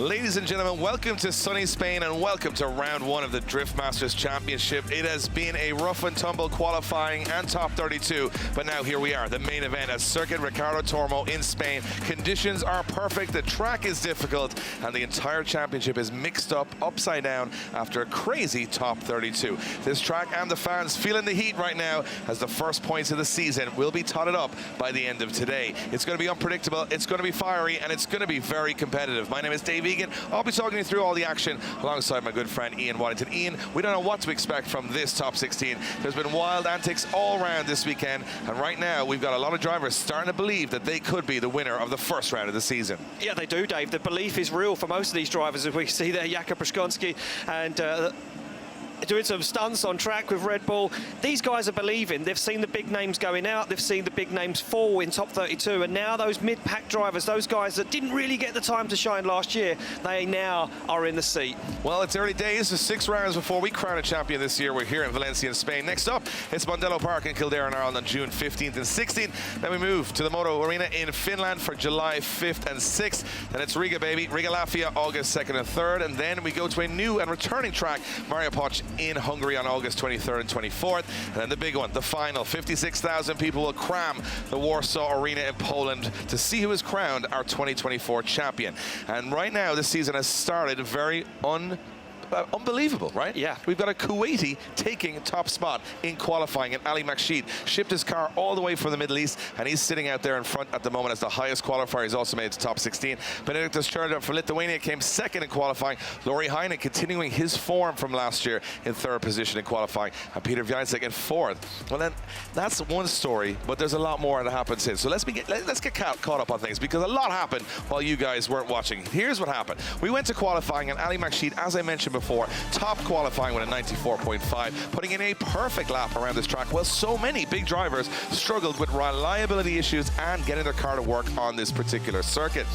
Ladies and gentlemen, welcome to sunny Spain and welcome to round one of the Drift Masters Championship. It has been a rough and tumble qualifying and top 32, but now here we are, the main event at Circuit Ricardo Tormo in Spain. Conditions are perfect, the track is difficult, and the entire championship is mixed up upside down after a crazy top 32. This track and the fans feeling the heat right now as the first points of the season will be totted up by the end of today. It's going to be unpredictable, it's going to be fiery, and it's going to be very competitive. My name is Dave. I'll be talking you through all the action alongside my good friend Ian Waddington. Ian, we don't know what to expect from this top 16. There's been wild antics all around this weekend, and right now we've got a lot of drivers starting to believe that they could be the winner of the first round of the season. Yeah, they do, Dave. The belief is real for most of these drivers, as we see there, Jakub and doing some stunts on track with Red Bull. These guys are believing. They've seen the big names going out, they've seen the big names fall in top 32, and now those mid-pack drivers, those guys that didn't really get the time to shine last year, they now are in the seat. Well, it's early days, so 6 rounds before we crown a champion this year. We're here in Valencia in Spain. Next up, it's Mondello Park in Kildare in Ireland on June 15th and 16th. Then we move to the Moto Arena in Finland for July 5th and 6th. Then it's Riga, baby. Riga Lafia, August 2nd and 3rd. And then we go to a new and returning track, Mariupol in Hungary on August 23rd and 24th. And then the big one, the final. 56,000 people will cram the Warsaw Arena in Poland to see who is crowned our 2024 champion. And right now, this season has started very unbelievable, right? Yeah. We've got a Kuwaiti taking top spot in qualifying, and Ali Makhseed shipped his car all the way from the Middle East, and he's sitting out there in front at the moment as the highest qualifier. He's also made it to top 16. Benediktas Čirba for Lithuania came second in qualifying. Lauri Heinonen continuing his form from last year in 3rd position in qualifying, and Peter Vjajcek in 4th. Well, then that's one story, but there's a lot more that happened since. So let's get caught up on things, because a lot happened while you guys weren't watching. Here's what happened. We went to qualifying, and Ali Makhseed, as I mentioned before, top qualifying with a 94.5, putting in a perfect lap around this track. Well, so many big drivers struggled with reliability issues and getting their car to work on this particular circuit.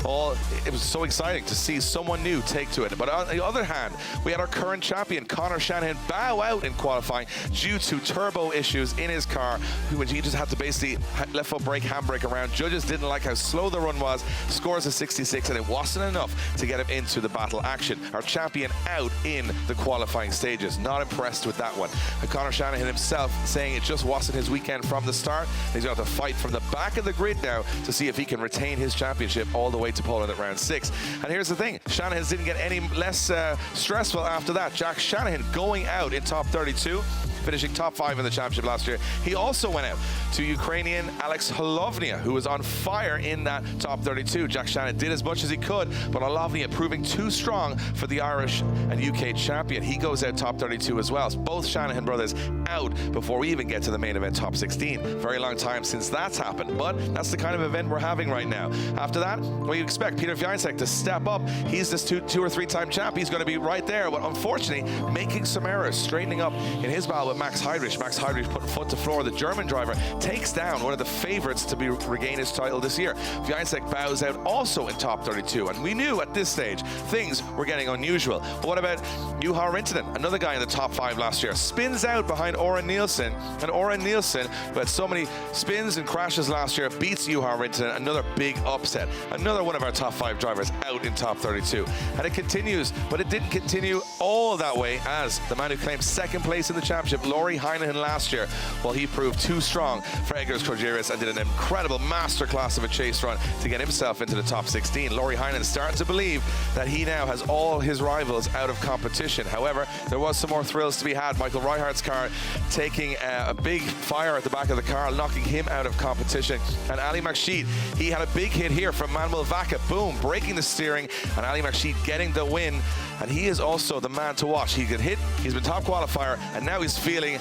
Well, it was so exciting to see someone new take to it. But on the other hand, we had our current champion, Conor Shanahan, bow out in qualifying due to turbo issues in his car, which he just had to basically left foot brake, handbrake around. Judges didn't like how slow the run was. Scores a 66, and it wasn't enough to get him into the battle action. Our champion out in the qualifying stages. Not impressed with that one. And Conor Shanahan himself saying it just wasn't his weekend from the start. He's going to have to fight from the back of the grid now to see if he can retain his championship all the way to Poland at round 6. And here's the thing, Shanahan didn't get any less stressful after that. Jack Shanahan going out in top 32, finishing top 5 in the championship last year. He also went out to Ukrainian Alex Holovnia, who was on fire in that top 32. Jack Shanahan did as much as he could, but Holovnia proving too strong for the Irish and UK champion. He goes out top 32 as well. Both Shanahan brothers out before we even get to the main event top 16. Very long time since that's happened, but that's the kind of event we're having right now. After that, we expect Peter Vjajcek to step up. He's this two or three-time champ. He's going to be right there, but unfortunately making some errors, straightening up in his battle with Max Heidrich. Max Heidrich putting foot to floor. The German driver takes down one of the favorites to regain his title this year. Vjajcek bows out also in top 32, and we knew at this stage things were getting unusual. But what about Juha Rintanen, another guy in the top 5 last year, spins out behind Orjan Nilsen, and Orjan Nilsen, who had so many spins and crashes last year, beats Juha Rintanen. Another big upset. Another one of our top 5 drivers out in top 32. And it continues, but it didn't continue all that way, as the man who claimed 2nd place in the championship, Lauri Heinonen, last year, well, he proved too strong for Egers Korgeris and did an incredible masterclass of a chase run to get himself into the top 16. Lauri Heinonen starting to believe that he now has all his rivals out of competition. However, there was some more thrills to be had. Michael Reihart's car taking a big fire at the back of the car, knocking him out of competition. And Ali Makhseed, he had a big hit here from Manuel Vaca, boom, breaking the steering, and Ali Makhseed getting the win. And he is also the man to watch. He can hit, he's been top qualifier, and now he's feeling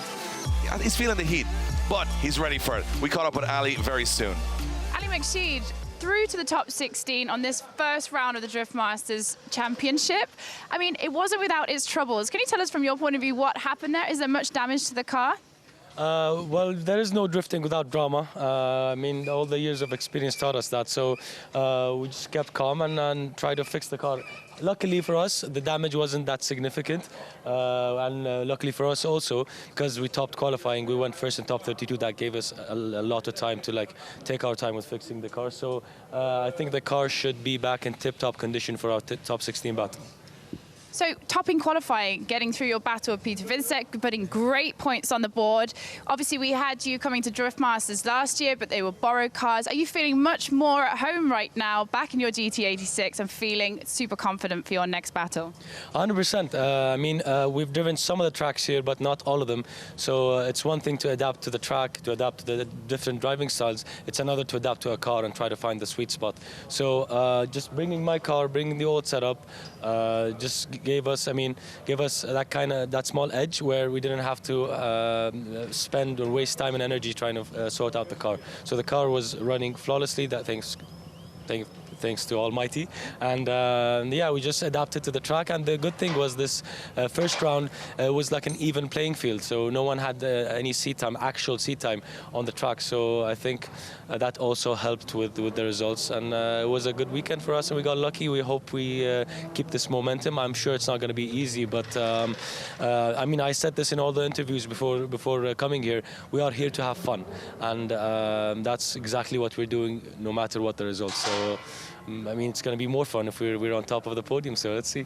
the heat, but he's ready for it. We caught up with Ali very soon. Ali Makhseed through to the top 16 on this first round of the Drift Masters Championship. I mean, it wasn't without its troubles. Can you tell us from your point of view what happened there? Is there much damage to the car? Well, there is no drifting without drama. I mean, all the years of experience taught us that. So we just kept calm and tried to fix the car luckily for us, the damage wasn't that significant, and luckily for us also, because we topped qualifying, we went first in top 32. That gave us a lot of time to like take our time with fixing the car. So I think the car should be back in tip-top condition for our top 16 battle. So topping qualifying, getting through your battle with Peter Vincek, putting great points on the board. Obviously, we had you coming to Drift Masters last year, but they were borrowed cars. Are you feeling much more at home right now, back in your GT86, and feeling super confident for your next battle? 100%. I mean, we've driven some of the tracks here, but not all of them. So it's one thing to adapt to the track, to adapt to the different driving styles. It's another to adapt to a car and try to find the sweet spot. So just bringing my car, bringing the old setup, just gave us that small edge where we didn't have to spend or waste time and energy trying to sort out the car. So the car was running flawlessly. Thanks to Almighty, and yeah, we just adapted to the track. And the good thing was this first round was like an even playing field, so no one had any actual seat time on the track. So I think that also helped with the results, and it was a good weekend for us, and we got lucky. We hope we keep this momentum. I'm sure it's not going to be easy, but I mean, I said this in all the interviews before coming here. We are here to have fun, and that's exactly what we're doing, no matter what the results. So I mean, it's going to be more fun if we're on top of the podium, so let's see.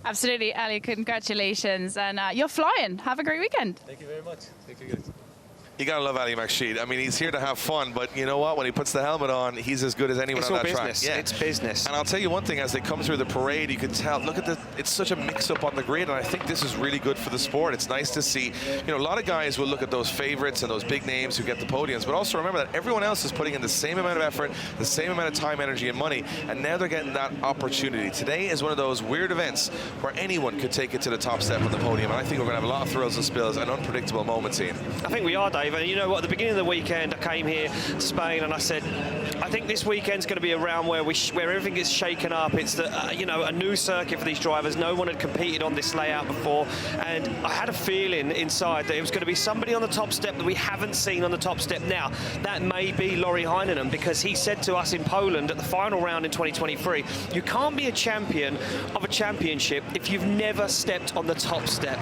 Absolutely, Ali, congratulations, and you're flying. Have a great weekend. Thank you very much. Thank you, guys. You gotta love Ali Makhseed. I mean, he's here to have fun, but you know what? When he puts the helmet on, he's as good as anyone on that business. track. Yeah, it's business. And I'll tell you one thing: as they come through the parade, you can tell. Look at it's such a mix-up on the grid, and I think this is really good for the sport. It's nice to see. You know, a lot of guys will look at those favorites and those big names who get the podiums, but also remember that everyone else is putting in the same amount of effort, the same amount of time, energy, and money, and now they're getting that opportunity. Today is one of those weird events where anyone could take it to the top step on the podium, and I think we're going to have a lot of thrills and spills and unpredictable moments, Ian. I think we are, Dave. And you know what? At the beginning of the weekend, I came here to Spain and I said, I think this weekend's going to be a round where everything gets shaken up. It's you know, a new circuit for these drivers. No one had competed on this layout before, and I had a feeling inside that it was going to be somebody on the top step that we haven't seen on the top step. Now, that may be Lauri Heinonen, because he said to us in Poland at the final round in 2023, you can't be a champion of a championship if you've never stepped on the top step.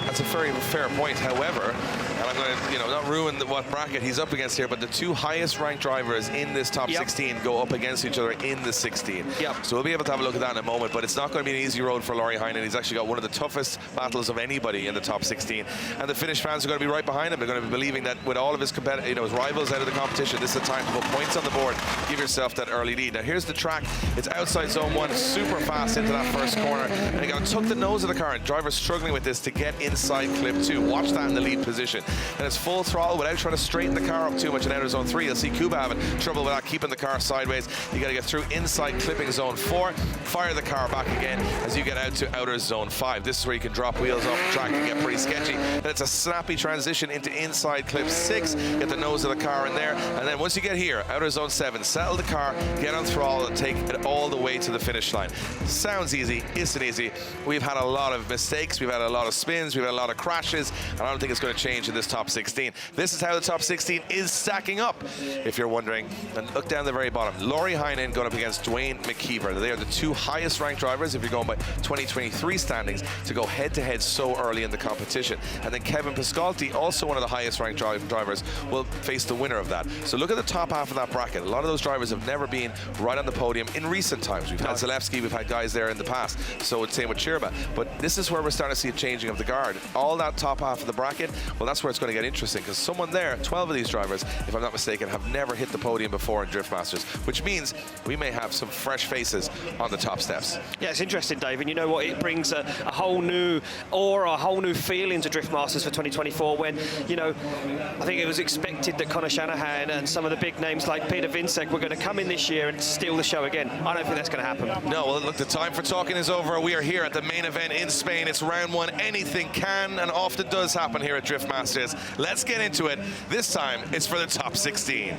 That's a very fair point. However, and I'm going to, you know, not ruin what bracket he's up against here, but the two highest ranked drivers in this top 16 go up against each other in the 16. So we'll be able to have a look at that in a moment, but it's not going to be an easy road for Lauri Heinonen. He's actually got one of the toughest battles of anybody in the top 16. And the Finnish fans are going to be right behind him. They're going to be believing that with all of his his rivals out of the competition, this is the time to put points on the board, give yourself that early lead. Now here's the track. It's outside zone 1, super fast into that first corner. And you got to tuck the nose of the car. And driver's struggling with this to get inside clip 2. Watch that in the lead position. And it's full throttle without trying to straighten the car up too much in outer zone 3. You'll see Kuba having trouble with that, keeping the car sideways. You got to get through inside clipping zone 4, fire the car back again as you get out to outer zone 5. This is where you can drop wheels off the track and get pretty sketchy. Then it's a snappy transition into inside clip 6, get the nose of the car in there, and then once you get here, outer zone 7, settle the car, get on throttle and take it all the way to the finish line. Sounds easy, isn't easy. We've had a lot of mistakes, we've had a lot of spins, we've had a lot of crashes, and I don't think it's going to change in this top 16. This is how the top 16 is stacking up, if you're wondering. And look down the very bottom. Lauri Heinonen going up against Duane McKeever. They are the two highest ranked drivers, if you're going by 2023 standings, to go head-to-head so early in the competition. And then Kevin Piskolty, also one of the highest ranked drivers, will face the winner of that. So look at the top half of that bracket. A lot of those drivers have never been right on the podium in recent times. We've had Zalewski, we've had guys there in the past. So it's same with Čirba. But this is where we're starting to see a changing of the guard. All that top half of the bracket, well, that's where it's going to get interesting, because someone there, 12 of these drivers, if I'm not mistaken, have never hit the podium before in Drift Masters, which means we may have some fresh faces on the top steps. Yeah, it's interesting, Dave, and you know what? It brings a whole new aura, a whole new feeling to Drift Masters for 2024 when, you know, I think it was expected that Conor Shanahan and some of the big names like Peter Vincek were going to come in this year and steal the show again. I don't think that's going to happen. No, well, look, the time for talking is over. We are here at the main event in Spain. It's round 1. Anything can and often does happen here at Drift Masters. Let's get into it. This time, it's for the top 16.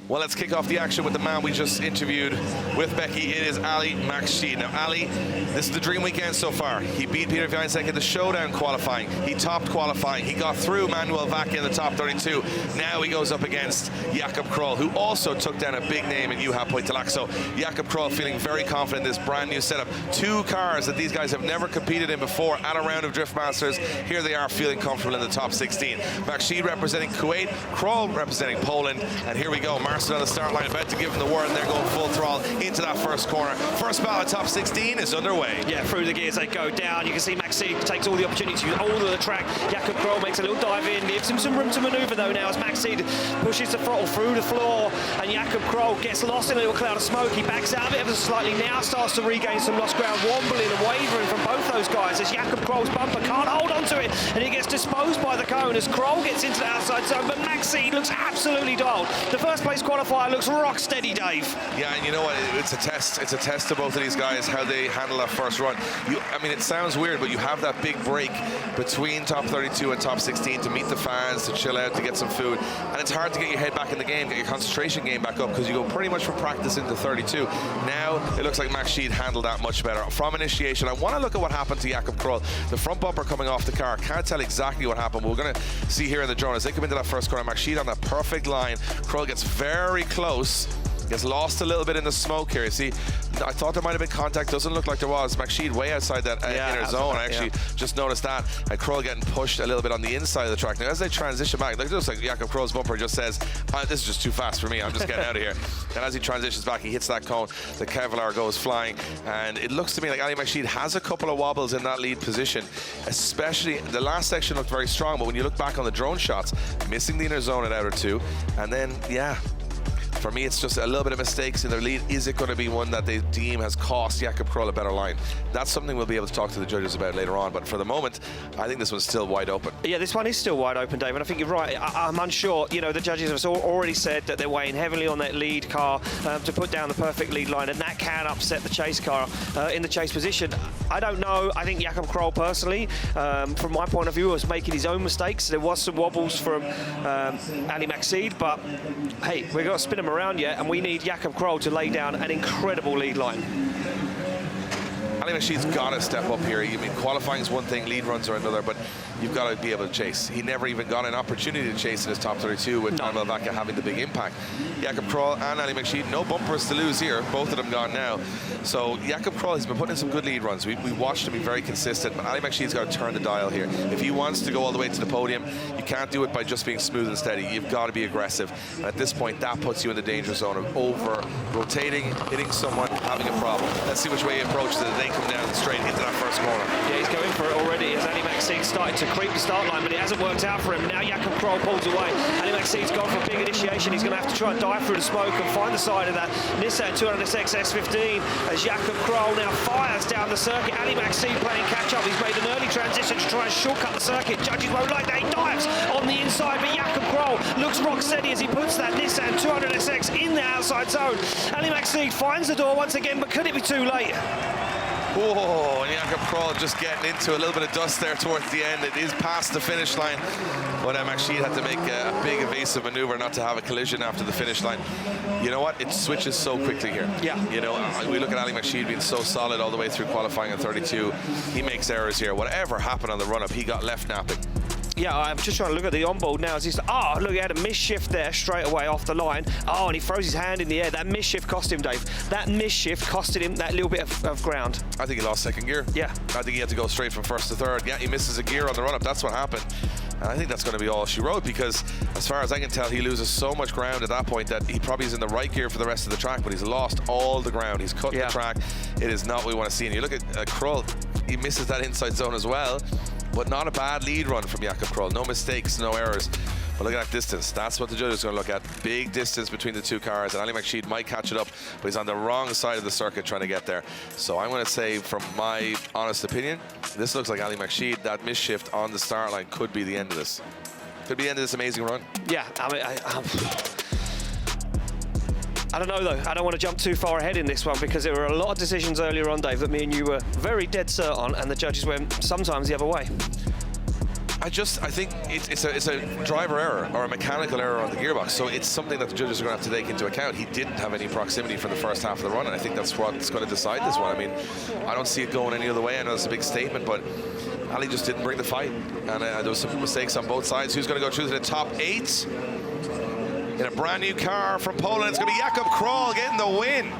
Well, let's kick off the action with the man we just interviewed with Becky. It is Ali Makhseed. Now, Ali, this is the dream weekend so far. He beat Peter Viansek in the showdown qualifying. He topped qualifying. He got through Manuel Vacca in the top 32. Now he goes up against Jakub Król, who also took down a big name in Juha Poitalak. So Jakub Król feeling very confident in this brand new setup. Two cars that these guys have never competed in before at a round of Drift Masters. Here they are feeling comfortable in the top 16. Makhseed representing Kuwait, Król representing Poland. And here we go. Marston on the start line, about to give them the word, and they're going full throttle into that first corner. First battle of top 16 is underway. Yeah, through the gears they go down. You can see Makhseed takes all the opportunity to use all of the track. Jakub Król makes a little dive in, gives him some room to manoeuvre though now as Makhseed pushes the throttle through the floor, and Jakub Król gets lost in a little cloud of smoke. He backs out of it ever so slightly, now starts to regain some lost ground, wobbling and wavering from both those guys as Jakub Król's bumper can't hold on to it, and he gets disposed by the cone as Król gets into the outside zone, but Makhseed looks absolutely dialed. The first place qualifier looks rock steady, Dave. Yeah, and you know what? It's a test. It's a test to both of these guys, how they handle that first run. I mean, it sounds weird, but you have that big break between top 32 and top 16 to meet the fans, to chill out, to get some food. And it's hard to get your head back in the game, get your concentration game back up, because you go pretty much from practice into 32. Now, it looks like Makhseed handled that much better. From initiation, I want to look at what happened to Jakub Król. The front bumper coming off the car. Can't tell exactly what happened. We're going to see here in the drone as they come into that first corner. Makhseed on that perfect line. Król gets very close. Gets lost a little bit in the smoke here. You see, I thought there might have been contact. Doesn't look like there was. Makhseed way outside that inner zone. I actually just noticed that. And Król getting pushed a little bit on the inside of the track. Now, as they transition back, it looks like Jakub Król's bumper just says, this is just too fast for me. I'm just getting out of here. And as he transitions back, he hits that cone. The Kevlar goes flying. And it looks to me like Ali Makhseed has a couple of wobbles in that lead position. Especially, the last section looked very strong. But when you look back on the drone shots, missing the inner zone at outer 2. And then, yeah. For me, it's just a little bit of mistakes in their lead. Is it going to be one that they deem has cost Jakub Król a better line? That's something we'll be able to talk to the judges about later on. But for the moment, I think this one's still wide open. Yeah, this one is still wide open, Dave, and I think you're right. I'm unsure. You know, the judges have already said that they're weighing heavily on that lead car to put down the perfect lead line, and that can upset the chase car in the chase position. I don't know. I think Jakub Król, personally, from my point of view, was making his own mistakes. There was some wobbles from Ali Makhseed, but hey, we've got to spin him around yet, and we need Jakub Król to lay down an incredible lead line. Ali Makhseed's got to step up here. I mean, qualifying is one thing, lead runs are another, but you've got to be able to chase. He never even got an opportunity to chase in his top 32 with Manuel Vacca having the big impact. Jakub Król and Ali Makhseed, no bumpers to lose here. Both of them gone now. So Jakub Król has been putting in some good lead runs. We watched him be very consistent, but Ali Makhseed's got to turn the dial here. If he wants to go all the way to the podium, you can't do it by just being smooth and steady. You've got to be aggressive. And at this point, that puts you in the danger zone of over-rotating, hitting someone, having a problem. Let's see which way he approaches it. They come down straight into that first corner. Yeah, he's going for it already as Ali Makhseed started to creep the start line, but it hasn't worked out for him. Now Jakub Król pulls away. Ali Makhseed's gone for a big initiation. He's going to have to try and dive through the smoke and find the side of that Nissan 200SX S15 as Jakub Król now fires down the circuit. Ali Makhseed playing catch-up. He's made an early transition to try and shortcut the circuit. Judges won't like that. He dives on the inside, but Jakub Król looks rock steady as he puts that Nissan 200SX in the outside zone. Ali Makhseed finds the door once again, but could it be too late? Oh, and Jakub Król just getting into a little bit of dust there towards the end. It is past the finish line, but Makhseed had to make a big evasive maneuver not to have a collision after the finish line. You know what? It switches so quickly here. Yeah. You know, we look at Ali Makhseed being so solid all the way through qualifying at 32. He makes errors here. Whatever happened on the run-up, he got left napping. Yeah, I'm just trying to look at the onboard now as he's, look, he had a misshift there straight away off the line. Oh, and he throws his hand in the air. That misshift cost him, Dave. That misshift costed him that little bit of ground. I think he lost second gear. Yeah. I think he had to go straight from first to third. Yeah, he misses a gear on the run-up. That's what happened. And I think that's going to be all she wrote, because as far as I can tell, he loses so much ground at that point that he probably is in the right gear for the rest of the track, but he's lost all the ground. He's cut the track. It is not what we want to see. And you look at Król, he misses that inside zone as well. But not a bad lead run from Jakub Król. No mistakes, no errors. But look at that distance. That's what the judges are going to look at. Big distance between the two cars. And Ali Makhseed might catch it up, but he's on the wrong side of the circuit trying to get there. So I'm going to say, from my honest opinion, this looks like Ali Makhseed. That misshift on the start line could be the end of this. Could be the end of this amazing run. Yeah, I mean, I don't know, though. I don't want to jump too far ahead in this one, because there were a lot of decisions earlier on, Dave, that me and you were very dead set on, and the judges went sometimes the other way. I think it's a driver error or a mechanical error on the gearbox, so it's something that the judges are going to have to take into account. He didn't have any proximity for the first half of the run, and I think that's what's going to decide this one. I mean, I don't see it going any other way. I know it's a big statement, but Ali just didn't bring the fight, and there was some mistakes on both sides. Who's going to go through to the top 8? In a brand new car from Poland, it's going to be Jakub Król getting the win.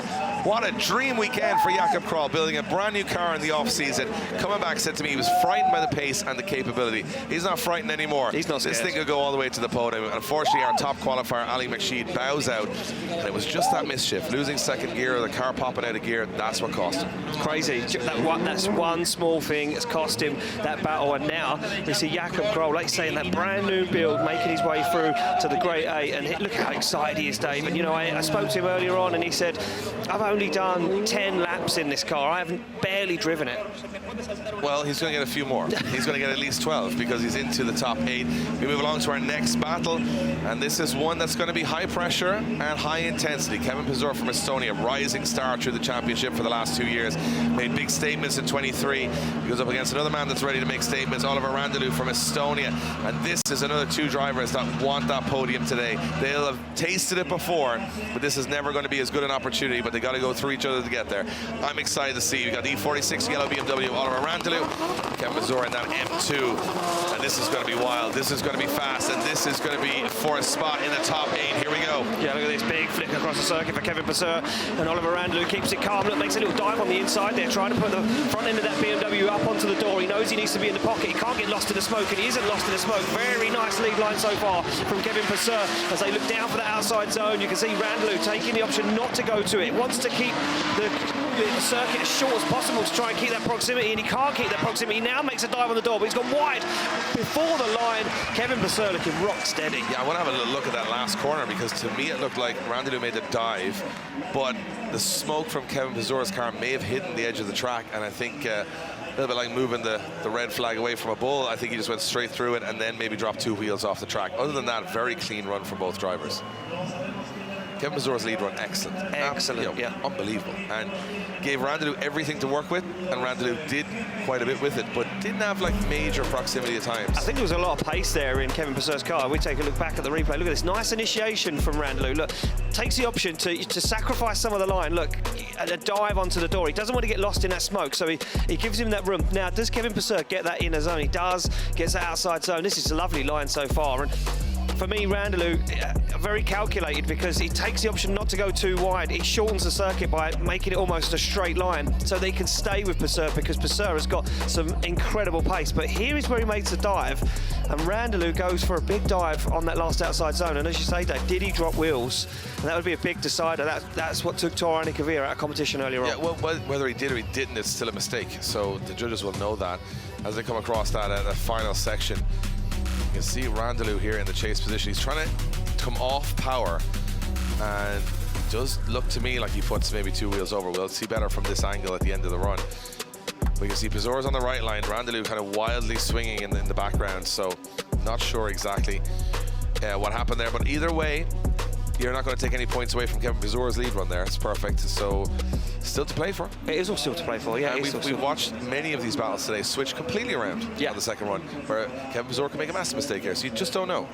What a dream weekend for Jakub Król, building a brand new car in the off-season. Coming back, said to me he was frightened by the pace and the capability. He's not frightened anymore. He's not scared. This thing could go all the way to the podium. And unfortunately, our top qualifier, Ali Makhseed, bows out. And it was just that mischief. Losing second gear, the car popping out of gear, that's what cost him. Crazy. That's one small thing that's cost him that battle. And now we see Jakub Król, like you say, in that brand new build, making his way through to the Great 8. And look how excited he is, Dave. And, you know, I spoke to him earlier on, and he said, I've only done 10 laps in this car. I haven't barely driven it. Well, he's going to get a few more. He's going to get at least 12 because he's into the top 8. We move along to our next battle, and this is one that's going to be high pressure and high intensity. Kevin Pesur from Estonia, rising star through the championship for the last 2 years, made big statements in 23. He goes up against another man that's ready to make statements, Oliver Randalu from Estonia. And this is another 2 drivers that want that podium today. They'll have tasted it before, but this is never going to be as good an opportunity, but they got to go through each other to get there. I'm excited to see. We got the E46 yellow BMW, Oliver Randalu, Kevin Pesur in that M2. And this is going to be wild. This is going to be fast, and this is going to be for a spot in the top 8. Here we go. Yeah, look at this big flick across the circuit for Kevin Pesur, and Oliver Randalu keeps it calm. Look, makes a little dive on the inside there, trying to put the front end of that BMW up onto the door. He knows he needs to be in the pocket. He can't get lost in the smoke, and he isn't lost in the smoke. Very nice lead line so far from Kevin Pesur. As they look down for that outside zone, you can see Randalu taking the option not to go to it. Wants to keep the circuit as short as possible to try and keep that proximity, and he can't keep that proximity. He now makes a dive on the door, but he's gone wide before the line. Kevin Pesur looking rock steady. Yeah, I want to have a little look at that last corner, because to me it looked like Randalu made the dive, but the smoke from Kevin Pesur's car may have hidden the edge of the track, and I think a little bit like moving the red flag away from a bull. I think he just went straight through it and then maybe dropped 2 wheels off the track. Other than that, very clean run from both drivers. Kevin Pesur's lead run, excellent. Excellent, yeah. Unbelievable. And gave Randalu everything to work with, and Randalu did quite a bit with it, but didn't have like major proximity at times. I think there was a lot of pace there in Kevin Pesur's car. We take a look back at the replay. Look at this nice initiation from Randalu. Look, takes the option to sacrifice some of the line. Look, a dive onto the door. He doesn't want to get lost in that smoke, so he gives him that room. Now, does Kevin Pesur get that inner zone? He does, gets that outside zone. This is a lovely line so far. And for me, Randalu, very calculated, because he takes the option not to go too wide. He shortens the circuit by making it almost a straight line, so they can stay with Pesur, because Pesur has got some incredible pace. But here is where he makes a dive, and Randalu goes for a big dive on that last outside zone. And as you say, Dave, did he drop wheels? And that would be a big decider. That's what took Torjan out of competition earlier on. Yeah, well, whether he did or he didn't, it's still a mistake. So the judges will know that as they come across that final section. You can see Randalu here in the chase position. He's trying to come off power, and it does look to me like he puts maybe 2 wheels over. We'll see better from this angle at the end of the run. We can see Pesur's on the right line, Randalu kind of wildly swinging in the background, so not sure exactly what happened there. But either way, you're not going to take any points away from Kevin Pesur's lead run there. It's perfect. So still to play for. It is all still to play for, yeah. We've watched many of these battles today switch completely around on the second run, where Kevin Pesur can make a massive mistake here, so you just don't know.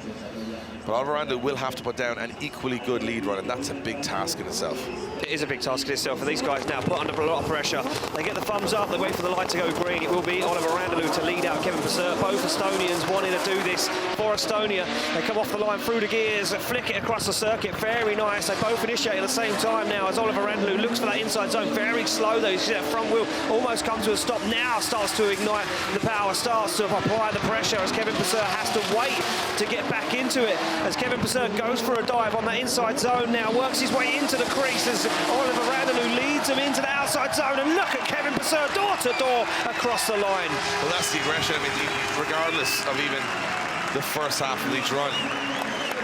But Oliver Randalu will have to put down an equally good lead run, and that's a big task in itself. It is a big task in itself for these guys now, put under a lot of pressure. They get the thumbs up, they wait for the light to go green. It will be Oliver Randalu to lead out Kevin Pesur. Both Estonians wanting to do this for Estonia. They come off the line through the gears, flick it across the circuit. Very nice. They both initiate at the same time now as Oliver Randalu looks for that inside zone. Very slow though. You see that front wheel almost comes to a stop. Now starts to ignite the power, starts to apply the pressure as Kevin Pesur has to wait to get back into it. As Kevin Pesur goes for a dive on that inside zone now, works his way into the crease as Oliver Randalu leads him into the outside zone, and look at Kevin Pesur door to door across the line. Well, that's the aggression. I mean, regardless of even the first half of each run,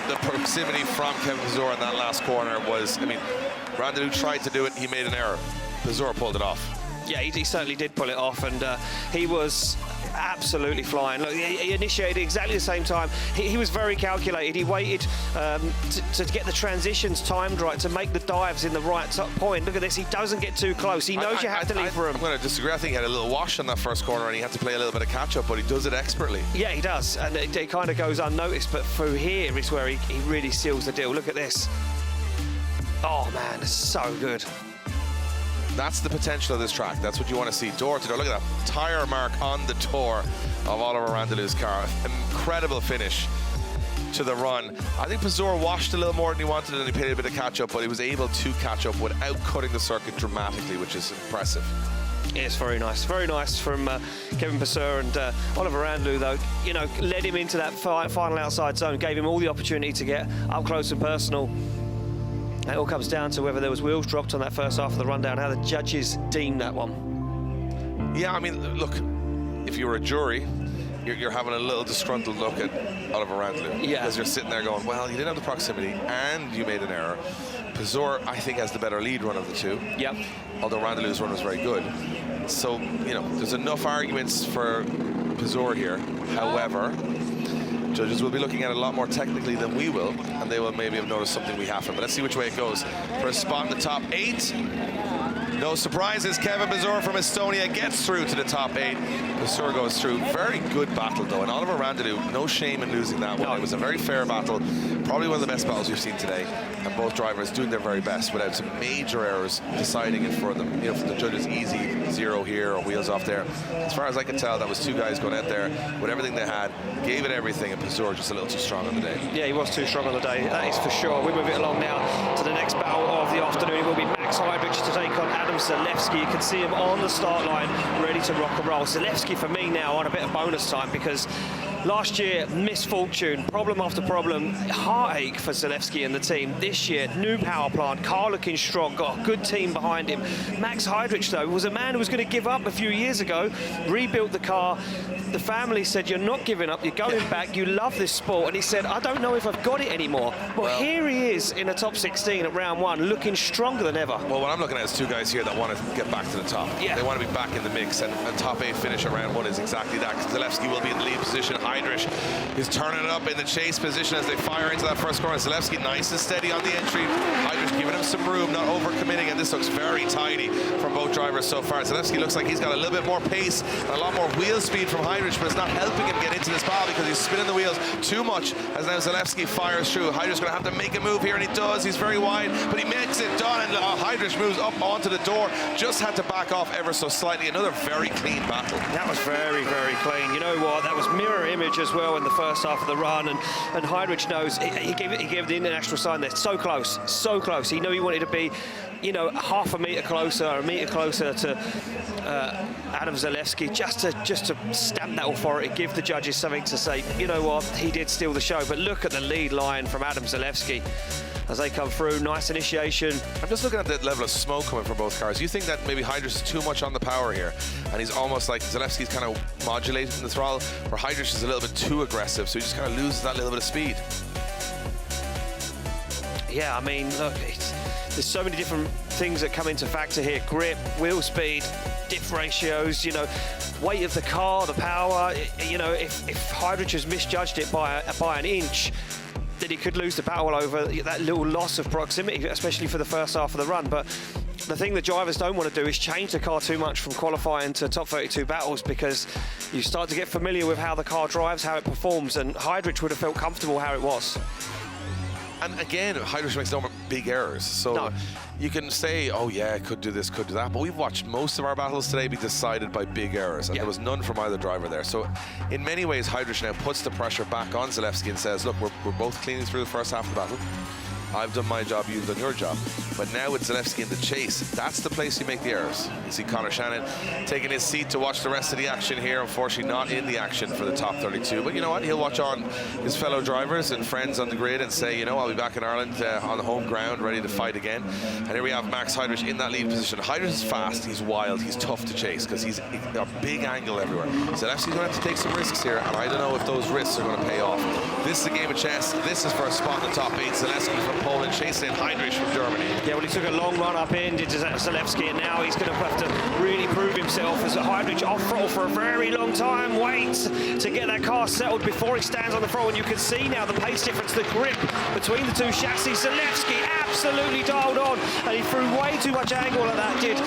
the proximity from Kevin Pesur in that last corner was, I mean, Randalu tried to do it, he made an error. Pesur pulled it off. Yeah, he certainly did pull it off, and he was absolutely flying. Look, he initiated exactly the same time. He was very calculated. He waited to get the transitions timed right, to make the dives in the right point. Look at this, he doesn't get too close. He knows you have to leave room. I'm going to disagree. I think he had a little wash on that first corner and he had to play a little bit of catch-up, but he does it expertly. Yeah, he does, and it kind of goes unnoticed, but through here is where he really seals the deal. Look at this. Oh, man, it's so good. That's the potential of this track. That's what you want to see. Door to door. Look at that tire mark on the door of Oliver Randalu's car. Incredible finish to the run. I think Pesur washed a little more than he wanted and he played a bit of catch-up, but he was able to catch up without cutting the circuit dramatically, which is impressive. It's very nice from Kevin Pesur, and Oliver Randalu, though, you know, led him into that final outside zone, gave him all the opportunity to get up close and personal. It all comes down to whether there was wheels dropped on that first half of the rundown, how the judges deem that one. Yeah, I mean, look, if you were a jury, you're having a little disgruntled look at Oliver Randalu. Yeah. Because you're sitting there going, well, you didn't have the proximity and you made an error. Pesur, I think, has the better lead run of the two. Yep. Although Randalu's run was very good. So, you know, there's enough arguments for Pesur here. However, judges will be looking at it a lot more technically than we will, and they will maybe have noticed something we haven't. But let's see which way it goes. For a spot in the top 8. No surprises, Kevin Pesur from Estonia gets through to the top 8. Pesur goes through. Very good battle, though. And Oliver Randalu, no shame in losing that one. No. It was a very fair battle. Probably one of the best battles we've seen today. And both drivers doing their very best without some major errors deciding it for them. You know, for the judges, easy, 0 here or wheels off there. As far as I can tell, that was 2 guys going out there with everything they had, gave it everything, and Pesur just a little too strong on the day. Yeah, he was too strong on the day, that is for sure. We move it along now to the next battle of the afternoon. It will be Max Heidrich to take on Adam Zalewski. You can see him on the start line, ready to rock and roll. Zalewski, for me now, on a bit of bonus time, because last year, misfortune, problem after problem, heartache for Zalewski and the team. This year, new power plant, car looking strong, got a good team behind him. Max Heidrich, though, was a man who was going to give up a few years ago, rebuilt the car. The family said, you're not giving up, you're going back, you love this sport. And he said, I don't know if I've got it anymore. Well, here he is in the top 16 at round 1, looking stronger than ever. Well, what I'm looking at is 2 guys here that want to get back to the top. Yeah. They want to be back in the mix, and a top 8 finish at round 1 is exactly that. Zalewski will be in the lead position. Heidrich is turning it up in the chase position as they fire into that first corner. Zalewski nice and steady on the entry. Heidrich giving him some room, not overcommitting, and this looks very tidy from both drivers so far. Zalewski looks like he's got a little bit more pace and a lot more wheel speed from Heidrich, but it's not helping him get into this battle because he's spinning the wheels too much as now Zalewski fires through. Heidrich's going to have to make a move here, and he does. He's very wide, but he makes it done, and Heidrich moves up onto the door. Just had to back off ever so slightly. Another very clean battle. That was very, very clean. You know what? That was mirror image as well in the first half of the run, and Heidrich knows. He gave the international sign there. So close, so close. He knew he wanted to be, you know, half a metre closer to Adam Zalewski, just to stamp that authority, give the judges something to say. You know what? He did steal the show, but look at the lead line from Adam Zalewski as they come through. Nice initiation. I'm just looking at the level of smoke coming from both cars. You think that maybe Heidrich is too much on the power here, and he's almost like Zalewski's kind of modulating the throttle, where Heidrich is a little bit too aggressive, so he just kind of loses that little bit of speed. Yeah, I mean, look, there's so many different things that come into factor here. Grip, wheel speed, diff ratios, you know, weight of the car, the power. You know, if Heidrich has misjudged it by an inch, then he could lose the battle over that little loss of proximity, especially for the first half of the run. But the thing that drivers don't want to do is change the car too much from qualifying to top 32 battles, because you start to get familiar with how the car drives, how it performs, and Heidrich would have felt comfortable how it was. And again, Heidrich makes no big errors, so you can say, oh yeah, could do this, could do that, but we've watched most of our battles today be decided by big errors, and there was none from either driver there. So in many ways, Heidrich now puts the pressure back on Zalewski and says, look, we're both cleaning through the first half of the battle. I've done my job, you've done your job. But now with Zalewski in the chase, that's the place you make the errors. You see Conor Shannon taking his seat to watch the rest of the action here. Unfortunately, not in the action for the top 32. But you know what? He'll watch on his fellow drivers and friends on the grid and say, you know, I'll be back in Ireland on the home ground, ready to fight again. And here we have Max Heidrich in that lead position. Heidrich is fast, he's wild, he's tough to chase because he's a big angle everywhere. Zalewski's going to have to take some risks here, and I don't know if those risks are going to pay off. This is a game of chess. This is for a spot in the top 8. Zalewski from pole and chasing Heidrich from Germany. Yeah, well, he took a long run up in, did Zalewski, and now he's going to have to really prove himself as Heidrich off throttle for a very long time. Waits to get that car settled before he stands on the throttle, and you can see now the pace difference, the grip between the two chassis. Zalewski absolutely dialed on, and he threw way too much angle at that, did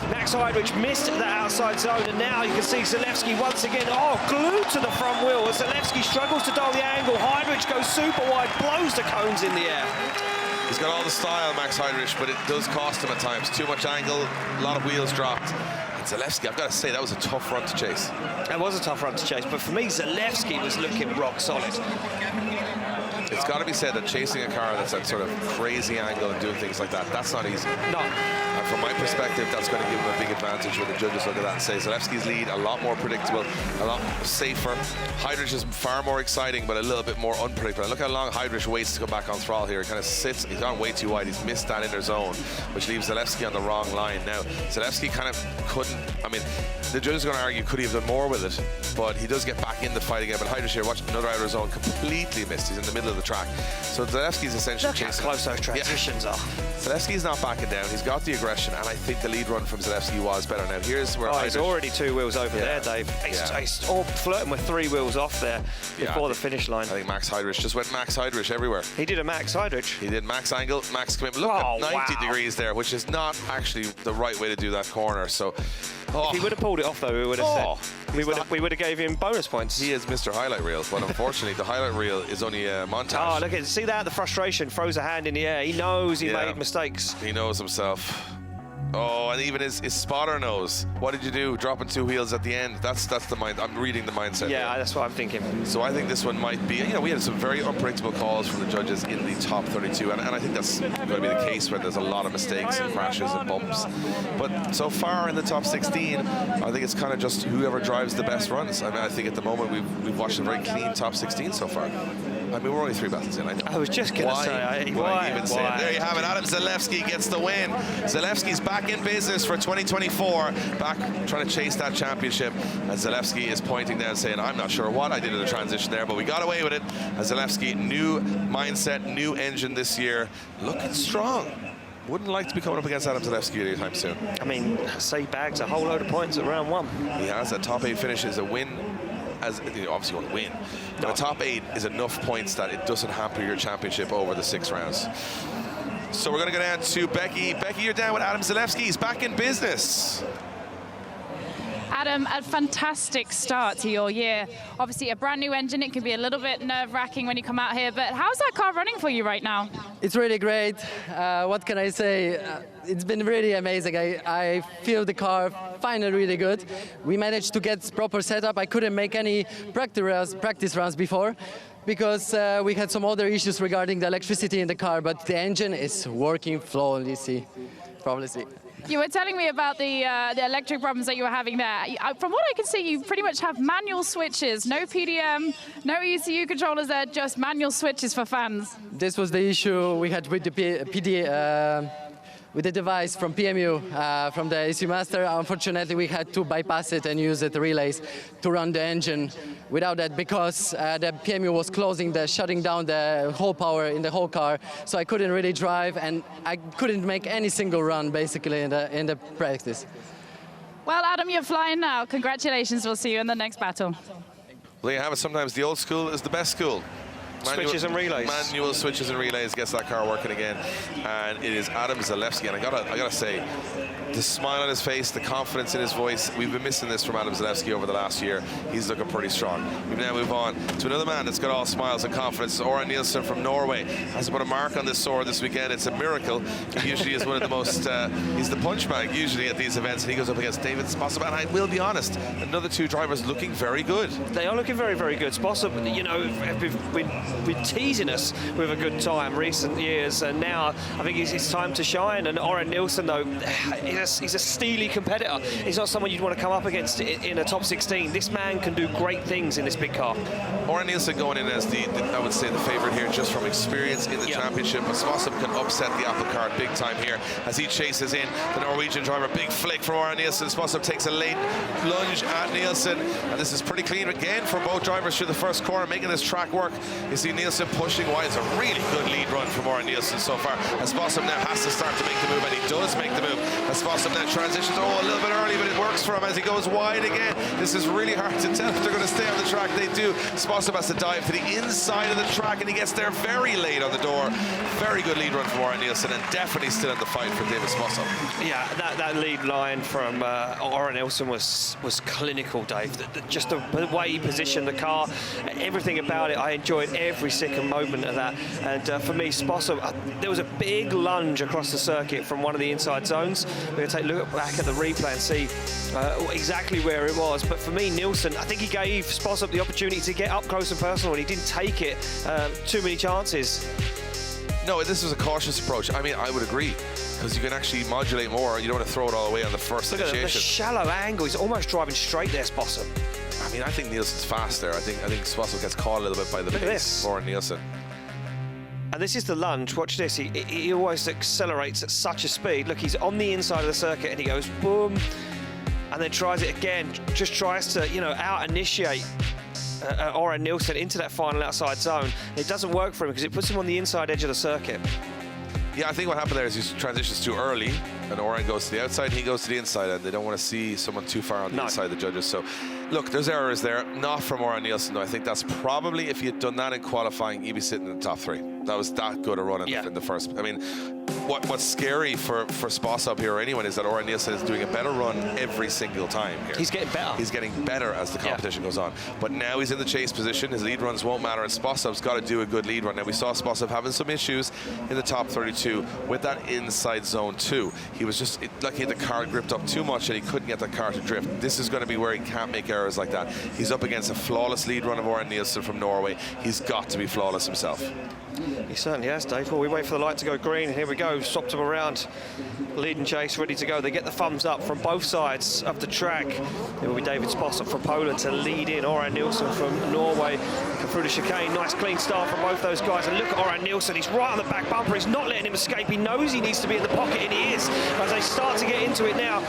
Max Heidrich. Missed that outside zone, and now you can see Zalewski once again, glued to the front wheel. As Zalewski struggles to dial the angle, Heidrich goes super wide, blows the cones in the air. He's got all the style, Max Heidrich, but it does cost him at times. Too much angle, a lot of wheels dropped. And Zalewski, I've got to say, that was a tough run to chase. That was a tough run to chase, but for me, Zalewski was looking rock solid. It's got to be said that chasing a car that's at sort of crazy angle and doing things like that, that's not easy. No. And from my perspective, that's going to give him a big advantage when the judges look at that and say Zalewski's lead a lot more predictable, a lot safer. Heidrich is far more exciting, but a little bit more unpredictable. Look how long Heidrich waits to come back on throttle here. He kind of sits, he's gone way too wide. He's missed that inner zone, which leaves Zalewski on the wrong line. Now, Zalewski kind of couldn't, I mean, the judges are going to argue, could he have done more with it? But he does get back in the fight again. But Heidrich here, watch another outer zone, completely missed. He's in the middle of the track. So Zalewski's essentially chasing. Look how close those transitions are. Zalewski's not backing down. He's got the aggression, and I think the lead run from Zalewski was better. Now, here's where he's already 2 wheels over there, Dave. He's all flirting with 3 wheels off there before the finish line. I think Max Heidrich just went Max Heidrich everywhere. He did a Max Heidrich. He did max angle, max commitment. Look at 90 degrees there, which is not actually the right way to do that corner. So, if he would have pulled it off, though, we would have said we would have gave him bonus points. He is Mr. Highlight Reel, but unfortunately, the highlight reel is only a montage. Oh, look at see that, the frustration, throws a hand in the air. He knows he made mistakes. He knows himself. Oh, and even his spotter knows. What did you do? Dropping 2 wheels at the end. That's the mind. I'm reading the mindset. Yeah, that's what I'm thinking. So I think this one might be, we had some very unpredictable calls from the judges in the top 32, and I think that's going to be the case where there's a lot of mistakes and crashes and bumps. But so far in the top 16, I think it's kind of just whoever drives the best runs. I mean, I think at the moment we've watched a very clean top 16 so far. I mean, we're only 3 battles in. I was just going to say, why? There you have it. Adam Zalewski gets the win. Zalewski's back in business for 2024, back trying to chase that championship. As Zalewski is pointing down, saying, "I'm not sure what I did in the transition there, but we got away with it." As Zalewski, new mindset, new engine this year, looking strong. Wouldn't like to be coming up against Adam Zalewski anytime soon. I mean, say bags a whole load of points at round 1. He has a top 8 finish, is a win. As obviously want to win, but a top 8 is enough points that it doesn't hamper your championship over the 6 rounds. So we're going to go down to Becky. Becky, you're down with Adam Zalewski. He's back in business. Adam, a fantastic start to your year. Obviously, a brand new engine. It can be a little bit nerve-wracking when you come out here, but how's that car running for you right now? It's really great. What can I say? It's been really amazing. I feel the car finally really good. We managed to get proper setup. I couldn't make any practice runs before because we had some other issues regarding the electricity in the car, but the engine is working flawlessly. You were telling me about the electric problems that you were having there. From what I can see, you pretty much have manual switches, no PDM, no ECU controllers there, just manual switches for fans. This was the issue we had with the with the device from PMU, from the ECU Master. Unfortunately, we had to bypass it and use the relays to run the engine without that because the PMU was shutting down the whole power in the whole car. So I couldn't really drive, and I couldn't make any single run basically in the practice. Well, Adam, you're flying now. Congratulations. We'll see you in the next battle. Well, you have it. Sometimes the old school is the best school. Switches and relays. Manual switches and relays gets that car working again, and it is Adam Zalewski. And I gotta say, the smile on his face, the confidence in his voice, we've been missing this from Adam Zalewski over the last year. He's looking pretty strong. We now move on to another man that's got all smiles and confidence. Orjan Nilsen from Norway has put a mark on this sword this weekend. It's a miracle. He usually is one of the most, he's the punch bag usually at these events, and he goes up against David Sposób. And I will be honest, another 2 drivers looking very good. They are looking very, very good. Sposób, been teasing us with a good time recent years, and now I think it's time to shine. And Orjan Nilsen, though, he's a steely competitor. He's not someone you'd want to come up against in a top 16. This man can do great things in this big car. Orjan Nilsen going in as I would say, the favorite here, just from experience in the championship. But Sposób can upset the apple cart big time here as he chases in the Norwegian driver. Big flick from Orjan Nilsen. Sposób takes a late lunge at Nilsen, and this is pretty clean again for both drivers through the first corner, making this track work. You see Nilsen pushing wide. It's a really good lead run from Orjan Nilsen so far. As Sposób now has to start to make the move, and he does make the move. As Sposób now transitions, a little bit early, but it works for him as he goes wide again. This is really hard to tell if they're going to stay on the track. They do. Sposób has to dive to the inside of the track, and he gets there very late on the door. Very good lead run from Orjan Nilsen, and definitely still in the fight for David Sposób. Yeah, that lead line from Orjan Nilsen was clinical, Dave. Just the way he positioned the car, everything about it, I enjoyed every second moment of that. And for me, Sposób, there was a big lunge across the circuit from one of the inside zones. We're going to take a look back at the replay and see exactly where it was. But for me, Nilsen, I think he gave Sposób the opportunity to get up close and personal, and he didn't take it. Too many chances. No, this was a cautious approach. I mean, I would agree, because you can actually modulate more. You don't want to throw it all the way on the first Look initiation. At the shallow angle. He's almost driving straight there, Sposób. I mean, I think Nilsen's fast there. I think Sposób gets caught a little bit by the pace for Nilsen. And this is the lunge. Watch this. He always accelerates at such a speed. Look, he's on the inside of the circuit, and he goes boom, and then tries it again. Just tries to, out-initiate Orjan Nilsen into that final outside zone. It doesn't work for him because it puts him on the inside edge of the circuit. Yeah, I think what happened there is he transitions too early, and Orjan goes to the outside, he goes to the inside, and they don't want to see someone too far on the inside of the judges. So, look, there's errors there, not from Orjan Nilsen, though. I think that's probably, if he had done that in qualifying, he'd be sitting in the top 3. That was that good a run in the first. I mean, what's scary for Sposób here or anyone is that Orjan Nilsen is doing a better run every single time here. He's getting better. He's getting better as the competition goes on. But now he's in the chase position. His lead runs won't matter, and Sposób's got to do a good lead run. Now, we saw Sposób having some issues in the top 32 with that inside zone 2. He was just, like he had the car gripped up too much and he couldn't get the car to drift. This is going to be where he can't make errors like that. He's up against a flawless lead run of Orjan Nilsen from Norway. He's got to be flawless himself. He certainly has, Dave. Well, we wait for the light to go green, and here we go. Swapped them around. Lead and chase, ready to go. They get the thumbs up from both sides of the track. It will be David Sposób from Poland to lead in. Orjan Nilsen from Norway come through the chicane. Nice clean start from both those guys. And look at Orjan Nilsen. He's right on the back bumper. He's not letting him escape. He knows he needs to be in the pocket, and he is. As they start to get into it now,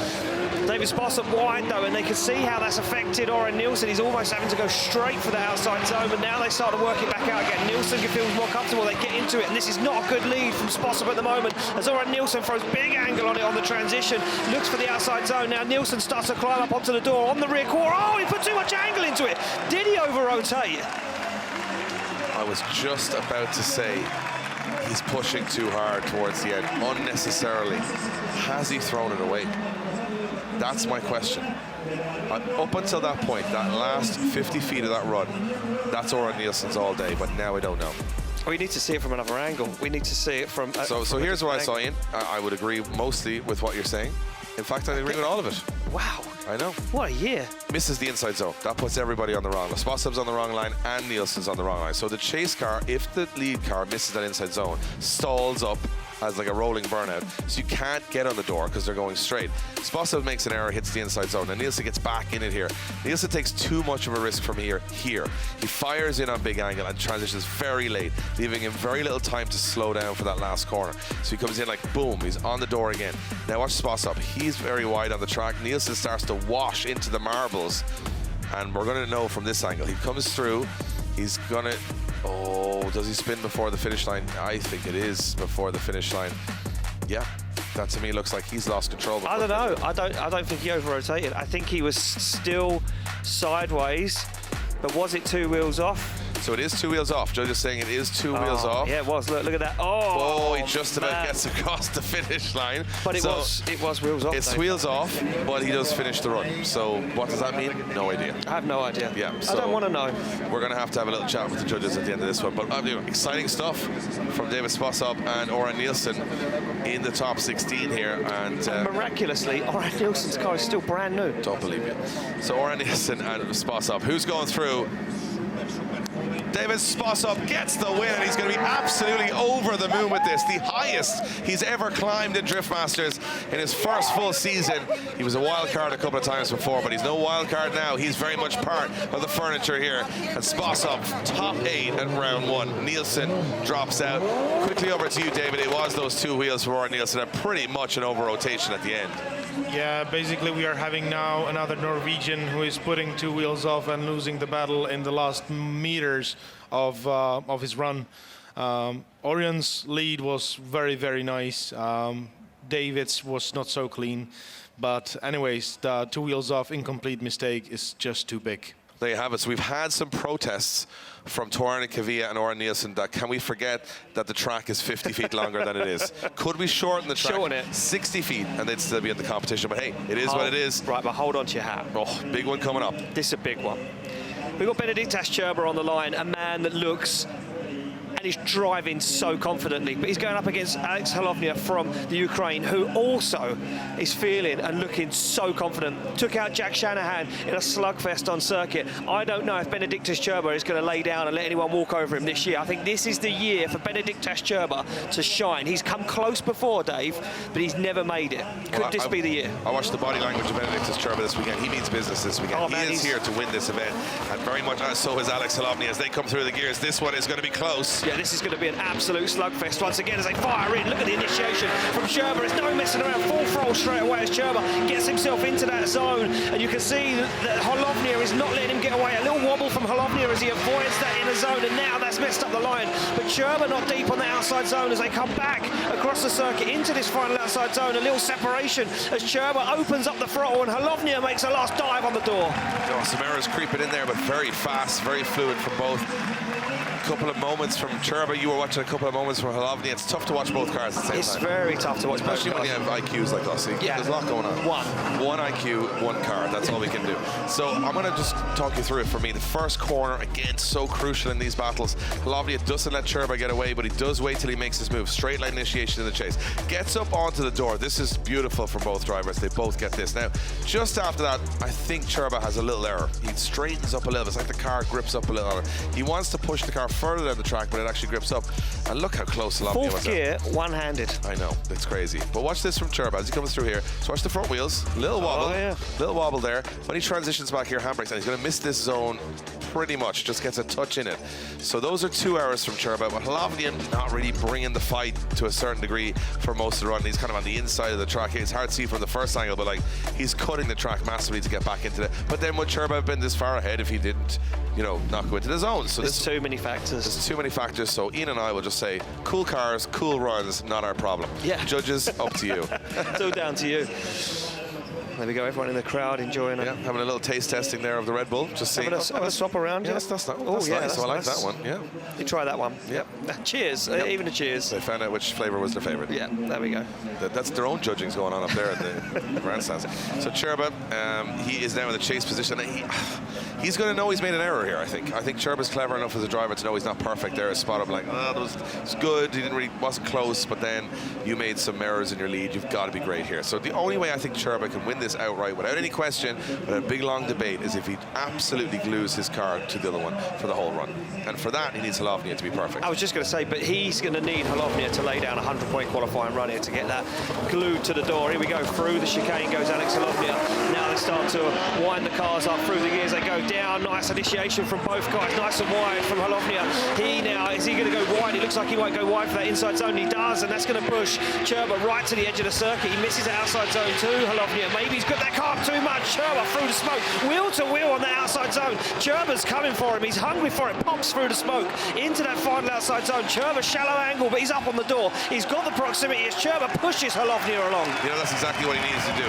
David Sposób wide though, and they can see how that's affected Orjan Nilsen. He's almost having to go straight for the outside zone, but now they start to work it back out again. Nilsen feels more comfortable. They get into it, and this is not a good lead from Sposób at the moment, as Orjan Nilsen throws big angle on it on the transition, looks for the outside zone. Now Nilsen starts to climb up onto the door on the rear quarter. Oh, he put too much angle into it. Did he over-rotate? I was just about to say he's pushing too hard towards the end, unnecessarily. Has he thrown it away? That's my question. Up until that point, that last 50 feet of that run, that's Orjan Nilsen's all day, but now I don't know. We need to see it from another angle. We need to see it from... So here's what I saw, Ian. I would agree mostly with what you're saying. In fact, I agree with all of it. Wow. I know. What a year. Misses the inside zone. That puts everybody on the wrong line. Sposób's on the wrong line and Nilsen's on the wrong line. So the chase car, if the lead car misses that inside zone, stalls up as like a rolling burnout. So you can't get on the door because they're going straight. Sposób makes an error, hits the inside zone, and Nilsen gets back in it here. Nilsen takes too much of a risk from here. He fires in on big angle and transitions very late, leaving him very little time to slow down for that last corner. So he comes in like boom, he's on the door again. Now watch Sposób. He's very wide on the track. Nilsen starts to wash into the marbles, and we're going to know from this angle. He comes through. He's going to... Oh, does he spin before the finish line? I think it is before the finish line. Yeah, that to me looks like he's lost control. I don't know. I don't think he over-rotated. I think he was still sideways, but was it 2 wheels off? So it is 2 wheels off. Joe just saying it is 2 wheels off. Yeah, it was. Look at that. Oh, he just about gets across the finish line. But it was wheels off. It's wheels off, but he does finish the run. So what does that mean? No idea. I have no idea. Yeah, so I don't want to know. We're going to have a little chat with the judges at the end of this one. But exciting stuff from David Sposób and Orjan Nilsen in the top 16 here. And miraculously, Orjan Nilsen's car is still brand new. Don't believe it. So Orjan Nilsen and Sposób. Who's going through? David Sposób gets the win, and he's going to be absolutely over the moon with this. The highest he's ever climbed in Drift Masters in his first full season. He was a wild card a couple of times before, but he's no wild card now. He's very much part of the furniture here. And Sposób, top 8 at round 1. Nilsen drops out. Quickly over to you, David. It was those 2 wheels for Orjan Nilsen, and pretty much an over-rotation at the end. Yeah, basically we are having now another Norwegian who is putting 2 wheels off and losing the battle in the last meters of his run. Orjan's lead was very, very nice. David's was not so clean. But anyways, the 2 wheels off incomplete mistake is just too big. There you have it. So we've had some protests from Torjan Kavia and Oort Nilsen that can we forget that the track is 50 feet longer than it is? Could we shorten the track? Shorten it. 60 feet and they'd still be in the competition. But hey, it is what it is. Right, but hold on to your hat. Oh, big one coming up. This is a big one. We've got Benediktas Čirba on the line, a man that looks and he's driving so confidently, but he's going up against Alex Holovnia from the Ukraine, who also is feeling and looking so confident. Took out Jack Shanahan in a slugfest on circuit. I don't know if Benediktas Čirba is going to lay down and let anyone walk over him this year. I think this is the year for Benediktas Čirba to shine. He's come close before, Dave, but he's never made it. Could this be the year? I watched the body language of Benediktas Čirba this weekend. He means business this weekend. Oh, man, he is here to win this event, and very much so is Alex Holovnia as they come through the gears. This one is going to be close. Yeah, this is going to be an absolute slugfest once again as they fire in. Look at the initiation from Čirba. There's no messing around. Full throttle straight away as Čirba gets himself into that zone. And you can see that Holovnia is not letting him get away. A little wobble from Holovnia as he avoids that inner zone. And now that's messed up the line. But Čirba not deep on the outside zone as they come back across the circuit into this final outside zone. A little separation as Čirba opens up the throttle and Holovnia makes a last dive on the door. Oh, some errors creeping in there, but very fast, very fluid from both. A couple of moments from Čirba. You were watching a couple of moments from Holovnia. It's tough to watch both cars at the same time. It's very tough to watch, especially when you have IQs like us. Yeah. There's a lot going on. One IQ, one car. That's all we can do. So I'm going to just talk you through it for me. The first corner, again, so crucial in these battles. Holovnia doesn't let Čirba get away, but he does wait till he makes his move. Straight line initiation in the chase. Gets up onto the door. This is beautiful from both drivers. They both get this. Now, just after that, I think Čirba has a little error. He straightens up a little bit. It's like the car grips up a little on it. He wants to push the car further down the track, but it actually grips up. And look how close Holovnia was. Fourth gear, one-handed. I know, it's crazy. But watch this from Čirba as he comes through here. So watch the front wheels, little wobble, little wobble there. When he transitions back here, handbrakes, and he's going to miss this zone pretty much, just gets a touch in it. So those are 2 errors from Čirba, but Holovnia not really bringing the fight to a certain degree for most of the run. He's kind of on the inside of the track. It's hard to see from the first angle, but like he's cutting the track massively to get back into it. But then would Čirba have been this far ahead if he didn't, you know, not go into the zone? So there's too many factors. There's too many factors. So Ian and I will just say, cool cars, cool runs, not our problem. Yeah. Judges, up to you. It's all down to you. There we go, everyone in the crowd enjoying it. Yeah, having a little taste testing there of the Red Bull. Just seeing. Having a swap around. Yeah, that's nice. That's I like that one. Yeah. You try that one. Yep. Cheers. Even a cheers. They found out which flavour was their favourite. Yeah, there we go. That's their own judging's going on up there at the grandstands. So Čirba, he is now in the chase position. He's going to know he's made an error here, I think. I think Čirba's clever enough as a driver to know he's not perfect there. Spot up like, oh, that was good. He wasn't close, but then you made some errors in your lead. You've got to be great here. So the only way I think Čirba can win this outright without any question, but a big long debate, is if he absolutely glues his car to the other one for the whole run. And for that, he needs Holovnia to be perfect. I was just going to say, but he's going to need Holovnia to lay down a 100-point qualifying run here to get that glued to the door. Here we go, through the chicane goes Alex Holovnia. Now they start to wind the cars up through the gears. They go down. Nice initiation from both guys. Nice and wide from Holovnia. Is he going to go wide? It looks like he might go wide for that inside zone. He does, and that's going to push Čirba right to the edge of the circuit. He misses the outside zone too, Holovnia. Maybe he's got that car up too much. Čirba through the smoke. Wheel to wheel on the outside zone. Čirba's coming for him. He's hungry for it. Pops through the smoke into that final outside zone. Čirba shallow angle, but he's up on the door. He's got the proximity as Čirba pushes Holovnia along. You know, that's exactly what he needs to do.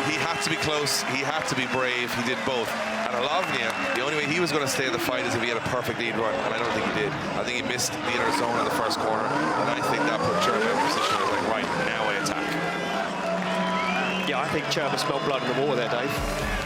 He had to be close. He had to be brave. He did both. And Holovnia, the only way he was going to stay in the fight is if he had a perfect lead run, and I don't think he did. I think he missed the inner zone in the first corner, and I think that put Čirba in position where he's like, right, now I attack. Yeah, I think Čirba smelled blood in the water there, Dave.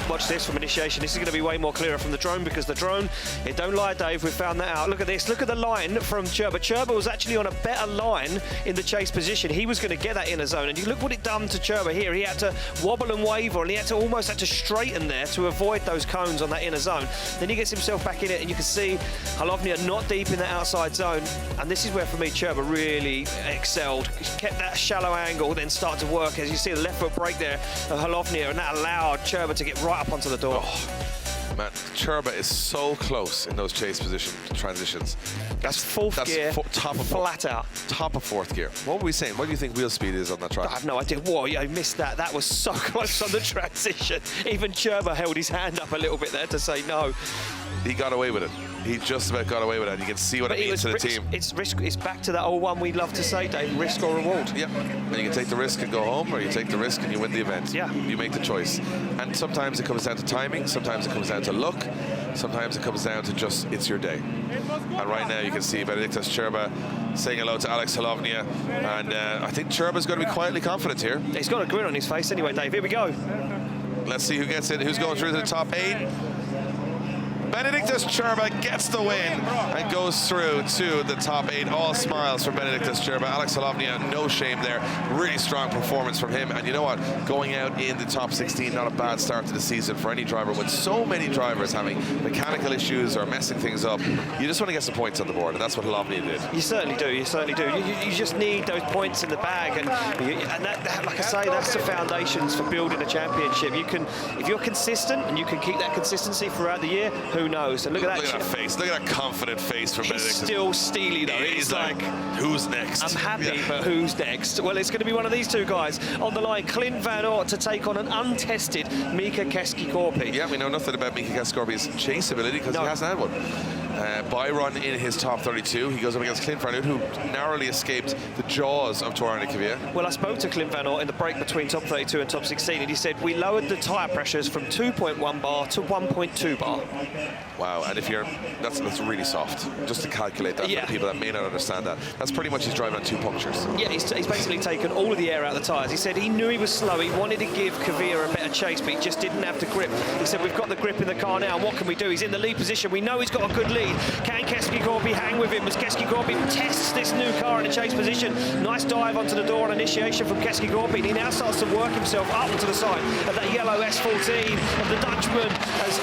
Watch this from initiation. This is going to be way more clearer from the drone, because the drone, it don't lie, Dave, we found that out. Look at this. Look at the line from Čirba. Čirba was actually on a better line in the chase position. He was going to get that inner zone, and you look what it done to Čirba here. He had to wobble and waver, and he had to almost straighten there to avoid those cones on that inner zone. Then he gets himself back in it, and you can see Holovnia not deep in that outside zone. And this is where, for me, Čirba really excelled. He kept that shallow angle, then started to work. As you see the left foot brake there of Holovnia, and that allowed Čirba to get right up onto the door. Oh, man, Čirba is so close in those chase position transitions. That's fourth gear, top of flat out. Top of fourth gear. What were we saying? What do you think wheel speed is on that track? I have no idea. Whoa, I missed that. That was so close on the transition. Even Čirba held his hand up a little bit there to say no. He got away with it. he just about got away with it. You can see what it means to the team. It's risk. It's back to that old one we love to say, Dave, risk or reward. Yep. And you can take the risk and go home, or you take the risk and you win the event. Yeah. You make the choice. And sometimes it comes down to timing, sometimes it comes down to luck, sometimes it comes down to just, it's your day. And right now you can see Benediktas Čirba saying hello to Alex Holovnia. And I think Čirba's going to be quietly confident here. He's got a grin on his face anyway, Dave. Here we go. Let's see who gets it, who's going through to the top 8. Benediktas Čirba gets the win and goes through to the top 8. All smiles from Benediktas Čirba. Alex Holovnia, no shame there. Really strong performance from him. And you know what? Going out in the top 16, not a bad start to the season for any driver. With so many drivers having mechanical issues or messing things up, you just want to get some points on the board, and that's what Holovnia did. You certainly do. You certainly do. You just need those points in the bag, and that, like I say, that's the foundations for building a championship. You can, if you're consistent and you can keep that consistency throughout the year, who knows? And look at that. Look at that face. Look at that confident face from Benediktas. He's still steely though. He's like, who's next? I'm happy, but who's next? Well, it's going to be one of these two guys on the line. Clint Van Oort to take on an untested Mika Keski-Korpi. Yeah, we know nothing about Mika Keski-Korpi's chase ability because he hasn't had one. By-run in his top 32. He goes up against Clint Van Oort, who narrowly escaped the jaws of Duane. Well, I spoke to Clint Van Oort in the break between top 32 and top 16, and he said we lowered the tyre pressures from 2.1 bar to 1.2 bar. Wow, and if you're, that's really soft. Just to calculate that for the people that may not understand that. That's pretty much he's driving on 2 punctures. Yeah, he's basically taken all of the air out of the tyres. He said he knew he was slow. He wanted to give Kvyat a better chase, but he just didn't have the grip. He said, we've got the grip in the car now, and what can we do? He's in the lead position. We know he's got a good lead. Can Keski-Korpi hang with him as Keski-Korpi tests this new car in a chase position? Nice dive onto the door on initiation from Keski-Korpi. He now starts to work himself up onto the side of that yellow S14 of the Dutchman as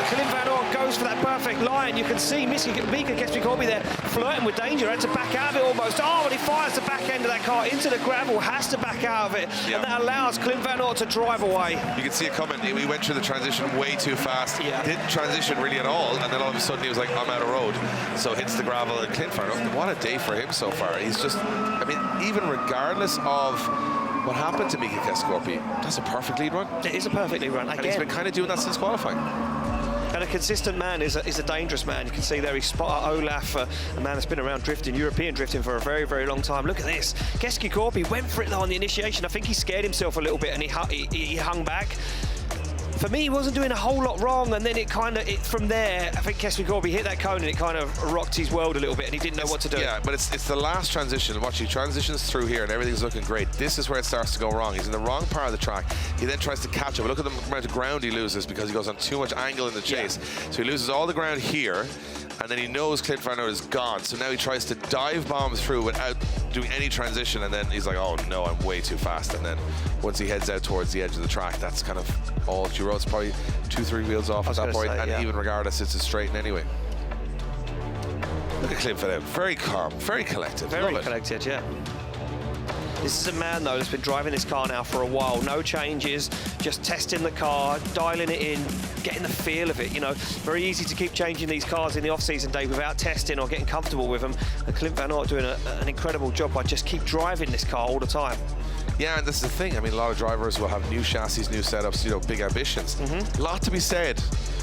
Clint Van Oort goes for that perfect line. You can see Mika Keski-Korpi there flirting with danger. Had to back out of it almost. Oh, and he fires the back end of that car into the gravel. Has to back out of it. Yep. And that allows Clint Van Oort to drive away. You can see it coming. He went through the transition way too fast. Yeah. Didn't transition really at all. And then all of a sudden he was like, I'm out of road. So hits the gravel. And Clint Van Oort, what a day for him so far. He's just, I mean, even regardless of what happened to Mika Keski-Korpi, that's a perfect lead run. It is a perfect lead run. Again, and he's been kind of doing that since qualifying. And a consistent man is a dangerous man. You can see there he's spot Olaf, a man that's been around drifting, European drifting for a very, very long time. Look at this. Keski-Korpi went for it though on the initiation. I think he scared himself a little bit and he hung back. For me, he wasn't doing a whole lot wrong, and then from there, I think Keski-Korpi hit that cone and it kind of rocked his world a little bit and he didn't know what to do. Yeah, but it's the last transition. Watch, he transitions through here and everything's looking great. This is where it starts to go wrong. He's in the wrong part of the track. He then tries to catch up. Look at the amount of ground he loses because he goes on too much angle in the chase. Yeah. So he loses all the ground here, and then he knows Clint Van Oort is gone. So now he tries to dive bomb through without doing any transition, and then he's like, oh no, I'm way too fast. And then once he heads out towards the edge of the track, that's kind of all due road. It's probably 2-3 wheels off at that point, and even regardless, it's a straighten anyway. Look at Clint Van Oort, very calm, very collected. Very collected, yeah. This is a man, though, that's been driving this car now for a while. No changes, just testing the car, dialing it in, getting the feel of it. You know, very easy to keep changing these cars in the off-season day without testing or getting comfortable with them. And Clint Van Oort doing an incredible job by just keep driving this car all the time. Yeah, and this is the thing. I mean, a lot of drivers will have new chassis, new setups, you know, big ambitions. A lot to be said.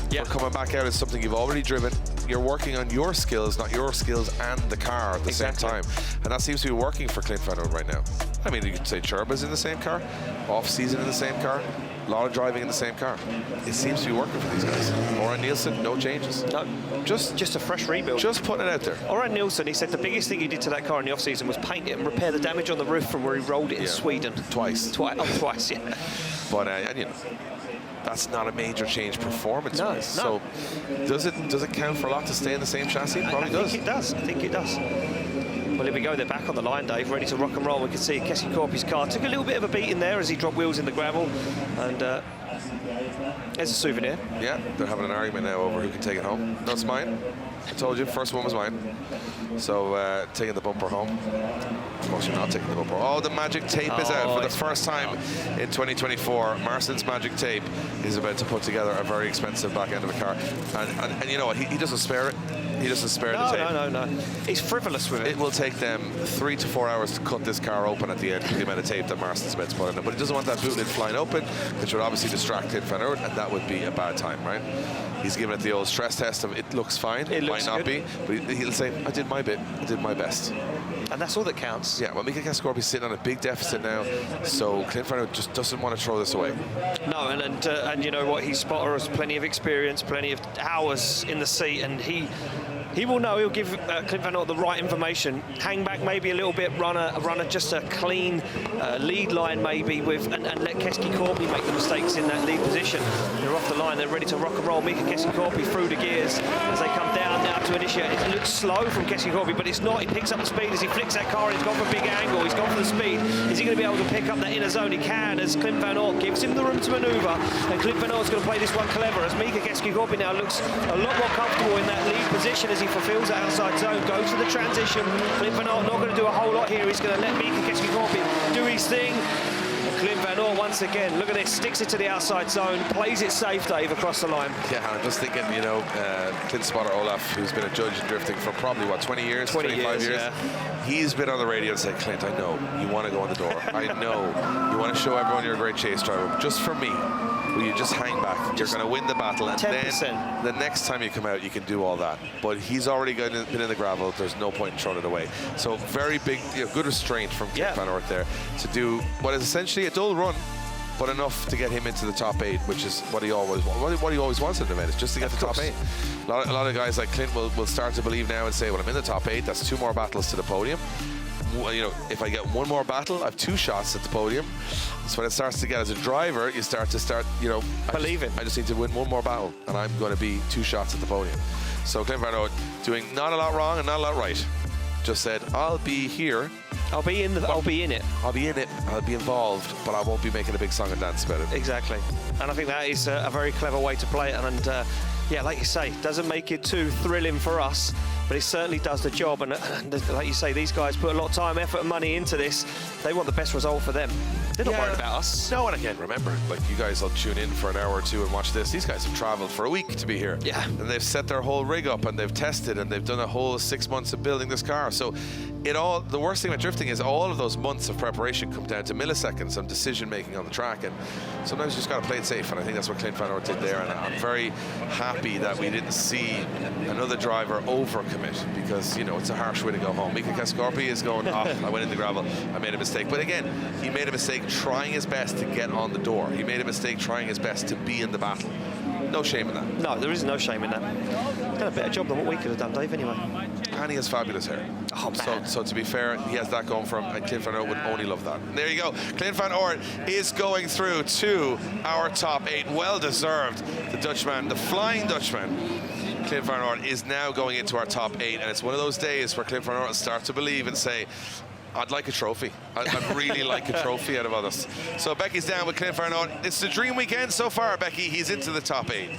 Yeah. But coming back out is something you've already driven. You're working on your skills, not your skills and the car at the same time. And that seems to be working for Clint Van Oort right now. I mean, you could say Čirba's in the same car, off-season in the same car, a lot of driving in the same car. It seems to be working for these guys. Orjan Nilsen, no changes. No, just a fresh rebuild. Just putting it out there. Orjan Nilsen, he said the biggest thing he did to that car in the off-season was paint it and repair the damage on the roof from where he rolled it in Sweden. Twice. Twice, yeah. But, and, you know, that's not a major change performance-wise. No. So does it count for a lot to stay in the same chassis? Probably does. I think it does. Well, here we go. They're back on the line, Dave, ready to rock and roll. We can see Keski-Korpi's car took a little bit of a beating there as he dropped wheels in the gravel. And there's a souvenir. Yeah, they're having an argument now over who can take it home. No, it's mine. I told you, first one was mine. So taking the bumper home. Of course, you're not taking the bumper. Oh, the magic tape is out for the first time in 2024. Marston's magic tape is about to put together a very expensive back end of a car. And you know what? He doesn't spare it. He doesn't spare the tape. No. He's frivolous with it. It will take them 3 to 4 hours to cut this car open at the end with the amount of tape that Marston Smith's put in it. But he doesn't want that boot lid flying open, which would obviously distract Clint Van Oort, and that would be a bad time, right? He's given it the old stress test of it looks fine, it might not be, but he'll say, I did my bit, I did my best. And that's all that counts. Yeah, well, Mika Keski-Korpi's sitting on a big deficit now, so Clint Van Oort just doesn't want to throw this away. No, and you know what, his spotter has plenty of experience, plenty of hours in the seat, and he will know. He'll give Clint Van Oort the right information. Hang back maybe a little bit, run just a clean lead line maybe and let Keski-Korpi make the mistakes in that lead position. They're off the line, they're ready to rock and roll. Mika Keski-Korpi through the gears as they come down now to initiate. It looks slow from Keski-Korpi, but it's not. He picks up the speed as he flicks that car, and he's gone for a big angle. He's gone for the speed. Is he going to be able to pick up that inner zone? He can, as Clint Van Oort gives him the room to manoeuvre, and Clint Van Oort's going to play this one clever, as Mika Keski-Korpi now looks a lot more comfortable in that lead position as he fulfills that outside zone, goes for the transition. Clint Van Oort not going to do a whole lot here. He's going to let Mika Keski-Korpi do his thing. Clint Van Oort once again, look at this, sticks it to the outside zone, plays it safe, Dave, across the line. Yeah, I'm just thinking, you know, Clint's spotter Olaf, who's been a judge in drifting for probably, what, 20 years? 25 years? Yeah. He's been on the radio and said, Clint, I know you want to go on the door. I know you want to show everyone you're a great chase driver. But just for me, will you just hang back? You're going to win the battle, and 10%. then the next time you come out, you can do all that. But he's already been in the gravel. There's no point in throwing it away. So very big, good restraint from Clint Van Oort there to do what is essentially a dull run, but enough to get him into the top 8, which is what he always wants in an event, is just to get the top 8. A lot of guys like Clint will start to believe now and say, well, I'm in the top 8, that's 2 more battles to the podium. Well, you know, if I get 1 more battle, I have 2 shots at the podium. So when it starts to get as a driver, you start, you know, I just need to win 1 more battle, and I'm going to be 2 shots at the podium. So Clint Van Oort doing not a lot wrong and not a lot right. Just said, I'll be here. I'll be in it. I'll be in it. I'll be involved, but I won't be making a big song and dance about it. Exactly. And I think that is a very clever way to play it. And yeah, like you say, doesn't make it too thrilling for us, but it certainly does the job. And like you say, these guys put a lot of time, effort, and money into this. They want the best result for them. They're not worried about us. No, and again, remember, like, you guys will tune in for an hour or 2 and watch this. These guys have traveled for a week to be here. Yeah. And they've set their whole rig up, and they've tested, and they've done a whole 6 months of building this car. So the worst thing about drifting is all of those months of preparation come down to milliseconds of decision making on the track, and sometimes you just got to play it safe, and I think that's what Clint Van Oort did there. And I'm very happy that we didn't see another driver overcommit, because, you know, it's a harsh way to go home. Mika Keski-Korpi is going, I went in the gravel, I made a mistake. But again, he made a mistake trying his best to get on the door. He made a mistake trying his best to be in the battle. No shame in that. No, there is no shame in that. Done a better job than what we could have done, Dave, anyway. And he has fabulous hair. Oh, man. So to be fair, he has that going for him, and Clint Van Oort would only love that. And there you go. Clint Van Oort is going through to our top 8. Well deserved. The Dutchman, the Flying Dutchman, Clint Van Oort, is now going into our top 8. And it's one of those days where Clint Van Oort will start to believe and say, I'd like a trophy. I'd really like a trophy out of all this. So Becky's down with Clint Van Oort. It's the dream weekend so far, Becky. He's into the top 8.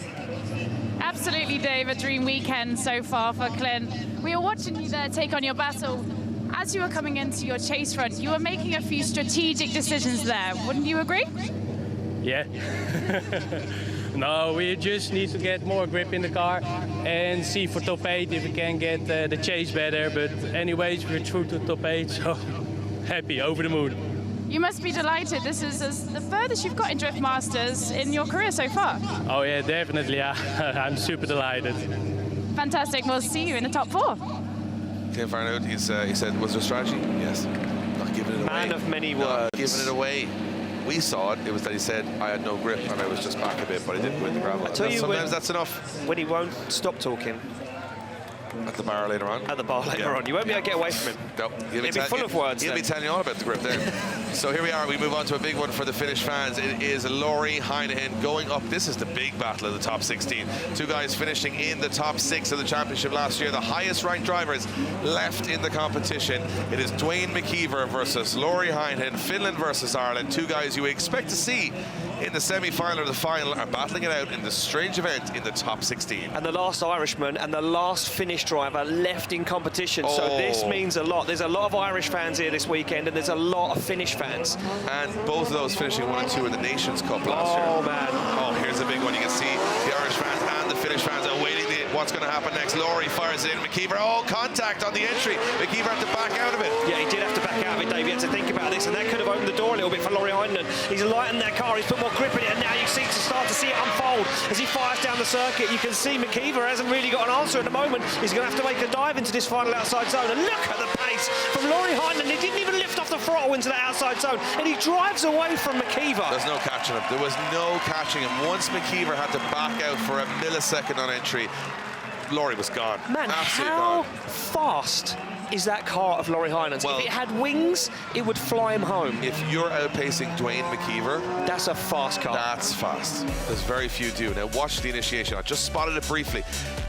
Absolutely, Dave, a dream weekend so far for Clint. We were watching you there take on your battle. As you were coming into your chase run, you were making a few strategic decisions there. Wouldn't you agree? Yeah. No, we just need to get more grip in the car and see for top 8 if we can get the chase better. But anyways, we're through to top 8, so happy, over the moon. You must be delighted. This is the furthest you've got in Drift Masters in your career so far. Oh yeah, definitely. Yeah. I'm super delighted. Fantastic. We'll see you in the top 4. Clint Van Oort, he said, was there strategy? Yes. Not giving it away. Man of many words. Not giving it away. We saw it. It was that he said, I had no grip and I was just back a bit, but I didn't win the gravel. Sometimes that's enough. When he won't stop talking. At the bar later on. At the bar later on. You won't be able to get away from him. No. He'll be full of words. He'll be telling you all about the grip there. So here we are. We move on to a big one for the Finnish fans. It is Lauri, Heinonen going up. This is the big battle of the top 16. 2 guys finishing in the top 6 of the championship last year. The highest ranked drivers left in the competition. It is Duane McKeever versus Lauri Heinonen. Finland versus Ireland. 2 guys you expect to see in the semi-final or the final are battling it out in this strange event in the top 16. And the last Irishman and the last Finnish driver left in competition. So this means a lot. There's a lot of Irish fans here this weekend, and there's a lot of Finnish fans. And both of those finishing 1 and 2 in the Nations Cup last year. Oh, man. Oh, here's a big one. You can see the Irish fans and the Finnish fans are what's going to happen next. Lauri fires it in. McKeever, oh, contact on the entry. McKeever had to back out of it. Yeah, he did have to back out of it, Dave. He had to think about this, and that could have opened the door a little bit for Lauri Heinonen. He's lightened that car, he's put more grip in it, and now you start to see it unfold as he fires down the circuit. You can see McKeever hasn't really got an answer at the moment. He's going to have to make a dive into this final outside zone, and look at the pace from Lauri Heinonen. He didn't even lift off the throttle into that outside zone, and he drives away from McKeever. There's no catching him. There was no catching him. Once McKeever had to back out for a millisecond on entry, Lauri was gone. Man, absolutely how gone. fast is that car of Lauri Heinenen's? Well, if it had wings, it would fly him home. If you're outpacing Duane McKeever, that's a fast car. That's fast. There's very few do. Now watch the initiation. I just spotted it briefly.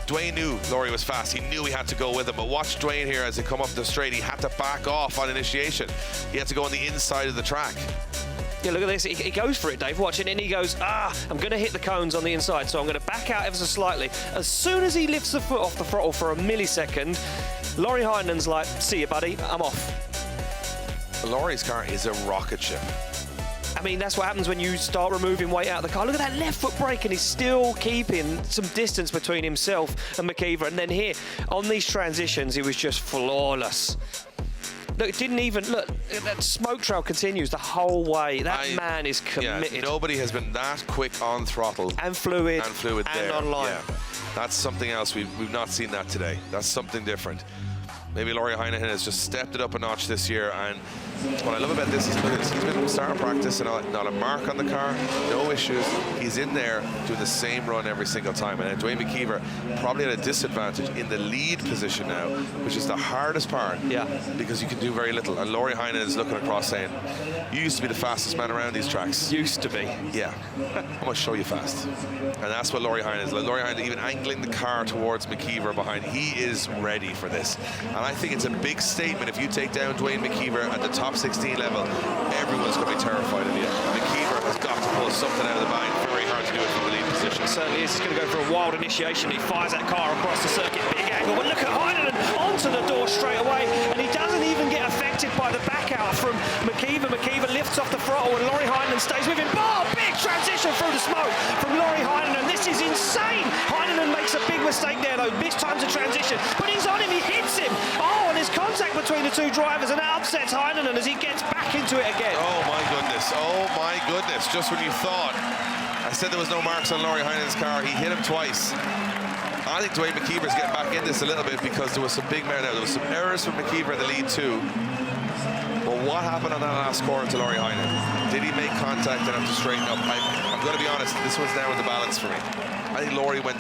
Duane knew Lauri was fast. He knew he had to go with him. But watch Duane here as they come up the straight. He had to back off on initiation. He had to go on the inside of the track. Yeah, look at this. He goes for it, Dave. Watch it, and he goes, I'm going to hit the cones on the inside, so I'm going to back out ever so slightly. As soon as he lifts the foot off the throttle for a millisecond, Lauri Heinenen's like, see you, buddy, I'm off. Lauri's car is a rocket ship. I mean, that's what happens when you start removing weight out of the car. Look at that left foot brake, and he's still keeping some distance between himself and McKeever. And then here, on these transitions, he was just flawless. Look, it didn't even, look, that smoke trail continues the whole way. That man is committed. Yeah, nobody has been that quick on throttle. And fluid. And there. Online. Yeah. That's something else. We've not seen that today. That's something different. Maybe Lauri Heinonen has just stepped it up a notch this year, and what I love about this is he's been starting practice and not a mark on the car, no issues. He's in there doing the same run every single time, and Duane McKeever probably at a disadvantage in the lead position now, which is the hardest part. Yeah. Because you can do very little, and Lauri Heinonen is looking across saying, "You used to be the fastest man around these tracks." Used to be. Yeah. I'm gonna show you fast, and that's what Lauri Heinonen is. Lauri Heinonen even angling the car towards McKeever behind. He is ready for this. And I think it's a big statement if you take down Duane McKeever at the top 16 level. Everyone's going to be terrified of you. McKeever has got to pull something out of the bag. Very hard to do it from the lead position. It certainly is. He's going to go for a wild initiation. He fires that car across the circuit, big angle. But look at Heinonen onto the door straight away, and he doesn't even get affected by the back out from McKeever. McKeever lifts off the throttle, and Lauri Heinonen stays with him. Oh, big transition through the smoke from Lauri Heinonen. This is insane. Heinonen makes a big mistake there, though. Mistimes the transition, but he's on him. He hits him. Oh, and there's contact between the two drivers, and that upsets Heinonen as he gets back into it again. Oh my goodness. Oh my goodness. Just when you thought I said there was no marks on Lauri Heinenen's car, he hit him twice. I think Duane McKeever's getting back in this a little bit because there was some big man out. There was some errors from McKeever in the lead too. But what happened on that last corner to Lauri Heinonen? Did he make contact and have to straighten up? I'm going to be honest, this one's down with the balance for me. I think Lauri went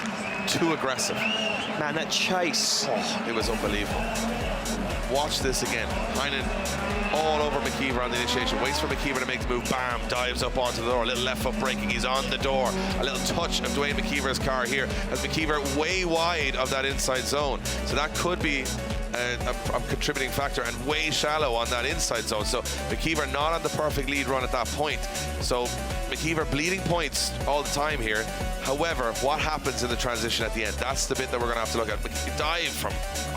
too aggressive. Man, that chase. Oh, it was unbelievable. Watch this again. Heinonen all over McKeever on the initiation. Waits for McKeever to make the move. Bam! Dives up onto the door. A little left foot braking. He's on the door. A little touch of Duane McKeever's car here as McKeever way wide of that inside zone. So that could be a contributing factor, and way shallow on that inside zone. So McKeever not on the perfect lead run at that point. So McKeever bleeding points all the time here. However, what happens in the transition at the end? That's the bit that we're going to have to look at. The dive from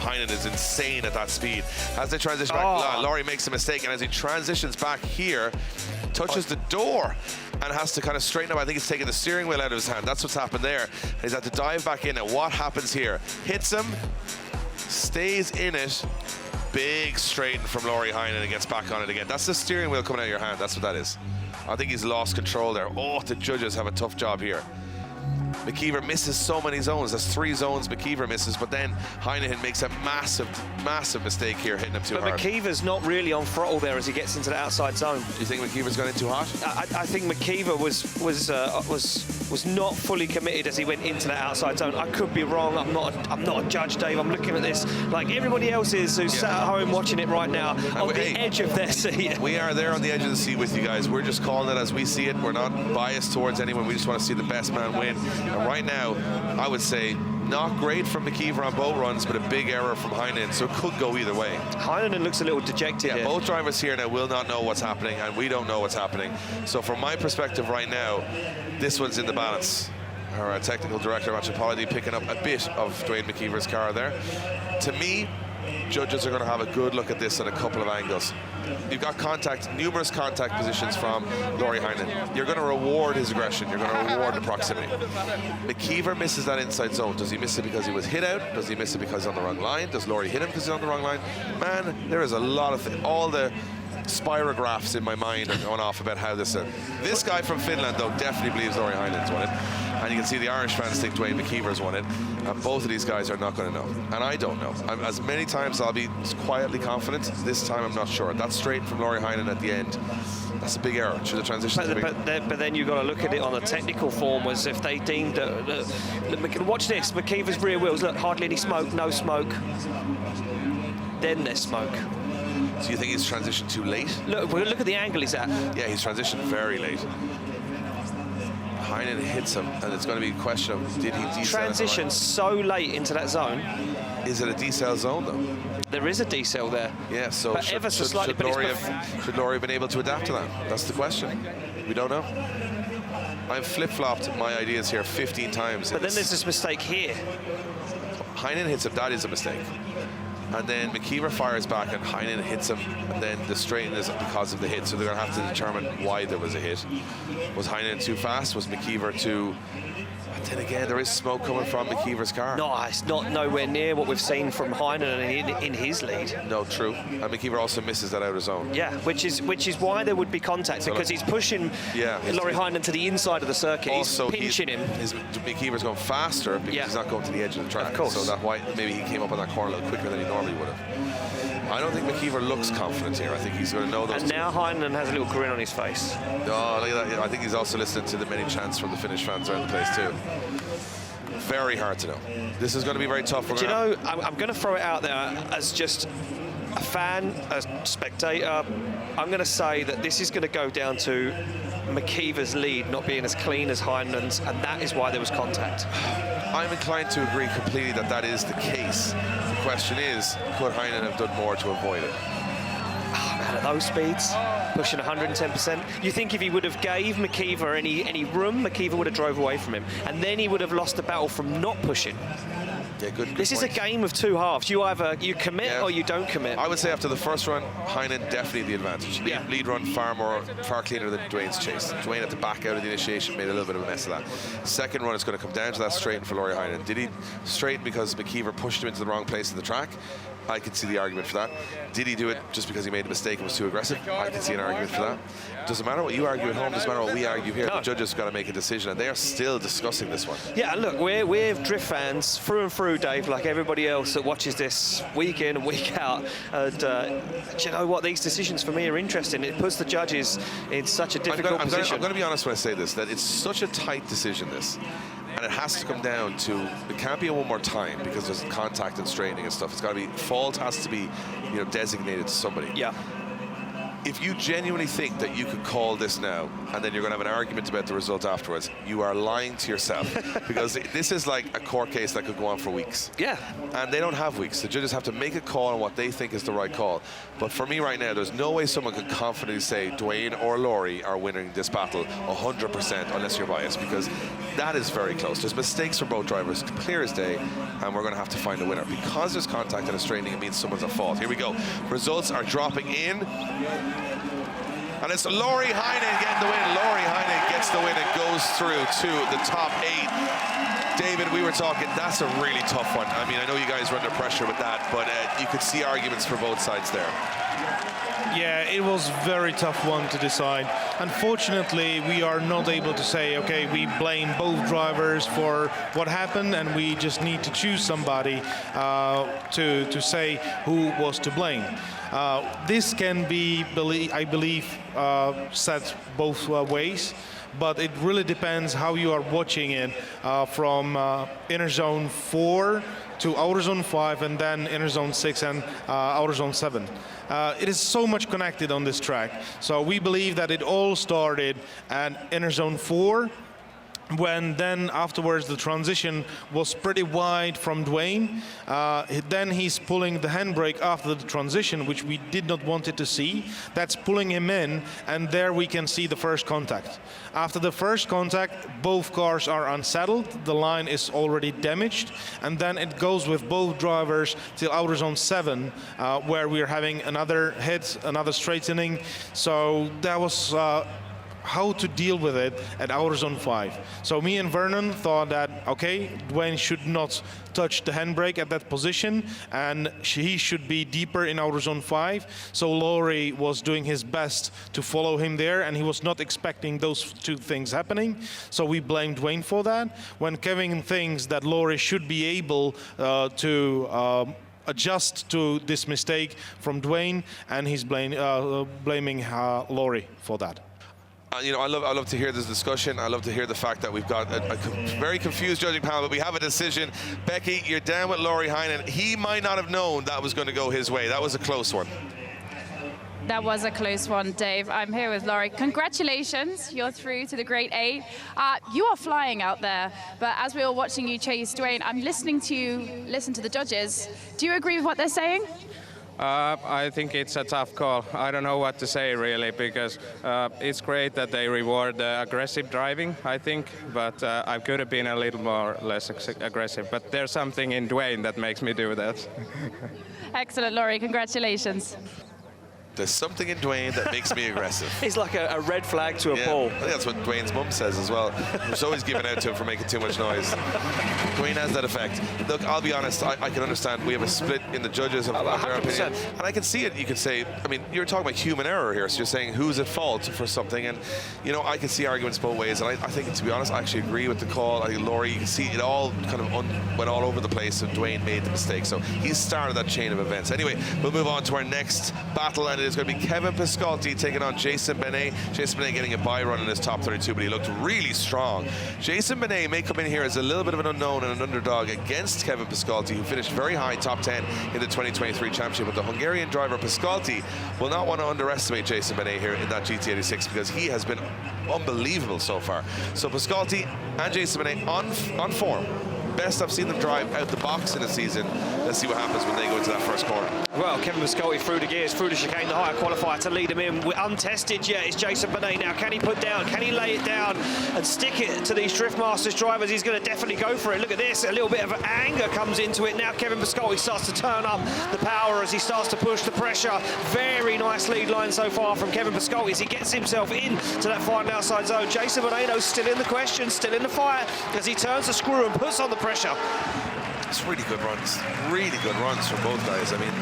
Heinonen is insane at that speed. As they transition back, Lauri makes a mistake, and as he transitions back here, touches the door and has to kind of straighten up. I think he's taking the steering wheel out of his hand. That's what's happened there. He's had to dive back in, and what happens here? Hits him, stays in it. Big straighten from Lauri Heinonen and gets back on it again. That's the steering wheel coming out of your hand. That's what that is. I think he's lost control there. Oh, the judges have a tough job here. McKeever misses so many zones. There's 3 zones McKeever misses, but then Heinonen makes a massive, massive mistake here, hitting him too hard. But McKeever's not really on throttle there as he gets into the outside zone. You think McKeever's gone in too hot? I think McKeever was not fully committed as he went into that outside zone. I could be wrong. I'm not a judge, Dave. I'm looking at this like everybody else is who's sat at home watching it right now on the edge of their seat. We are there on the edge of the seat with you guys. We're just calling it as we see it. We're not biased towards anyone. We just want to see the best man win. And right now, I would say not great from McKeever on both runs, but a big error from Heinonen, so it could go either way. Heinonen looks a little dejected here. Both drivers here now will not know what's happening, and we don't know what's happening. So from my perspective right now, this one's in the balance. Our technical director, Matthew, picking up a bit of Duane McKeever's car there. To me, judges are going to have a good look at this at a couple of angles. You've got numerous contact positions from Lauri Heinonen. You're going to reward his aggression. You're going to reward the proximity. McKeever misses that inside zone. Does he miss it because he was hit out? Does he miss it because he's on the wrong line? Does Lauri hit him because he's on the wrong line? Man, there is a lot of all the spirographs in my mind are going off about how this. This guy from Finland, though, definitely believes Lauri Heinen's won it. And you can see the Irish fans think Duane McKeever's won it. And both of these guys are not going to know. And I don't know. As many times I'll be quietly confident, this time I'm not sure. That straight from Lauri Heinonen at the end, that's a big error. Should have transitioned. But then you've got to look at it on the technical form as if they deemed watch this, McKeever's rear wheels, look, hardly any smoke, no smoke. Then there's smoke. So you think he's transitioned too late? Look at the angle he's at. Yeah, he's transitioned very late. Heinonen hits him, and it's going to be a question of did he decel? Transition so late into that zone. Is it a decel zone, though? There is a decel there. Yeah, so should Lauri have been able to adapt to that? That's the question. We don't know. I've flip-flopped my ideas here 15 times. But then there's this mistake here. Heinonen hits him, that is a mistake. And then McKeever fires back and Heinonen hits him, and then the straighten is because of the hit, so they're going to have to determine why there was a hit. Was Heinonen too fast? Was McKeever too... But then again, there is smoke coming from McKeever's car. No, it's not nowhere near what we've seen from Heinonen in his lead. No, true. And McKeever also misses that outer zone. Yeah, which is why there would be contact, because he's pushing Lauri Heinonen to the inside of the circuit. Also, he's pinching him. McKeever's going faster because he's not going to the edge of the track. Of course. So that's why maybe he came up on that corner a little quicker than he normally would have. I don't think McKeever looks confident here. I think he's going to know those. And now Heinonen has a little grin on his face. Oh, look at that. I think he's also listening to the many chants from the Finnish fans around the place too. Very hard to know. This is going to be very tough. Do you know, I'm going to throw it out there as just a fan, a spectator. I'm going to say that this is going to go down to McKeever's lead not being as clean as Heinenen's, and that is why there was contact. I'm inclined to agree completely that that is the case. The question is, could Heinonen have done more to avoid it? Man, at those speeds, pushing 110%. You think if he would have gave McKeever any room, McKeever would have drove away from him, and then he would have lost the battle from not pushing. Yeah, good This is a game of two halves. You either commit or you don't commit. I would say after the first run, Heinonen definitely the advantage. Yeah. Lead run far cleaner than Duane's chase. Duane had to back out of the initiation, made a little bit of a mess of that. Second run is going to come down to that straighten for Lauri Heinonen. Did he straighten because McKeever pushed him into the wrong place in the track? I could see the argument for that. Did he do it just because he made a mistake and was too aggressive? I could see an argument for that. Doesn't matter what you argue at home, doesn't matter what we argue here. No. The judges got to make a decision, and they are still discussing this one. Yeah, look, we're drift fans through and through, Dave, like everybody else that watches this week in and week out. And do you know what? These decisions for me are interesting. It puts the judges in such a difficult position. I'm going to be honest when I say this, that it's such a tight decision, this. And it has to come down to, it can't be a one more time because there's contact and straightening and stuff. It's got to be, fault has to be, designated to somebody. Yeah. If you genuinely think that you could call this now and then you're going to have an argument about the result afterwards, you are lying to yourself. Because this is like a court case that could go on for weeks. Yeah. And they don't have weeks. The judges have to make a call on what they think is the right call. But for me right now, there's no way someone could confidently say Duane or Lauri are winning this battle 100% unless you're biased, because that is very close. There's mistakes from both drivers, clear as day, and we're going to have to find a winner. Because there's contact and a straightening, it means someone's at fault. Here we go. Results are dropping in. And it's Lauri Heinonen getting the win. Lauri Heinonen gets the win and goes through to the top 8. David, we were talking, that's a really tough one. I mean, I know you guys were under pressure with that, but you could see arguments for both sides there. Yeah, it was a very tough one to decide. Unfortunately, we are not able to say, okay, we blame both drivers for what happened, and we just need to choose somebody to say who was to blame. This can be, I believe, set both ways, but it really depends how you are watching it from inner zone 4 to outer zone 5, and then inner zone 6 and outer zone 7. It is so much connected on this track. So we believe that it all started at inner zone 4, when then afterwards the transition was pretty wide from Duane. Then he's pulling the handbrake after the transition, which we did not want it to see. That's pulling him in, and there we can see the first contact. After the first contact, both cars are unsettled, the line is already damaged, and then it goes with both drivers till outer zone 7, where we're having another hit, another straightening. So that was how to deal with it at outer zone 5. So me and Vernon thought that, okay, Duane should not touch the handbrake at that position, and he should be deeper in outer zone 5. So Lauri was doing his best to follow him there, and he was not expecting those two things happening. So we blamed Duane for that. When Kevin thinks that Lauri should be able to adjust to this mistake from Duane, and he's blaming Lauri for that. You know, I love to hear this discussion. I love to hear the fact that we've got a very confused judging panel, but we have a decision. Becky, you're down with Lauri Heinonen. He might not have known that was going to go his way. That was a close one. That was a close one, Dave. I'm here with Lauri. Congratulations, you're through to the Great 8. You are flying out there, but as we were watching you chase Duane, I'm listening to you listen to the judges. Do you agree with what they're saying? I think it's a tough call. I don't know what to say really, because it's great that they reward aggressive driving, I think, but I could have been a little more less aggressive. But there's something in Duane that makes me do that. Excellent, Lauri. Congratulations. There's something in Duane that makes me aggressive. He's like a red flag to a bull. I think that's what Duane's mum says as well. She's always giving out to him for making too much noise. Duane has that effect. Look, I'll be honest, I can understand we have a split in the judges of their opinion. And I can see it. You can say, I mean, you're talking about human error here. So you're saying who's at fault for something. And, you know, I can see arguments both ways. And I think, to be honest, I actually agree with the call. I think Lauri, you can see it all kind of went all over the place, and Duane made the mistake. So he started that chain of events. Anyway, we'll move on to our next battle, and it is going to be Kevin Piskolty taking on Jason Banet. Jason Banet getting a bye run in his top 32, but he looked really strong. Jason Banet may come in here as a little bit of an unknown and an underdog against Kevin Piskolty, who finished very high, top 10 in the 2023 championship. But the Hungarian driver Piskolty will not want to underestimate Jason Banet here in that GT86, because he has been unbelievable so far. So Piskolty and Jason Banet on form. Best I've seen them drive out the box in a season. Let's see what happens when they go into that first corner. Well, Kevin Piskolty through the gears, through the chicane, the higher qualifier to lead him in. We're untested yet. It's Jason Banet now. Can he put down? Can he lay it down and stick it to these Drift Masters drivers? He's going to definitely go for it. Look at this. A little bit of anger comes into it. Now Kevin Piskolty starts to turn up the power as he starts to push the pressure. Very nice lead line so far from Kevin Piskolty as he gets himself into that final outside zone. Jason Banet still in the question, still in the fight as he turns the screw and puts on the pressure. It's really good runs from both guys. I mean,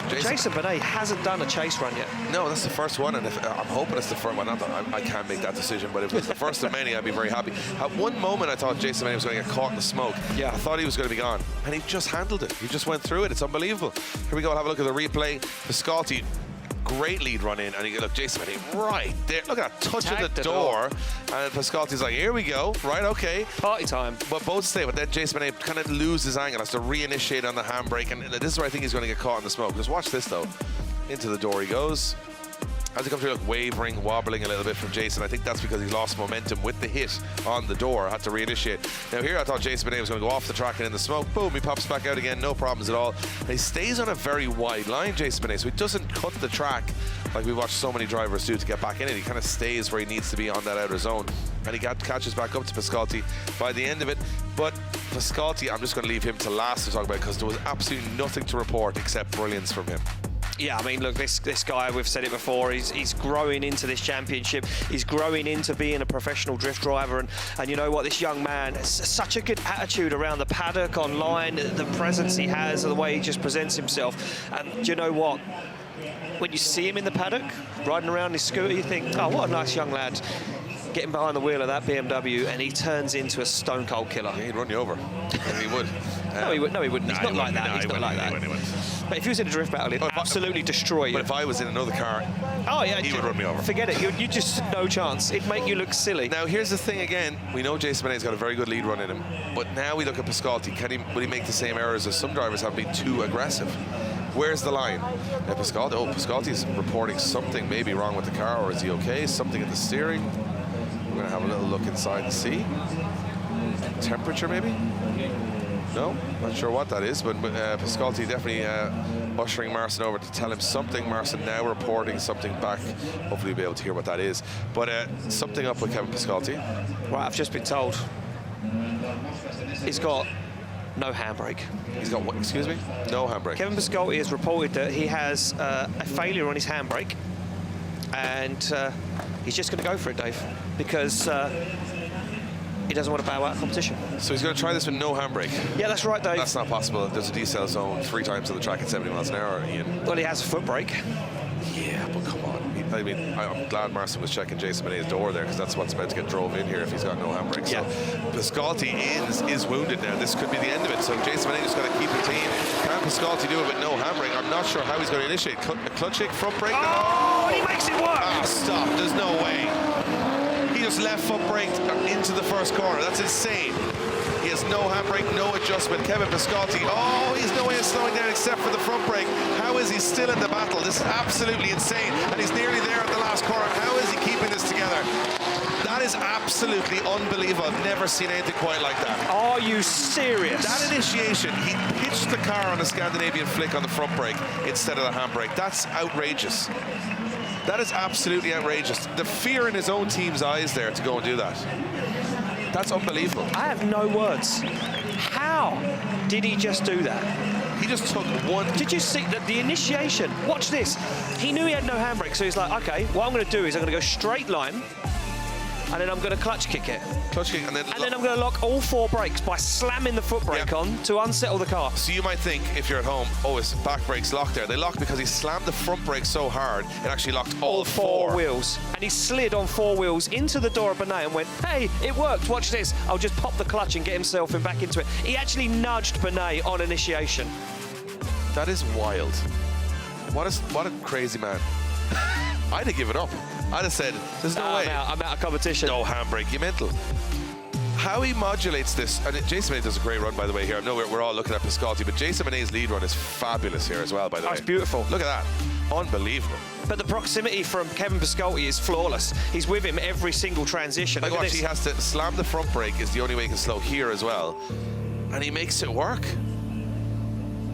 Jason Banet hasn't done a chase run yet. No, that's the first one, and I'm hoping it's the first one. I can't make that decision, but if it's the first of many, I'd be very happy. At one moment, I thought Jason Banet was going to get caught in the smoke. Yeah. I thought he was going to be gone, and he just handled it. He just went through it. It's unbelievable. Here we go. I'll have a look at the replay. Piskolty, great lead run in, and you look, Jason Banet right there. Look at that touch of the door. And Piskolty's like, here we go, right, okay. Party time. But both stay, but then Jason Banet kind of loses angle, has to reinitiate on the handbrake, and this is where I think he's going to get caught in the smoke. Just watch this, though. Into the door he goes. As he comes through, look, wavering, wobbling a little bit from Jason. I think that's because he lost momentum with the hit on the door. Had to reinitiate. Now here I thought Jason Banet was going to go off the track and in the smoke. Boom, he pops back out again, no problems at all. And he stays on a very wide line, Jason Banet, so he doesn't cut the track like we watched so many drivers do to get back in it. He kind of stays where he needs to be on that outer zone. And he catches back up to Piskolty by the end of it. But Piskolty, I'm just going to leave him to last to talk about, because there was absolutely nothing to report except brilliance from him. Yeah, I mean, look, this guy, we've said it before, he's growing into this championship. He's growing into being a professional drift driver. And you know what? This young man has such a good attitude around the paddock, online, the presence he has, the way he just presents himself. And you know what? When you see him in the paddock, riding around his scooter, you think, oh, what a nice young lad. Getting behind the wheel of that BMW, and he turns into a stone cold killer. Yeah, he'd run you over. He would. No, he wouldn't. He's not like that. He's not like that. But if he was in a drift battle, he'd absolutely destroy you. But if I was in another car, he would run me over. Forget it. You just no chance. It'd make you look silly. Now, here's the thing again. We know Jason Banet's got a very good lead run in him. But now we look at Piskolty. Will he make the same errors as some drivers have been too aggressive? Where's the line? Yeah, Piskolty's reporting something maybe wrong with the car, or is he okay? Something at the steering. going to have a little look inside and see. Temperature, maybe? No, not sure what that is, but Piskolty definitely ushering Marcin over to tell him something. Marcin now reporting something back. Hopefully you'll be able to hear what that is. But something up with Kevin Piskolty. Right, I've just been told he's got no handbrake. He's got what, excuse me? No handbrake. Kevin Piskolty has reported that he has a failure on his handbrake, and he's just going to go for it, Dave, because he doesn't want to bow out of competition. So he's going to try this with no handbrake? Yeah, that's right, Dave. That's not possible. There's a decel zone 3 times on the track at 70 miles an hour, Ian. Well, he has a foot brake. Yeah, but come on. I mean, I'm glad Marcin was checking Jason Benet's door there, because that's what's about to get drove in here if he's got no handbrake. Yeah. So Piskolty is wounded now. This could be the end of it. So Jason Benet just got to keep it clean. Can Piskolty do it with no handbrake? I'm not sure how he's going to initiate. A clutch kick, front brake. Oh, and he makes it work. Ah, stop. There's no way. He just left foot braked into the first corner. That's insane. He has no handbrake, no adjustment. Kevin Piskolty, oh, he's no way of slowing down except for the front brake. How is he still in the battle? This is absolutely insane. And he's nearly there at the last corner. How is he keeping this together? That is absolutely unbelievable. I've never seen anything quite like that. Are you serious? That initiation, he pitched the car on a Scandinavian flick on the front brake instead of the handbrake. That's outrageous. That is absolutely outrageous. The fear in his own team's eyes there to go and do that. That's unbelievable. I have no words. How did he just do that? He just took one. Did you see the initiation? Watch this. He knew he had no handbrake, so he's like, okay, what I'm going to do is I'm going to go straight line, and then I'm going to clutch kick it. Clutch kick, and then I'm going to lock all 4 brakes by slamming the foot brake on to unsettle the car. So you might think, if you're at home, oh, his back brake's locked there. They locked because he slammed the front brake so hard, it actually locked all 4 wheels. And he slid on 4 wheels into the door of Banet and went, hey, it worked, watch this. I'll just pop the clutch and get himself back into it. He actually nudged Banet on initiation. That is wild. What a crazy man. I'd have given up. I'd have said, there's no way. I'm out of competition. No handbrake, you mental. How he modulates this, and Jason Benet does a great run, by the way, here. I know we're all looking at Piskolty, but Jason Benet's lead run is fabulous here as well, by the way. It's beautiful. Look at that. Unbelievable. But the proximity from Kevin Piskolty is flawless. He's with him every single transition. Like, watch, he has to slam the front brake is the only way he can slow here as well. And he makes it work.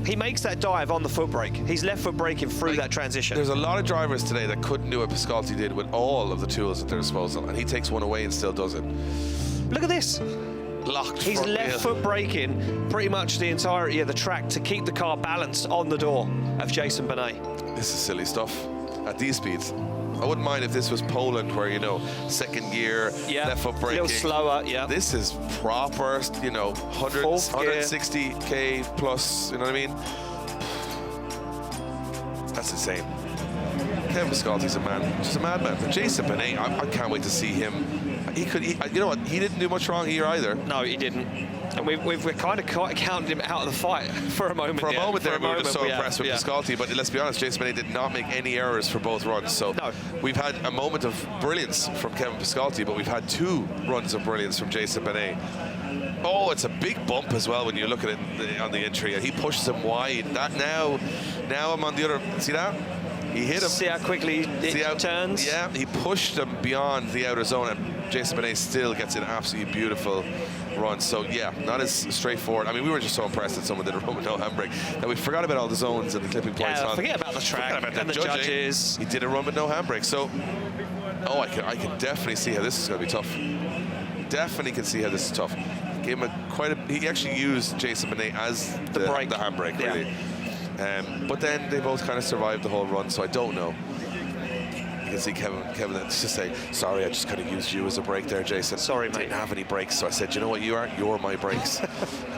He makes that dive on the foot brake. He's left foot braking through that transition. There's a lot of drivers today that couldn't do what Piskolty did with all of the tools at their disposal, and he takes one away and still does it. Look at this. Locked. He's left foot braking pretty much the entirety of the track to keep the car balanced on the door of Jason Banet. This is silly stuff at these speeds. I wouldn't mind if this was Poland, where, you know, second gear, left foot braking. A little slower, This is proper, you know, 160k plus, you know what I mean? That's insane. Kevin Piskolty's a man, just a madman. But Jason Banet, I can't wait to see him. You know what? He didn't do much wrong here either. No, he didn't. And we've kind of counted him out of the fight for a moment. For a moment there, we were just so impressed with Piskolty. But let's be honest, Jason Banet did not make any errors for both runs. So we've had a moment of brilliance from Kevin Piskolty, but we've had 2 runs of brilliance from Jason Banet. Oh, it's a big bump as well when you look at it on the entry. And he pushes him wide. That now I'm on the other. See that? He hit him. See how quickly it turns? Yeah, he pushed him beyond the outer zone, and Jason Banet still gets an absolutely beautiful run. So, yeah, not as straightforward. I mean, we were just so impressed that someone did a run with no handbrake that we forgot about all the zones and the clipping points. Forget about the track and the judges. He did a run with no handbrake. So, I can definitely see how this is going to be tough. Definitely can see how this is tough. Gave him he actually used Jason Banet as the handbrake, really. Yeah. But then they both kind of survived the whole run, so I don't know. You can see Kevin just say, sorry, I just kind of used you as a brake there, Jason. Sorry, mate. Didn't have any brakes, so I said, you know what you are? You're my brakes.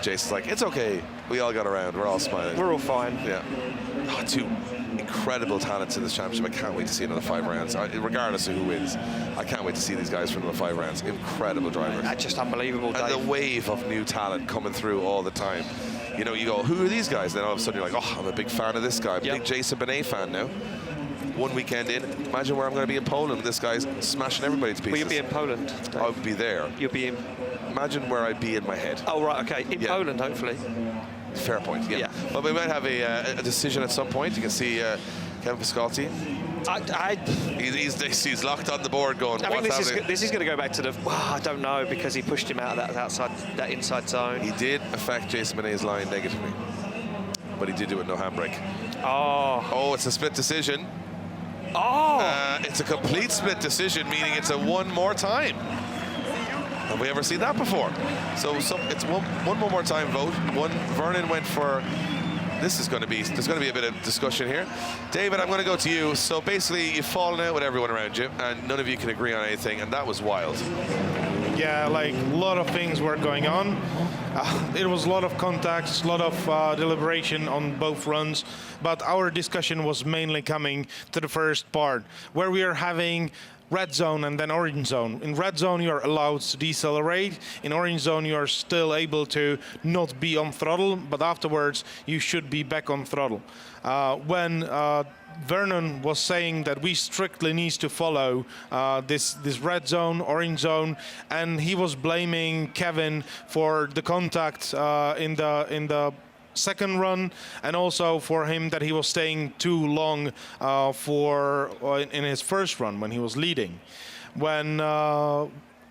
Jason's like, it's okay. We all got around. We're all smiling. We're all fine. Yeah. 2 incredible talents in this championship. I can't wait to see another 5 rounds, regardless of who wins. I can't wait to see these guys for another 5 rounds. Incredible drivers. That's just unbelievable, Dave. And the wave of new talent coming through all the time. You know, you go, who are these guys? Then all of a sudden you're like, oh, I'm a big fan of this guy. I'm a big Jason Banet fan now. 1 weekend in, imagine where I'm going to be in Poland. This guy's smashing everybody to pieces. Will you be in Poland? I would be there. You'll be in... Imagine where I'd be in my head. Oh, right, okay. In Poland, hopefully. Fair point, yeah. But we might have a decision at some point. You can see Kevin Piskolty He's locked on the board going, I think what's happening? this is going to go back to the... I don't know, because he pushed him out of that inside zone. He did affect Jason Benet's line negatively, but he did do it no handbrake. Oh, it's a split decision. It's a complete split decision, meaning it's a one more time. Have we ever seen that before? So it's one more time vote. Vernon went for... There's going to be a bit of discussion here. David, I'm going to go to you. So basically, you've fallen out with everyone around you, and none of you can agree on anything, and that was wild. Yeah, like a lot of things were going on. It was a lot of contacts, a lot of deliberation on both runs, but our discussion was mainly coming to the first part, where we are having red zone and then orange zone. In red zone, you're allowed to decelerate. In orange zone, you're still able to not be on throttle, but afterwards, you should be back on throttle. When Vernon was saying that we strictly need to follow this red zone, orange zone, and he was blaming Kevin for the contact in the second run, and also for him that he was staying too long in his first run when he was leading. When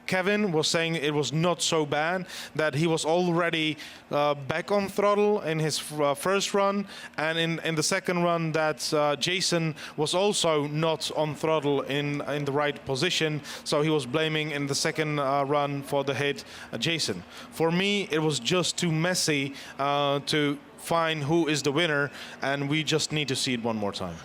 Kevin was saying it was not so bad, that he was already back on throttle in his first run, and in the second run that Jason was also not on throttle in the right position, so he was blaming in the second run for the hit Jason. For me, it was just too messy to find who is the winner, and we just need to see it one more time.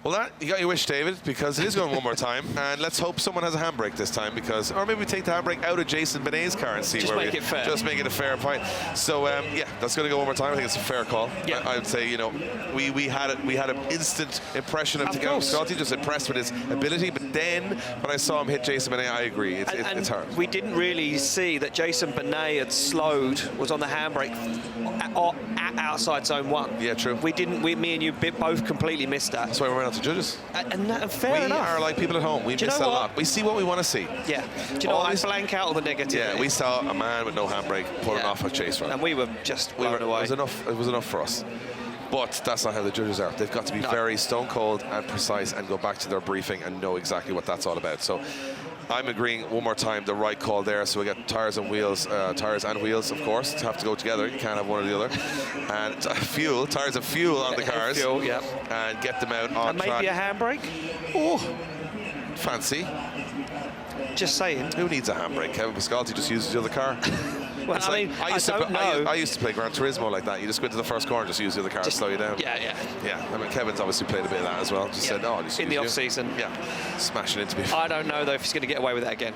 Well, you got your wish, David, because it is going one more time, and let's hope someone has a handbrake this time, because, or maybe we take the handbrake out of Jason Benet's car and see just where make it fair. Just make it a fair fight. So yeah, that's going to go one more time. I think it's a fair call. Yeah. I would say, you know, we had an instant impression of Piskolty, just impressed with his ability, but then when I saw him hit Jason Benet, I agree, it's hard. We didn't really see that Jason Benet had slowed, was on the handbrake at outside zone 1. Yeah, true. Me and you both completely missed that. That's why we went out to judges. And fair enough. We are like people at home. We miss a lot. We see what we want to see. Yeah. Do you know what? I blank out all the negative. Yeah, we saw a man with no handbrake pulling off a chase run. And we were just blown away. It was enough for us. But that's not how the judges are. They've got to be very stone cold and precise and go back to their briefing and know exactly what that's all about. So I'm agreeing one more time, the right call there. So we get tires and wheels, of course, have to go together. You can't have one or the other. And tires and fuel on the cars. Fuel, yeah. And get them out on track. And maybe a handbrake? Oh, fancy. Just saying. Who needs a handbrake? Kevin Piskolty just uses the other car. Well, I mean, I used to play Gran Turismo like that. You just go into the first corner and just use the other car to slow you down. Yeah. I mean, Kevin's obviously played a bit of that as well. Just said, oh, just in the off-season. Yeah, smashing into me. I don't know, though, if he's going to get away with that again.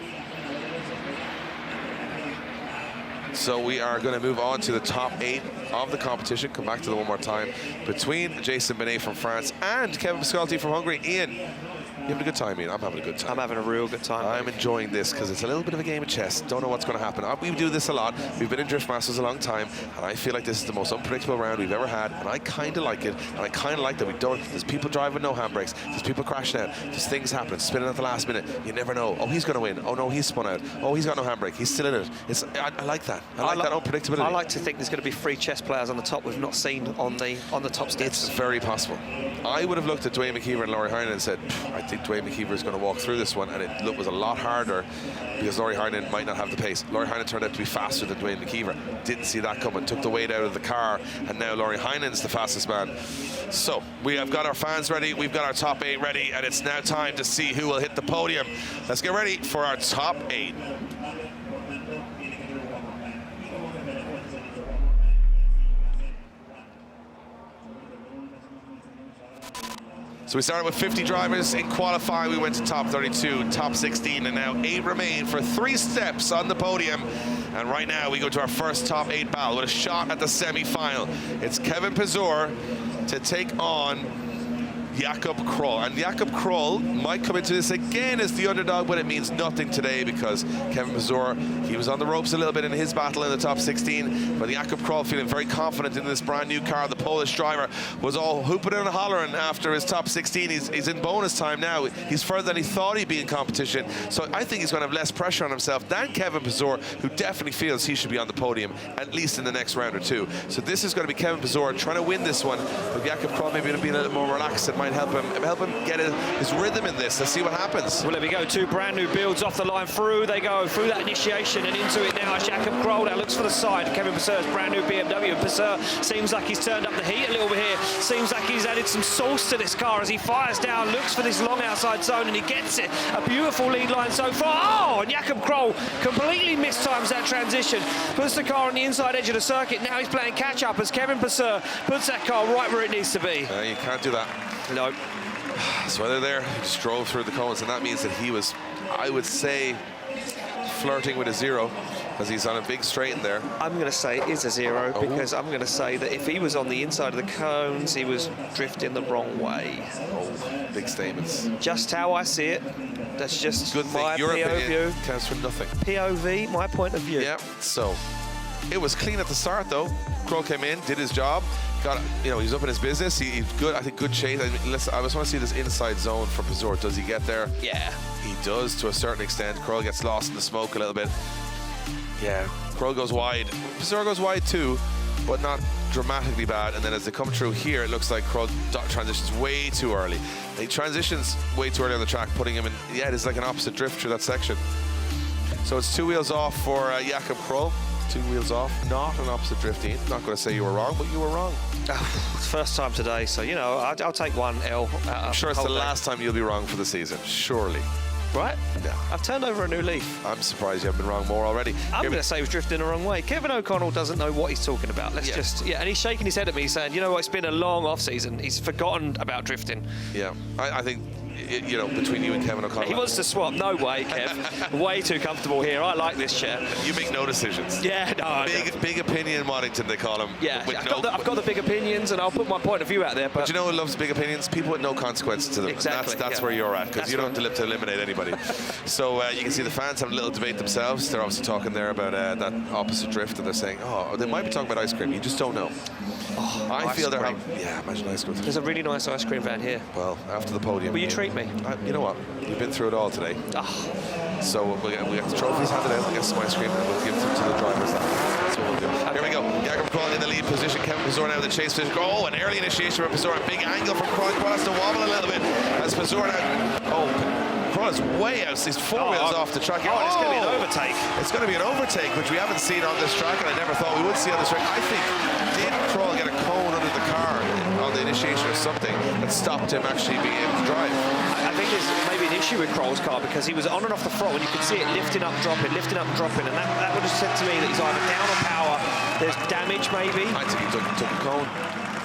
So we are going to move on to the top 8 of the competition. Come back to them one more time. Between Jason Benet from France and Kevin Piskolty from Hungary. Ian, you having a good time, Ian? I'm having a good time. I'm having a real good time. I'm enjoying this because it's a little bit of a game of chess. Don't know what's going to happen. We do this a lot. We've been in Drift Masters a long time, and I feel like this is the most unpredictable round we've ever had, and I kind of like it, and I kind of like that there's people driving no handbrakes, there's people crashing out, there's things happening, spinning at the last minute. You never know. Oh, he's going to win. Oh, no, he's spun out. Oh, he's got no handbrake. He's still in it. I like that. I like that unpredictability. I like to think there's going to be 3 chess players on the top we've not seen on the top steps. It's very possible. I would have looked at Duane McKeever and Lauri Heinonen and said, I think Duane McKeever is going to walk through this one, and it was a lot harder because Lauri Heinonen might not have the pace. Lauri Heinonen turned out to be faster than Duane McKeever. Didn't see that coming, took the weight out of the car, and now Lauri Heinen's the fastest man. So we have got our fans ready, we've got our top 8 ready, and it's now time to see who will hit the podium. Let's get ready for our top 8. So we started with 50 drivers in qualifying. We went to top 32, top 16, and now 8 remain for 3 steps on the podium. And right now we go to our first top 8 battle with a shot at the semi-final. It's Kevin Pesur to take on Jakub Król. And Jakub Król might come into this again as the underdog, but it means nothing today because Kevin Pesur, he was on the ropes a little bit in his battle in the top 16, but Jakub Król feeling very confident in this brand new car. The Polish driver was all hooping and hollering after his top 16. He's in bonus time now. He's further than he thought he'd be in competition. So I think he's going to have less pressure on himself than Kevin Pesur, who definitely feels he should be on the podium, at least in the next round or 2. So this is going to be Kevin Pesur trying to win this one, but Jakub Król maybe going to be a little more relaxed and might help him get his rhythm in this. Let's see what happens. Well, there we go. 2 brand new builds off the line. Through they go, through that initiation and into it now. Jakub Król now looks for the side. Kevin Pesur's brand new BMW. Pesur seems like he's turned up the heat a little bit here. Seems like he's added some sauce to this car as he fires down, looks for this long outside zone, and he gets it. A beautiful lead line so far. Oh, and Jakub Król completely mistimes that transition. Puts the car on the inside edge of the circuit. Now he's playing catch-up as Kevin Pesur puts that car right where it needs to be. You can't do that. No. So they're there, he just drove through the cones, and that means that he was, I would say, flirting with a 0, because he's on a big straight in there. I'm going to say it is a 0, because I'm going to say that if he was on the inside of the cones, he was drifting the wrong way. Oh, big statements. Just how I see it. That's just Good my thing. Your opinion POV. counts for nothing. POV, my point of view. Yeah, so it was clean at the start, though. Król came in, did his job. Got, you know, he's up in his business. He's good. I think good chase. I mean, listen, I just want to see this inside zone from Pesur. Does he get there? Yeah. He does to a certain extent. Król gets lost in the smoke a little bit. Yeah. Król goes wide. Pesur goes wide too, but not dramatically bad. And then as they come through here, it looks like Król transitions way too early. He transitions way too early on the track, putting him in. Yeah, it is like an opposite drift through that section. So it's 2 wheels off for Jakub Król. 2 wheels off, not an opposite drifting. Not going to say you were wrong, but you were wrong. It's first time today, so, you know, I'll take 1 L. I'm sure it's the last time you'll be wrong for the season, surely. Right? Yeah. I've turned over a new leaf. I'm surprised you haven't been wrong more already. I'm going to say he was drifting the wrong way. Kevin O'Connell doesn't know what he's talking about. Let's just, and he's shaking his head at me saying, you know what, it's been a long off-season. He's forgotten about drifting. Yeah, I think, you know, between you and Kevin O'Connell. He wants to swap. No way, Kev. Way too comfortable here. I like this chair. You make no decisions. Yeah, no. Big opinion Waddington, they call him. Yeah, I've got the big opinions, and I'll put my point of view out there. But you know who loves big opinions? People with no consequences to them. Exactly. That's where you're at, because you don't have to eliminate anybody. So you can see the fans have a little debate themselves. They're obviously talking there about that opposite drift, and they're saying, oh, they might be talking about ice cream. You just don't know. Oh, I feel they're having, yeah, imagine ice cream. There's a really nice ice cream van here. Well, after the podium. Will you treat me? You know what? You've been through it all today. Oh. So we get the trophies handed out, we'll get some ice cream, and we'll give them to the drivers. That's what we'll do. Okay. Here we go. Jakub Król in the lead position. Kevin Pesur now in the chase position. Oh, an early initiation from Pesur. A big angle from Król. Król has to wobble a little bit as Pesur now. Oh, Król is way out. He's 4 wheels off the track. Oh, it's going to be an overtake. It's going to be an overtake, which we haven't seen on this track, and I never thought we would see on this track. I think, did Król get a cone under the car on the initiation or something that stopped him actually being able to drive? I think there's maybe an issue with Król's car because he was on and off the front and you could see it lifting up, dropping, and that would have said to me that he's either down on power, there's damage maybe. I think he took a cone.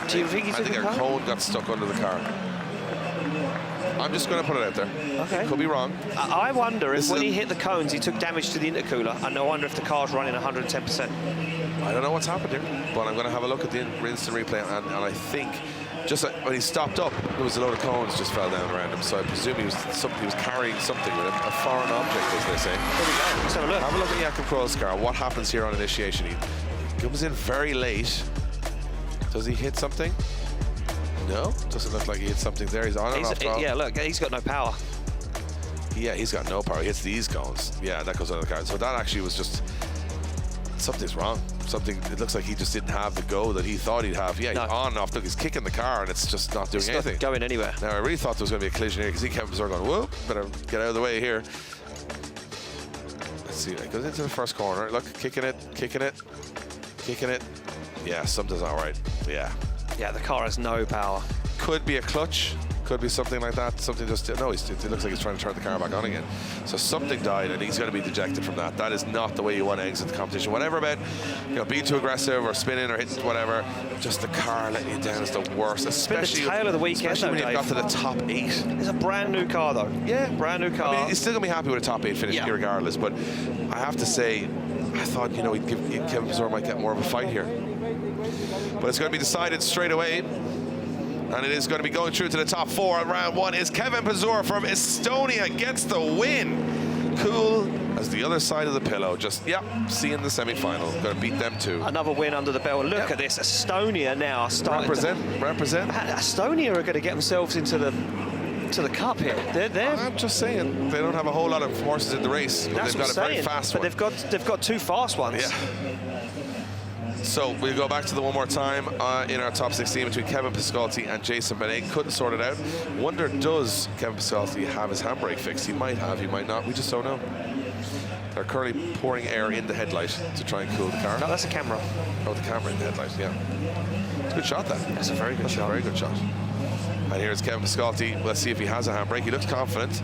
Do you think he took a cone? I think a cone got stuck under the car. I'm just going to put it out there. Okay. Could be wrong. I wonder if when he hit the cones, he took damage to the intercooler, and I wonder if the car's running 110%. I don't know what's happened here, but I'm going to have a look at the instant replay, and I think just when he stopped up, there was a load of cones just fell down around him, so I presume he was carrying something with him, a foreign object, as they say. There we go. Let's have a look. Have a look at Jakub Król's car. What happens here on initiation? He comes in very late. Does he hit something? No, doesn't look like he hit something there. He's on and off. Yeah, look, he's got no power. Yeah, he's got no power. He hits these cones. Yeah, that goes under the car. So that actually was just, something's wrong. It looks like he just didn't have the go that he thought he'd have. Yeah, he's on and off. Look, he's kicking the car and it's just not doing anything. It's not going anywhere. Now, I really thought there was going to be a collision here because he kept going, whoop, better get out of the way here. Let's see, it goes into the first corner. Look, kicking it. Yeah, something's all right. Yeah. Yeah, the car has no power. Could be a clutch. Could be something like that. Something just, no, it looks like he's trying to turn the car back on again. So something died and he's going to be dejected from that. That is not the way you want to exit the competition. Whatever about, being too aggressive or spinning or hitting whatever, just the car letting you down is the worst. Especially the tail of the weekend, especially when you've got to the top 8. It's a brand new car though. Yeah. Brand new car. I mean, he's still going to be happy with a top 8 finish regardless, but I have to say, I thought, Kevin Pesur might get more of a fight here. But it's going to be decided straight away. And it is going to be going through to the top 4 at round 1 is Kevin Pesur from Estonia gets the win. Cool as the other side of the pillow. Just, seeing the semi-final. Going to beat them too. Another win under the belt. Look at this. Estonia now starting Represent. Estonia are going to get themselves into the cup here. They're I'm just saying, they don't have a whole lot of horses in the race. That's they've got a very fast one. But they've got 2 fast ones. Yeah. So we'll go back to the one more time in our top 16 between Kevin Piskolty and Jason Banet. Couldn't sort it out. Wonder, does Kevin Piskolty have his handbrake fixed? He might have, he might not. We just don't know. They're currently pouring air in the headlight to try and cool the car. No, that's a camera. Oh, the camera in the headlight, yeah. It's a good shot, that. That's a very good shot. A very good shot. And here's Kevin Piskolty. Let's see if he has a handbrake. He looks confident.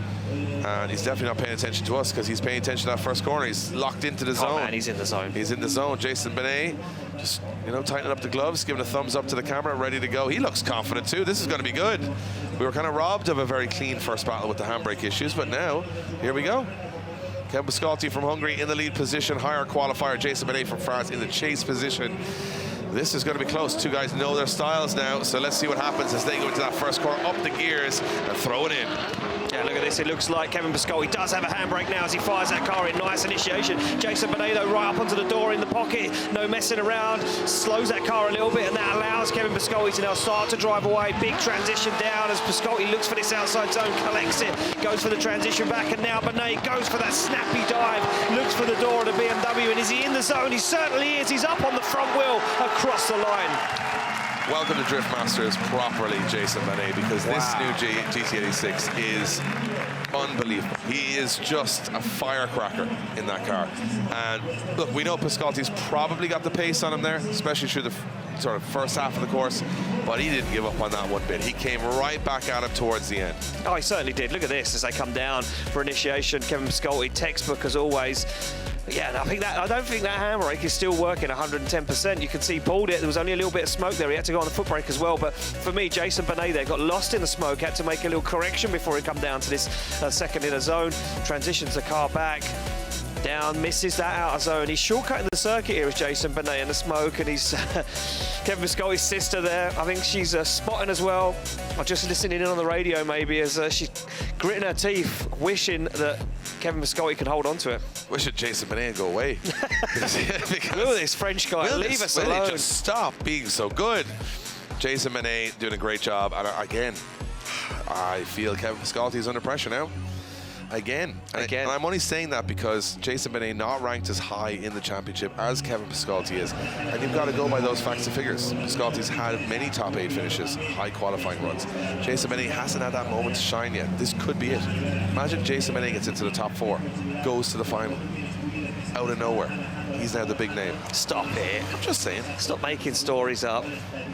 And he's definitely not paying attention to us because he's paying attention to that first corner. He's locked into the zone. Oh, man, he's in the zone. He's in the zone. Jason Banet just, you know, tightening up the gloves, giving a thumbs up to the camera, ready to go. He looks confident too. This is going to be good. We were kind of robbed of a very clean first battle with the handbrake issues, but now, here we go. Kevin Piskolty from Hungary in the lead position. Higher qualifier, Jason Banet from France in the chase position. This is going to be close. Two guys know their styles now, so let's see what happens as they go into that first corner, up the gears and throw it in. Yeah, look at this. It looks like Kevin Piskolty does have a handbrake now as he fires that car in. Nice initiation. Jason Banet, though, right up onto the door in the pocket. No messing around. Slows that car a little bit, and that allows Kevin Piskolty to now start to drive away. Big transition down as Piskolty looks for this outside zone, collects it, goes for the transition back, and now Banet goes for that snappy dive, looks for the door of the BMW, and is he in the zone? He certainly is. He's up on the front wheel across the line. Welcome to Drift Masters properly, Jason Banet, because this new GT86 is unbelievable. He is just a firecracker in that car. And look, we know Piskolty's probably got the pace on him there, especially through the sort of first half of the course, but he didn't give up on that one bit. He came right back at him towards the end. Oh, he certainly did. Look at this as they come down for initiation. Kevin Piskolty, textbook as always. Yeah, I don't think that handbrake is still working 110%. You can see he pulled it. There was only a little bit of smoke there. He had to go on the foot brake as well. But for me, Jason Banet there got lost in the smoke, had to make a little correction before he come down to this second inner zone. Transitions the car back. Down, misses that outer zone. He's shortcutting the circuit here as Jason Banet in the smoke, and he's Kevin Piskolty's sister there. I think she's spotting as well. I'm just listening in on the radio maybe as she's gritting her teeth, wishing that Kevin Piskolty can hold on to it. Wishing Jason Banet would go away. Look at this French guy. Leave us alone. Just stop being so good. Jason Banet doing a great job, and again, I feel Kevin Piskolty is under pressure now. Again. And I'm only saying that because Jason Banet not ranked as high in the championship as Kevin Piskolty is. And you've got to go by those facts and figures. Piskolty's had many top 8 finishes, high qualifying runs. Jason Banet hasn't had that moment to shine yet. This could be it. Imagine Jason Banet gets into the top 4, goes to the final, out of nowhere. He's now the big name. Stop it. I'm just saying. Stop making stories up.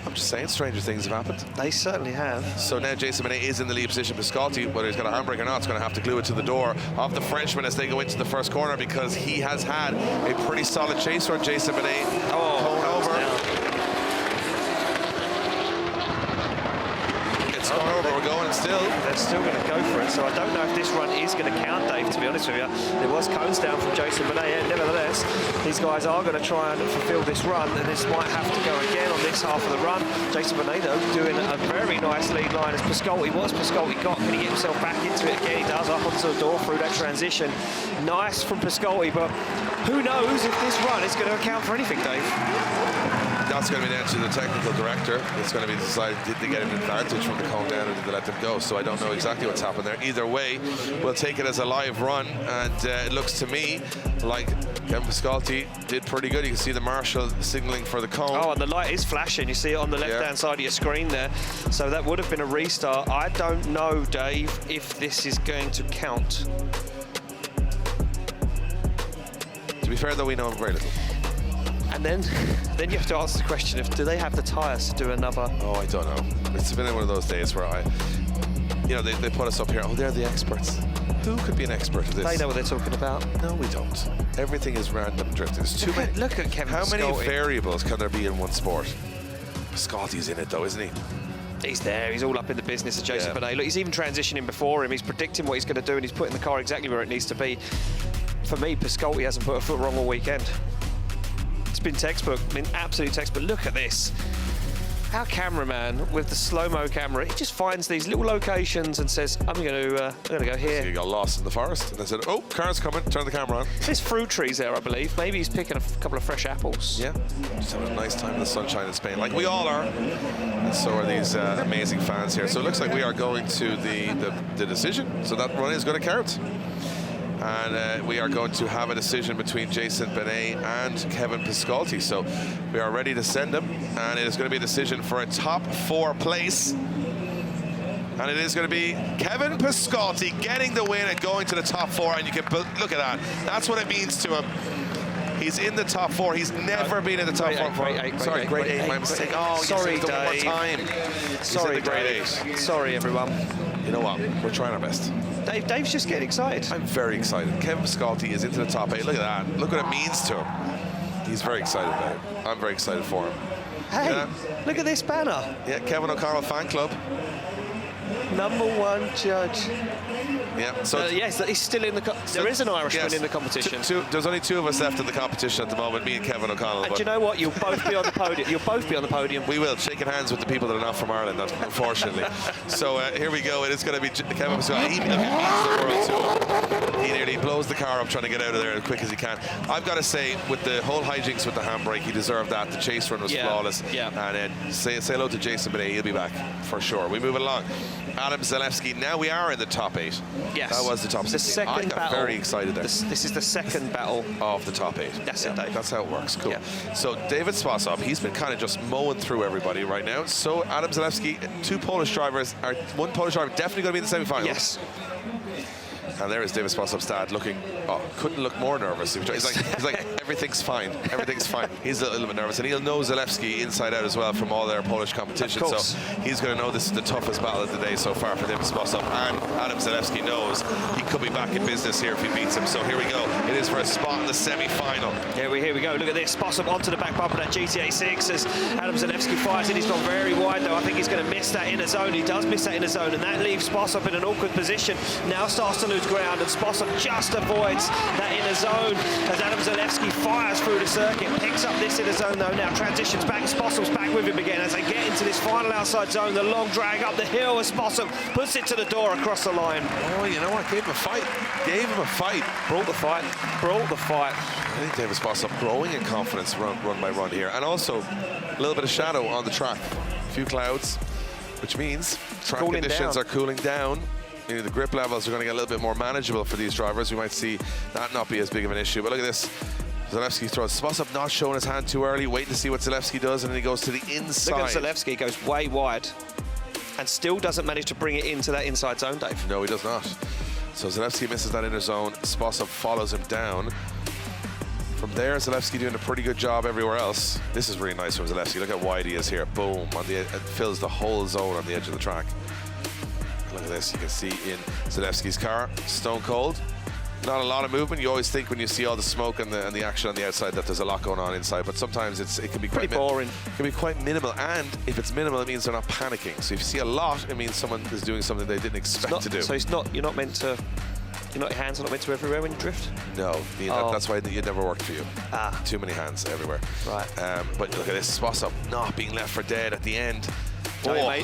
I'm just saying, stranger things have happened. They certainly have. So now Jason Banet is in the lead position. Piskolty, whether he's got a handbrake or not, is going to have to glue it to the door of the Frenchman as they go into the first corner, because he has had a pretty solid chase run. Jason Banet going over. It's going over. We're going still. They're still going to go for it, so I don't know if this run is going to count, Dave, to be honest with you. There was cones down from Jason Banet. Nevertheless, these guys are going to try and fulfill this run, and this might have to go again on this half of the run. Jason Banet, though, doing a very nice lead line as Piskolty. What's Piskolty got? Can he get himself back into it again? He does, up onto the door through that transition. Nice from Piskolty, but who knows if this run is going to account for anything, Dave? That's going to be down to the technical director. It's going to be decided, did they get an advantage from the cone down or did they let them go? So I don't know exactly what's happened there. Either way, we'll take it as a live run, and it looks to me like Kevin Piskolty did pretty good. You can see the marshal signaling for the cone. Oh, and the light is flashing. You see it on the left-hand side of your screen there. So that would have been a restart. I don't know, Dave, if this is going to count. To be fair, though, we know very little. And then you have to answer the question of, do they have the tyres to do another? Oh, I don't know. It's been one of those days where they put us up here. Oh, they're the experts. Who could be an expert at this? They know what they're talking about. No, we don't. Everything is random drifting. There's too many. Look at Kevin Piskolty. How many variables can there be in one sport? Piskolty's in it, though, isn't he? He's there. He's all up in the business of Jason Banet. Look, he's even transitioning before him. He's predicting what he's going to do, and he's putting the car exactly where it needs to be. For me, Piskolty hasn't put a foot wrong all weekend. It's been textbook, absolute textbook. Look at this. Our cameraman with the slow-mo camera, he just finds these little locations and says, I'm going to go here. So you got lost in the forest, and they said, oh, car's coming, turn the camera on. There's fruit trees there, I believe. Maybe he's picking a couple of fresh apples. Yeah, just having a nice time in the sunshine in Spain, like we all are. And so are these amazing fans here. So it looks like we are going to the decision. So that run is going to count. And we are going to have a decision between Jason Banet and Kevin Piskolty. So we are ready to send them, and it is going to be a decision for a top 4 place. And it is going to be Kevin Piskolty getting the win and going to the top 4. And you can look at that. That's what it means to him. He's in the top 4. He's never been in the top 4. Sorry, grade 8. My mistake. Oh, sorry, Dave. One more time. Sorry, grade 8. Sorry, everyone. You know what? We're trying our best. Dave's just getting excited. I'm very excited. Kevin Piskolty is into the top 8. Look at that. Look what it means to him. He's very excited about it. I'm very excited for him. Hey, look at this banner. Yeah, Kevin O'Connell fan club. #1 judge. Yeah. So yes, he's still in the. There is an Irishman in the competition. There's only 2 of us left in the competition at the moment. Me and Kevin O'Connell. And do you know what? You'll both be on the podium. You'll both be on the podium. We will, shaking hands with the people that are not from Ireland, unfortunately. So here we go. It is going to be Kevin Piskolty. He nearly blows the car up trying to get out of there as quick as he can. I've got to say, with the whole hijinks with the handbrake, he deserved that. The chase run was flawless. Yeah. And then say hello to Jason Banet. He'll be back for sure. We move along. Adam Zalewski. Now we are in the top 8. Yes. That was the top 6. The second battle. Very excited there. This is the second battle of the top 8. That's it, Dave. That's how it works. Cool. Yeah. So David Sposób, he's been kind of just mowing through everybody right now. So Adam Zalewski, 2 Polish drivers, or 1 Polish driver definitely going to be in the semi-final. Yes. And there is David Sposób's dad looking, couldn't look more nervous. He's like, everything's fine, everything's fine. He's a little bit nervous, and he'll know Zalewski inside out as well from all their Polish competition. So he's going to know this is the toughest battle of the day so far for David Sposób. And Adam Zalewski knows he could be back in business here if he beats him. So here we go. It is for a spot in the semi-final. Here we go. Look at this. Sposób onto the back bumper of that GTA 6 as Adam Zalewski fires in. He's gone very wide, though. I think he's going to miss that inner zone. He does miss that inner zone, and that leaves Sposób in an awkward position. Now starts to lose ground, and Sposób just avoids that inner zone as Adam Zalewski fires through the circuit, picks up this inner zone though, now transitions back, Sposób's back with him again as they get into this final outside zone, the long drag up the hill as Sposób puts it to the door across the line. Oh, you know what, gave him a fight. Brought the fight. I think David Sposób growing in confidence run by run here, and also a little bit of shadow on the track, a few clouds, which means track conditions are cooling down. The grip levels are going to get a little bit more manageable for these drivers. We might see that not be as big of an issue. But look at this. Zalewski throws. Sposób not showing his hand too early, waiting to see what Zalewski does, and then he goes to the inside. Look at Zalewski, goes way wide and still doesn't manage to bring it into that inside zone, Dave. No, he does not. So Zalewski misses that inner zone. Sposób follows him down. From there, Zalewski doing a pretty good job everywhere else. This is really nice from Zalewski. Look how wide he is here. Boom. It fills the whole zone on the edge of the track. Look at this, you can see in Zalewski's car, stone cold. Not a lot of movement. You always think when you see all the smoke and the action on the outside that there's a lot going on inside, but sometimes it can be quite boring. It can be quite minimal, and if it's minimal, it means they're not panicking. So if you see a lot, it means someone is doing something they didn't expect to do. So your hands are not meant to everywhere when you drift? No, that's why it never worked for you. Too many hands everywhere. Right. But look at this, Sposób not being left for dead at the end.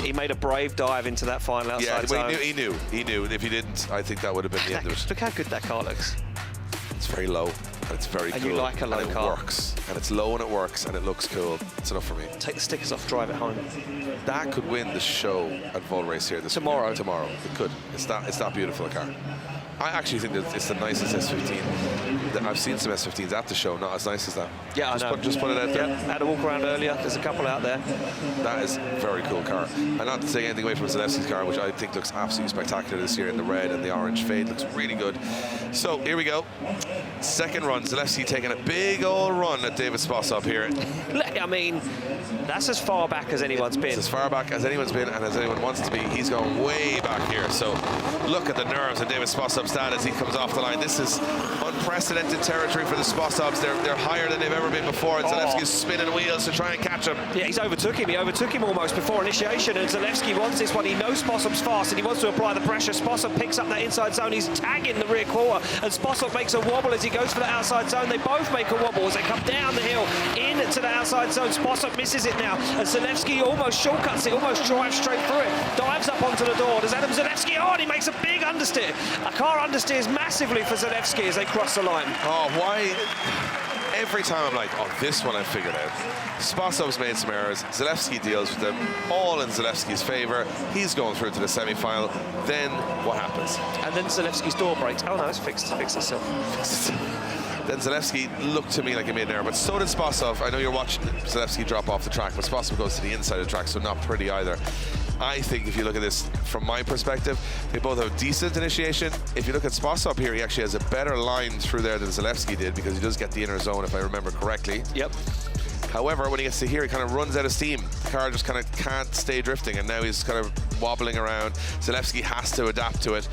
He made a brave dive into that final outside zone. He knew. If he didn't, I think that would have been the end of it. Look how good that car looks. It's very low, and it's very cool. And you like a low car. It works, and it's low and it works, and it looks cool. It's enough for me. Take the stickers off, drive it home. That could win the show at Vol Race here tomorrow. It could. It's that beautiful a car. I actually think that it's the nicest S15. I've seen some S15s at the show, not as nice as that. Yeah, I know. Just put it out there. Yeah, had a walk around earlier. There's a couple out there. That is a very cool car. And not to take anything away from Zalewski's car, which I think looks absolutely spectacular this year in the red and the orange fade. Looks really good. So here we go. Second run. Zalewski taking a big old run at David Sposób here. I mean, that's as far back as anyone's been. It's as far back as anyone's been and as anyone wants to be. He's going way back here. So look at the nerves of David Sposób's dad as he comes off the line. This is unprecedented territory for the Sposóbs. They're higher than they've ever been before. And Zalewski's spinning wheels to try and catch him. Yeah, he's overtook him. He overtook him almost before initiation. And Zalewski wants this one. He knows Sposób's fast and he wants to apply the pressure. Sposób picks up that inside zone. He's tagging the rear quarter. And Sposób makes a wobble as he goes for the outside zone. They both make a wobble as they come down the hill into the outside zone. Sposób misses it now. And Zalewski almost shortcuts it, almost drives straight through it. Dives up onto the door. Does Adam Zalewski? Oh, and he makes a big understeer. A car understeers massively for Zalewski as they cross the line. Oh, why? every time I'm like, oh, this one I figured out. Sposov's made some errors. Zalewski deals with them, all in Zalewski's favor. He's going through to the semi-final. Then what happens? And then Zalewski's door breaks. Oh no, it's fixed itself. Then Zalewski looked to me like he made an error, but so did Sposób. I know you're watching Zalewski drop off the track, but Sposób goes to the inside of the track, so not pretty either. I think if you look at this from my perspective, they both have decent initiation. If you look at Sposób here, he actually has a better line through there than Zalewski did, because he does get the inner zone, if I remember correctly. Yep. However, when he gets to here, he kind of runs out of steam. The car just kind of can't stay drifting, and now he's kind of wobbling around. Zalewski has to adapt to it.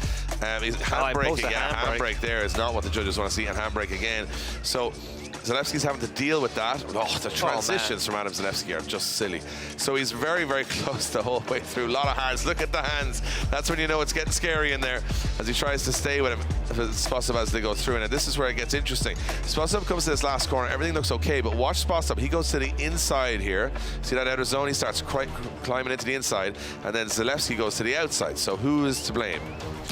He's handbraking, handbrake there is not what the judges want to see, and handbrake again. So Zalewski's having to deal with that. Oh, the transitions from Adam Zalewski are just silly. So he's very, very close the whole way through. A lot of hands. Look at the hands. That's when you know it's getting scary in there, as he tries to stay with him. Sposób as they go through, and this is where it gets interesting. Sposób comes to this last corner. Everything looks okay, but watch Sposób. He goes to the inside here. See that outer zone? He starts climbing into the inside, and then Zalewski goes to the outside. So who is to blame?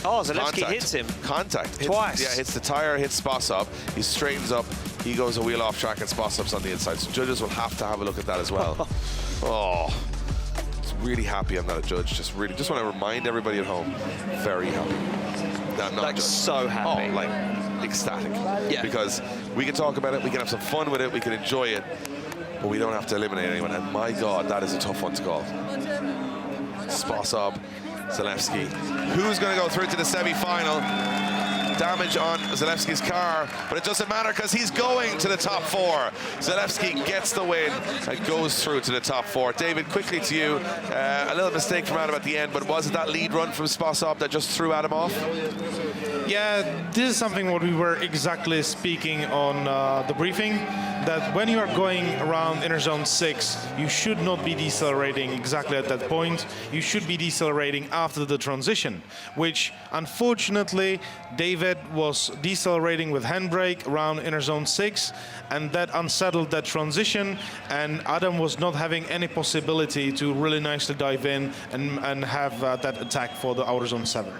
Oh, Zalewski hits him. Contact. Twice. Yeah, hits the tire, hits Sposób. He straightens up. He goes a wheel off track, and Sposób's on the inside. So judges will have to have a look at that as well. Oh, really happy I'm not a judge. Just want to remind everybody at home, very happy. I'm not like so happy. Oh, like ecstatic. Yeah. Because we can talk about it, we can have some fun with it, we can enjoy it, but we don't have to eliminate anyone. And my God, that is a tough one to call. Sposób, Zalewski. Who's going to go through to the semi-final? Damage on Zalewski's car, but it doesn't matter because he's going to the top 4. Zalewski gets the win and goes through to the top 4. David, quickly to you. A little mistake from Adam at the end, but was it that lead run from Sposób that just threw Adam off? Yeah, this is something what we were exactly speaking on the briefing, that when you are going around inner zone 6, you should not be decelerating exactly at that point. You should be decelerating after the transition, which unfortunately David was decelerating with handbrake around inner zone 6, and that unsettled that transition, and Adam was not having any possibility to really nicely dive in and have that attack for the outer zone 7.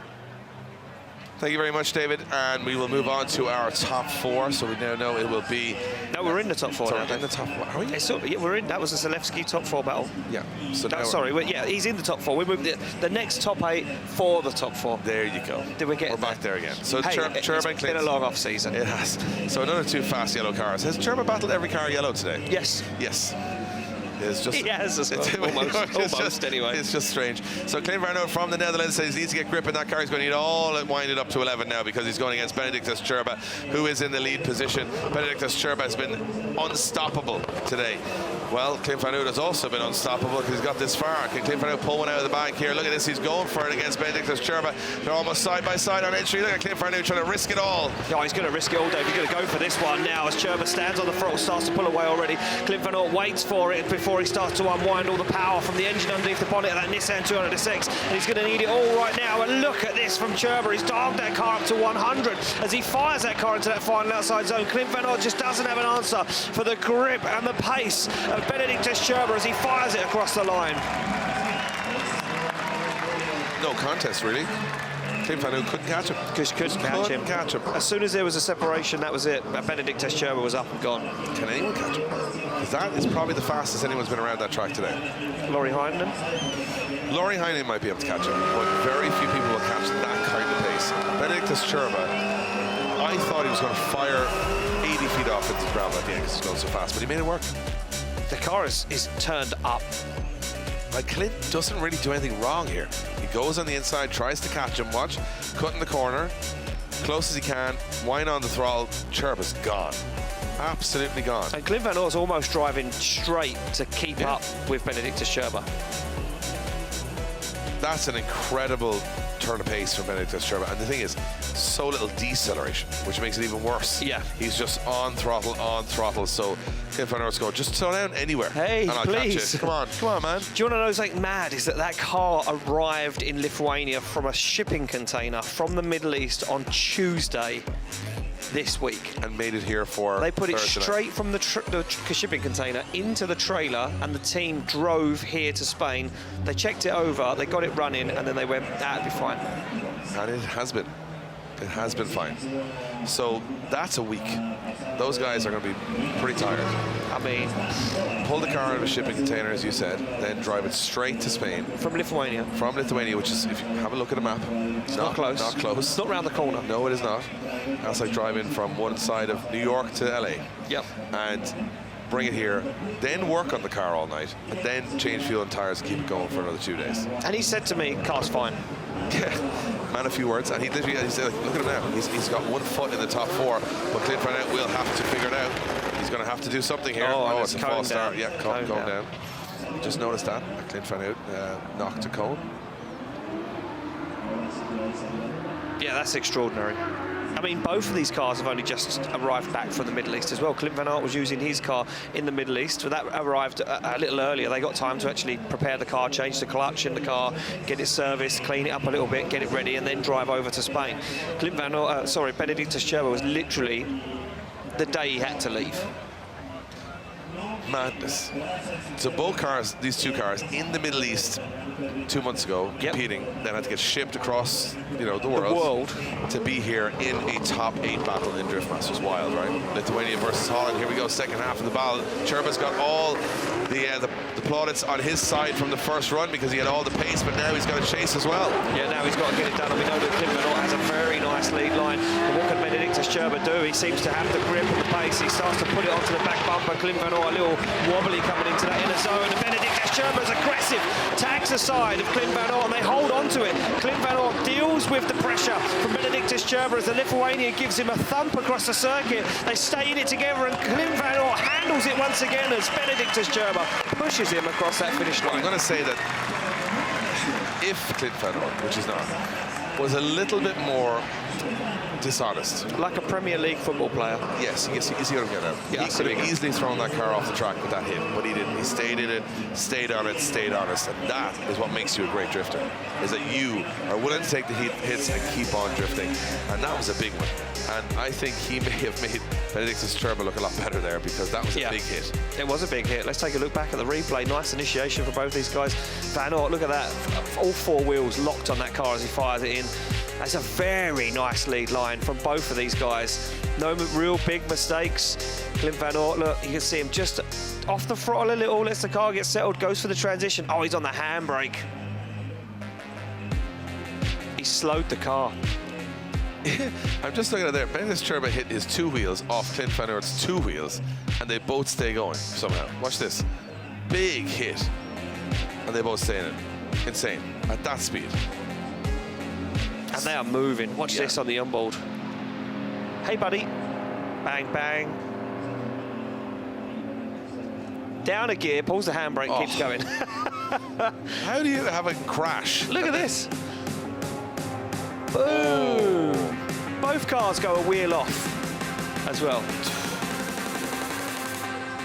Thank you very much, David, and we will move on to our top 4. So we now know it will be. No, we're in the top 4 now. In the top 4. Are we? Yeah, we're in. That was a Zalewski top 4 battle. Yeah. So sorry, yeah, he's in the top 4. We moved the next top 8 for the top 4. There you go. Did we get? We're back there again. So hey, Čirba and It's been a long off season. It has. So another 2 fast yellow cars. Has Čirba battled every car yellow today? Yes. Yes. It's just, yes, almost anyway. It's just strange. So Clint from the Netherlands says he needs to get grip in that car. He's going to need all it winded up to 11 now, because he's going against Benediktas Čirba, who is in the lead position. Benediktas Čirba has been unstoppable today. Well, Clint has also been unstoppable because he's got this far. Can Clint pull one out of the bag here? Look at this, he's going for it against Benediktas Čirba. They're almost side by side on entry. Look at Clint trying to risk it all. Oh, he's going to risk it all, Dave. He's going to go for this one now as Čirba stands on the throttle, starts to pull away already. Clint waits for it before he starts to unwind all the power from the engine underneath the bonnet of that Nissan 200SX, and he's going to need it all right now. And look at this from Čirba. He's dialed that car up to 100 as he fires that car into that final outside zone. Clint just doesn't have an answer for the grip and the pace of Benediktas Čirba as he fires it across the line. No contest, really. Clint couldn't catch him. Couldn't catch him. As soon as there was a separation, that was it. Benediktas Čirba was up and gone. Can anyone catch him? Because that is probably the fastest anyone's been around that track today. Lauri Heinonen? Lauri Heinonen might be able to catch him, but very few people will catch that kind of pace. Benediktas Čirba, I thought he was going to fire 80 feet off into the ground at the end because he's going so fast, but he made it work. The car is turned up. Like, Clint doesn't really do anything wrong here. He goes on the inside, tries to catch him, watch, cut in the corner, close as he can, whine on the throttle. Čirba's gone. Absolutely gone. And Clint is almost driving straight to keep up with Benediktas Čirba. That's an incredible turn of pace from Benediktas Čirba. And the thing is, so little deceleration, which makes it even worse. Yeah. He's just on throttle. So Clint Van Aert's going, just slow down anywhere. Hey, and I'll please. catch it. Come on, man. Do you want to know what's like mad is that car arrived in Lithuania from a shipping container from the Middle East on Tuesday this week. And made it here for They put it Thursday straight night. from the shipping container into the trailer, and the team drove here to Spain. They checked it over, they got it running, and then they went, that'd be fine. And it has been. It has been fine. So that's a week. Those guys are going to be pretty tired. I mean, pull the car out of a shipping container, as you said, then drive it straight to Spain. From Lithuania. From Lithuania, which is, if you have a look at a map, it's not close. Not close. It's not round the corner. No, it is not. That's like driving from one side of New York to LA. Yep. And bring it here, then work on the car all night, and then change fuel and tires and keep it going for another 2 days. And he said to me, car's fine. Man, a few words, and he literally, he said, like, look at him now. He's got 1 foot in the top 4, but Clint Van Out will have to figure it out. He's going to have to do something here. Oh, it's a false start. down. Yeah, cone down. Just noticed that. Clint Van Out knocked a cone. Yeah, that's extraordinary. I mean, both of these cars have only just arrived back from the Middle East as well. Clint Van Aert was using his car in the Middle East. So that arrived a little earlier. They got time to actually prepare the car, change the clutch in the car, get it serviced, clean it up a little bit, get it ready, and then drive over to Spain. Benediktas Čirba was literally the day he had to leave. Madness. So both cars, these 2 cars, in the Middle East 2 months ago, competing, then had to get shipped across, you know, the world to be here in a top 8 battle in Drift Masters. Wild, right? Lithuania versus Holland. Here we go, second half of the battle. Čirba's got all the plaudits on his side from the first run because he had all the pace, but now he's got to chase as well. Yeah, now he's got to get it done, and we know that Clint Van Aert has a very nice lead line. But what can Benediktas Čirba do? He seems to have the grip and the pace. He starts to put it onto the back bumper. Clint Van Aert a little wobbly coming into that inner zone, and Benediktas Čirba is aggressive, tags the side of Clint Van Aert, and they hold on to it. Clint Van Aert deals with the pressure from Benediktas Čirba as the Lithuanian gives him a thump across the circuit. They stay in it together, and Clint Van Aert handles it once again as Benediktas Čirba pushes him across that finish line. I'm going to say that if Clint Van Aert, which is not, was a little bit more dishonest. Like a Premier League football player. Yes, you see what I'm getting at. Yeah, he could have easily thrown that car off the track with that hit, but he didn't. He stayed in it, stayed on it, stayed honest, and that is what makes you a great drifter, is that you are willing to take the hits and keep on drifting, and that was a big one. And I think he may have made Benediktas Čirba look a lot better there because that was a big hit. It was a big hit. Let's take a look back at the replay. Nice initiation for both these guys. Van Aert, look at that. All 4 wheels locked on that car as he fires it in. That's a very nice lead line from both of these guys. No real big mistakes. Clint Van Aert, look, you can see him just off the throttle a little, lets the car get settled, goes for the transition. Oh, he's on the handbrake. He slowed the car. I'm just looking at there. Benediktas Čirba hit his 2 wheels off Clint Van Aert's 2 wheels, and they both stay going somehow. Watch this. Big hit. And they both stay in it. Insane. At that speed. And they are moving. Watch this on the onboard. Hey, buddy. Bang, bang. Down a gear, pulls the handbrake, keeps going. How do you have a crash? Look at this. Boom. Both cars go a wheel off as well.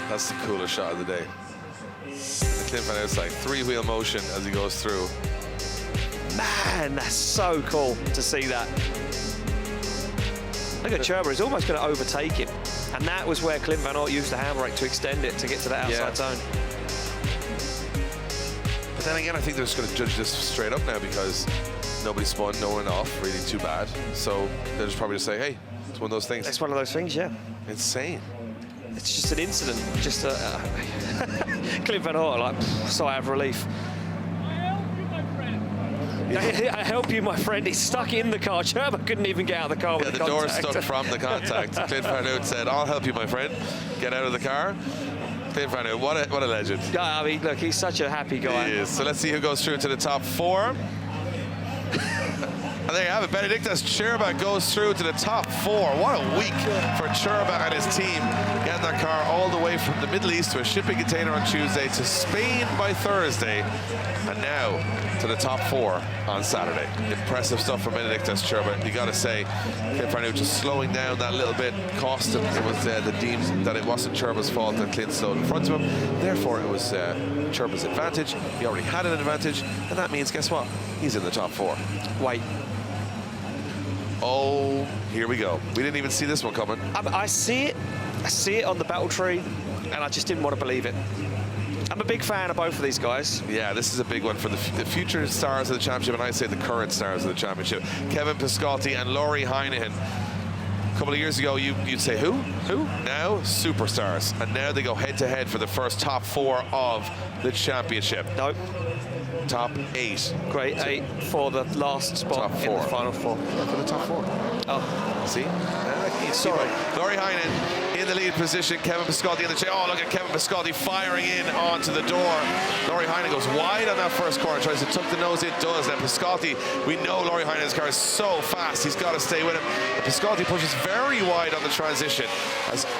That's the coolest shot of the day. And Clint Van Aert's like 3-wheel motion as he goes through. Man, that's so cool to see that. Look at Čirba, he's almost going to overtake him. And that was where Clint Van Aert used the handbrake to extend it to get to that outside zone. But then again, I think they're just going to judge this straight up now because nobody spun, no one off, really too bad. So they're just probably just say, hey, it's one of those things. It's one of those things, yeah. Insane. It's just an incident, just a... Clint Van Aert, like, sigh of relief. I help you, my friend. He's stuck in the car. Čirba couldn't even get out of the car with the door contact. stuck from the contact. Clint Van Aert said, I'll help you, my friend. Get out of the car. Clint Van Aert, what a legend. Yeah, I mean, look, he's such a happy guy. He is. So let's see who goes through to the top 4. And there you have it. Benediktas Čirba goes through to the top 4. What a week for Čirba and his team. Getting that car all the way from the Middle East to a shipping container on Tuesday to Spain by Thursday. And now to the top 4 on Saturday. Impressive stuff from Benediktas Čirba. You got to say, Clint Van Aert just slowing down that little bit cost him. It was the deemed that it wasn't Čirba's fault that Clint slowed in front of him. Therefore, it was Čirba's advantage. He already had an advantage. And that means, guess what? He's in the top 4. Wait. Oh, here we go. We didn't even see this one coming. I see it on the battle tree, and I just didn't want to believe it. I'm a big fan of both of these guys. Yeah, this is a big one for the future stars of the championship, and I say the current stars of the championship. Kevin Piskolty and Lauri Heinonen. A couple of years ago, you'd say who? Who? Now, superstars. And now they go head-to-head for the first top 4 of the championship. Nope. Top 8. Great 8 for the last spot Top in 4. the final 4. Yeah, for the top 4. Oh. See? Sorry. Lauri Heinonen in the lead position. Kevin Piskolty in the chair. Oh, look at Kevin Piskolty firing in onto the door. Lauri Heinonen goes wide on that first corner. Tries to tuck the nose. It does. Now Piskolty, we know Lauri Heinenen's car is so fast. He's got to stay with him. But Piskolty pushes very wide on the transition.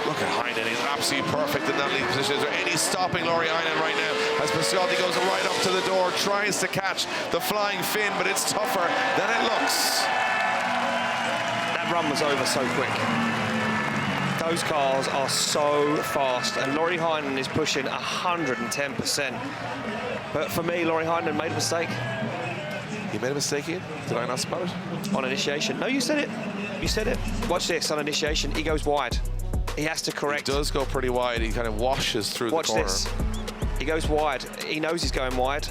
Look at Heinonen. He's absolutely perfect in that lead position. Is there any stopping Lauri Heinonen right now? As Piskolty goes right up to the door, tries to catch the flying fin, but it's tougher than it looks. That run was over so quick. Those cars are so fast, and Lauri Heinonen is pushing 110%. But for me, Lauri Heinonen made a mistake. He made a mistake here? Did I not spot it? On initiation. No, you said it. You said it. Watch this, on initiation, he goes wide. He has to correct. He does go pretty wide. He kind of washes through the corner. Watch this. He goes wide. He knows he's going wide.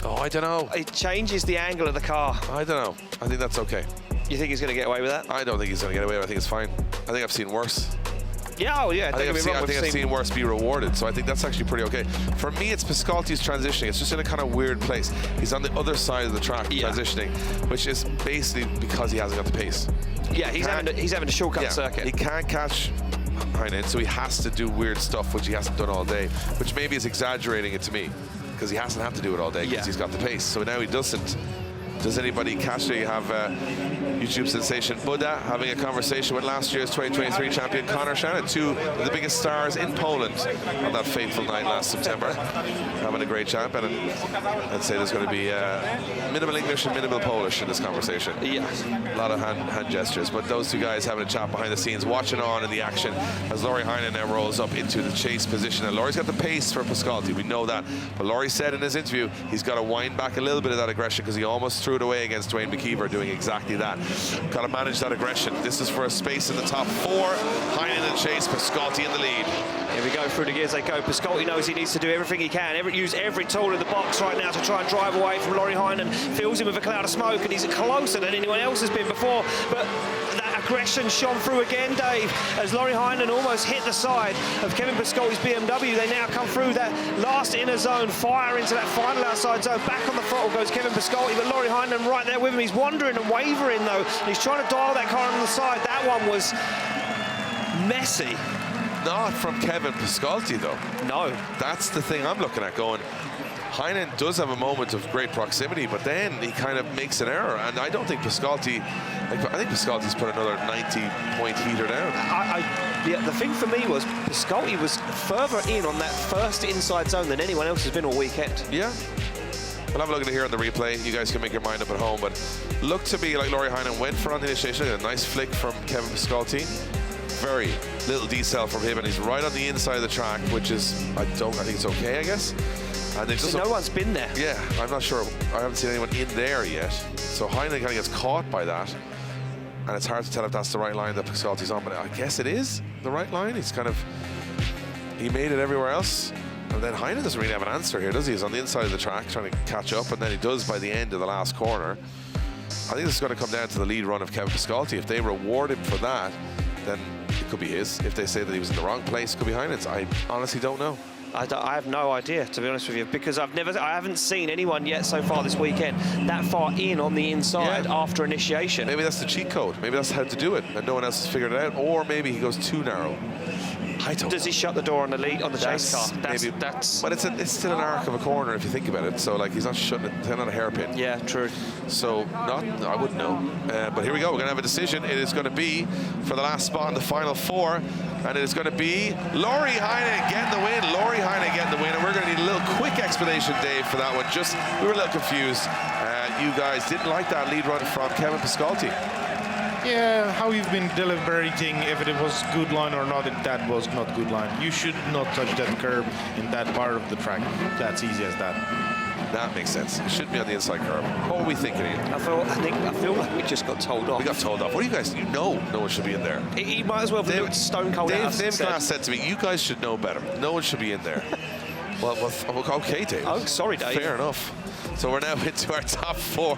Oh, I don't know. It changes the angle of the car. I don't know. I think that's okay. You think he's going to get away with that? I don't think he's going to get away with it. I think it's fine. I think I've seen worse. Yeah, oh yeah. I think I've seen worse be rewarded, so I think that's actually pretty okay. For me, it's Piskolty's transitioning. It's just in a kind of weird place. He's on the other side of the track transitioning, which is basically because he hasn't got the pace. Yeah, he's having to shortcut the circuit. He can't catch Heinonen, so he has to do weird stuff, which he hasn't done all day, which maybe is exaggerating it to me, because he hasn't had to do it all day because he's got the pace. So now he doesn't. Does anybody catch it? You have YouTube sensation Buddha having a conversation with last year's 2023 champion Conor Shannon, 2 of the biggest stars in Poland on that fateful night last September. Having a great chat, and I'd say there's going to be minimal English and minimal Polish in this conversation. Yeah. A lot of hand gestures, but those two guys having a chat behind the scenes, watching on in the action as Lauri Heinonen now rolls up into the chase position. And Lauri's got the pace for Piskolty, we know that. But Lauri said in his interview he's got to wind back a little bit of that aggression because he almost threw it away against Duane McKeever, doing exactly that. Got to manage that aggression. This is for a space in the top 4. Heinonen and chase, Piskolty in the lead. Here we go through the gears they go. Piskolty knows he needs to do everything he can, use every tool in the box right now to try and drive away from Lauri Heinonen. Fills him with a cloud of smoke, and he's closer than anyone else has been before. But that aggression shone through again, Dave, as Lauri Heinonen almost hit the side of Kevin Piskolty's BMW. They now come through that last inner zone, fire into that final outside zone. Back on the throttle goes Kevin Piskolty, but Lauri Heinonen right there with him. He's wandering and wavering, though. He's trying to dial that car on the side. That one was messy. Not from Kevin Piskolty, though. No. That's the thing I'm looking at going. Heinonen does have a moment of great proximity, but then he kind of makes an error, and I don't think Piskolty, I think Piskolty's put another 90-point heater down. Yeah, the thing for me was Piskolty was further in on that first inside zone than anyone else has been all weekend. Yeah. We'll have a look at it here on the replay. You guys can make your mind up at home, but looked to be like Lauri Heinonen went for on the initiation. A nice flick from Kevin Piskolty. Very little decel from him, and he's right on the inside of the track, which is, I think it's okay, I guess. And there's no one's been there. Yeah, I'm not sure. I haven't seen anyone in there yet. So Heinonen kind of gets caught by that. And it's hard to tell if that's the right line that Piskolty's on, but I guess it is the right line. He's kind of, he made it everywhere else. And then Heinonen doesn't really have an answer here, does he? He's on the inside of the track trying to catch up, and then he does by the end of the last corner. I think this is going to come down to the lead run of Kevin Piskolty. If they reward him for that, then it could be his. If they say that he was in the wrong place, it could be Heinen's. I honestly don't know. I have no idea, to be honest with you, because I haven't seen anyone yet so far this weekend that far in on the inside after initiation. Maybe that's the cheat code. Maybe that's how to do it, and no one else has figured it out. Or maybe he goes too narrow. Does he shut the door on the lead on the chase car? But it's still an arc of a corner if you think about it. So like he's not shutting it. They're not a hairpin. Yeah, true. So I wouldn't know. But here we go. We're gonna have a decision. It is going to be for the last spot in the final 4, and it is going to be Lauri Heinonen getting the win. Lauri Heinonen getting the win, and we're going to need a little quick explanation, Dave, for that one. We were a little confused. You guys didn't like that lead run from Kevin Piskolty. Yeah, how you've been deliberating if it was good line or not, that was not good line. You should not touch that curb in that part of the track. That's easy as that. That makes sense. It shouldn't be on the inside curb. What were we thinking here? I feel like we just got told off. We got told off. What do you guys? No one should be in there. He might as well have looked stone cold. Dave Glass said to me, "You guys should know better. No one should be in there." Well, okay, Dave. Oh, sorry, Dave. Fair enough. So we're now into our top 4.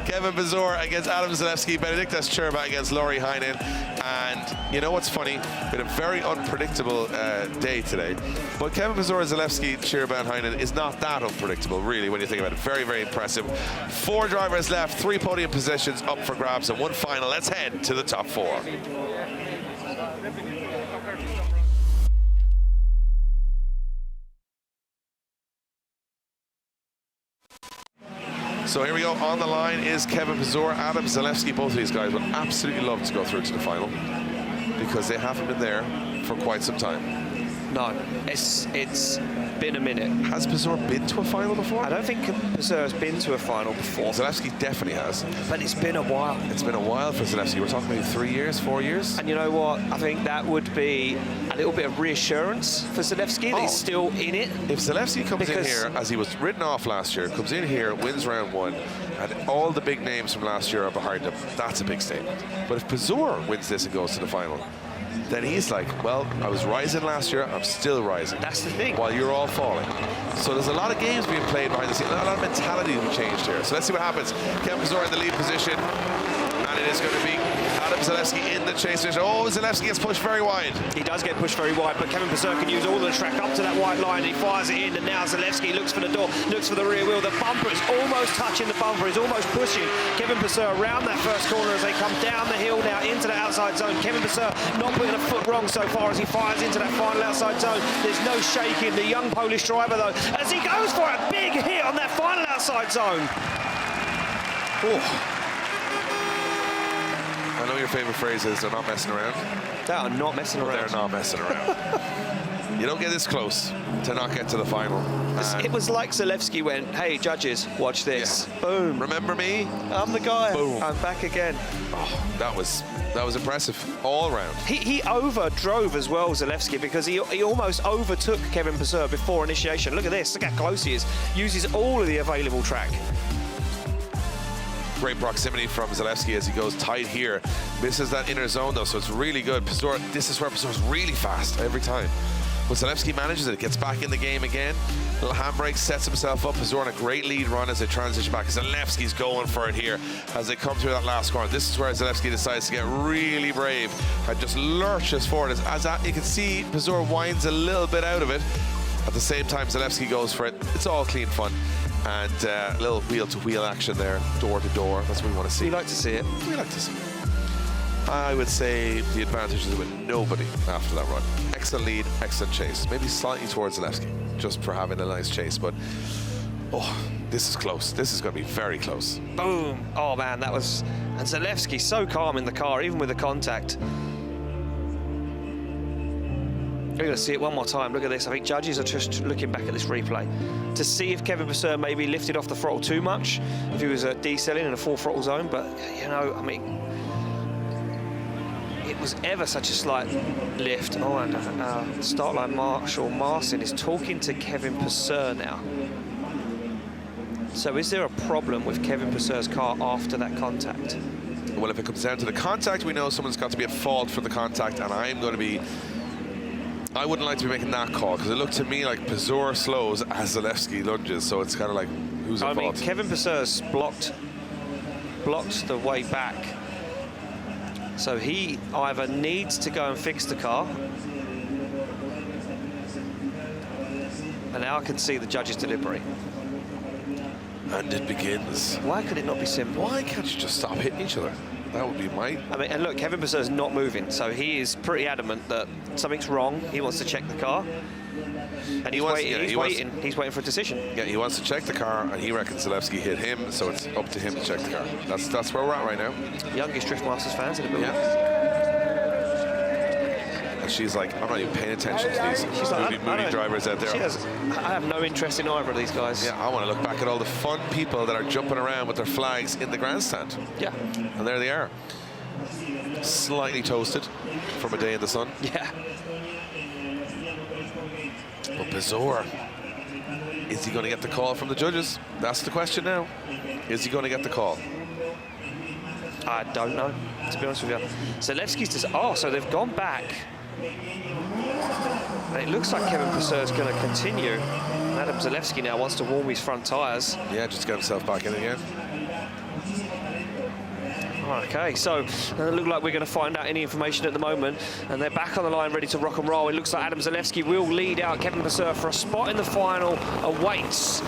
Kevin Pesur against Adam Zalewski, Benediktas Čirba against Lauri Heinonen. And you know what's funny? Been a very unpredictable day today. But Kevin Pesur, Zalewski, Čirba and Heinonen is not that unpredictable, really, when you think about it. Very, very impressive. 4 drivers left, 3 podium positions up for grabs, and 1 final. Let's head to the top 4. So here we go. On the line is Kevin Pesur, Adam Zalewski. Both of these guys would absolutely love to go through to the final because they haven't been there for quite some time. No, it's been a minute. Has Pesur been to a final before? I don't think Pesur has been to a final before. Zalewski definitely has. But it's been a while. It's been a while for Zalewski. We're talking maybe 3 years, 4 years. And you know what? I think that would be a little bit of reassurance for Zalewski that he's still in it. If Zalewski comes in here, as he was written off last year, comes in here, wins round 1, and all the big names from last year are behind him, that's a big statement. But if Pesur wins this and goes to the final, then he's like, well, I was rising last year, I'm still rising. That's the thing. While you're all falling. So there's a lot of games being played behind the scenes, a lot of mentality being changed here. So let's see what happens. Kevin Pesur in the lead position, and it is going to be Adam Zalewski in the chase. Oh, Zalewski gets pushed very wide. He does get pushed very wide, but Kevin Pesur can use all the track up to that white line. He fires it in, and now Zalewski looks for the door, looks for the rear wheel. The bumper is almost touching the bumper, he's almost pushing Kevin Pesur around that first corner as they come down the hill now into the outside zone. Kevin Pesur not putting a foot wrong so far as he fires into that final outside zone. There's no shaking. The young Polish driver, though, as he goes for a big hit on that final outside zone. Oh. I know your favorite phrase is they're not messing around. They are not messing around. They're not messing around. You don't get this close to not get to the final. It was like Zalewski went, hey, judges, watch this. Yeah. Boom. Remember me? I'm the guy. Boom. I'm back again. Oh, that was impressive all round. He overdrove as well, Zalewski, because he almost overtook Kevin Pesur before initiation. Look at this. Look how close he is. Uses all of the available track. Great proximity from Zalewski as he goes tight here. Misses that inner zone though, so it's really good. Pesur, this is where Pesur's really fast every time. But Zalewski manages it, gets back in the game again. Little handbrake, sets himself up. Pesur on a great lead run as they transition back. Zalewski's going for it here as they come through that last corner. This is where Zalewski decides to get really brave and just lurches forward. As you can see, Pesur winds a little bit out of it. At the same time, Zalewski goes for it. It's all clean fun. And a little wheel-to-wheel action there, door-to-door. That's what we want to see. We like to see it. We like to see it. I would say the advantage is with nobody after that run. Excellent lead, excellent chase. Maybe slightly towards Zalewski, just for having a nice chase. But, oh, this is close. This is going to be very close. Boom. Oh, man, that was... And Zalewski so calm in the car, even with the contact. We're going to see it one more time. Look at this. I think judges are just looking back at this replay to see if Kevin Pesur maybe lifted off the throttle too much, if he was decelling in a full throttle zone. But, you know, I mean, it was ever such a slight lift. Oh, and start line Marshall Marcin is talking to Kevin Pesur now. So is there a problem with Kevin Pesur's car after that contact? Well, if it comes down to the contact, we know someone's got to be at fault for the contact, and I'm going to be... I wouldn't like to be making that call because it looked to me like Pesur slows as Zalewski lunges, so it's kind of like who's at fault? I mean, Kevin Pesur's blocked the way back, so he either needs to go and fix the car, and now I can see the judges deliberate. And it begins. Why could it not be simple? Why can't you just stop hitting each other? That would be my... I mean, and look, Kevin Pesur's not moving, so he is pretty adamant that something's wrong. He wants to check the car. And he's waiting for a decision. Yeah, he wants to check the car, and he reckons Zalewski hit him, so it's up to him to check the car. That's where we're at right now. Youngest Drift Masters fans in the building. Yeah. And she's like, I'm not even paying attention to these moody drivers out there. I have no interest in either of these guys. Yeah, I want to look back at all the fun people that are jumping around with their flags in the grandstand. Yeah. And there they are. Slightly toasted from a day in the sun. Yeah. But Pesur, is he going to get the call from the judges? That's the question now. Is he going to get the call? I don't know, to be honest with you. Zalewski's just... Oh, so they've gone back And it looks like Kevin Pesur is going to continue. Adam Zalewski now wants to warm his front tyres. Yeah, just get himself back in again. Okay, so it doesn't look like we're going to find out any information at the moment, and they're back on the line ready to rock and roll. It looks like Adam Zalewski will lead out Kevin Pesur for a spot in the final awaits.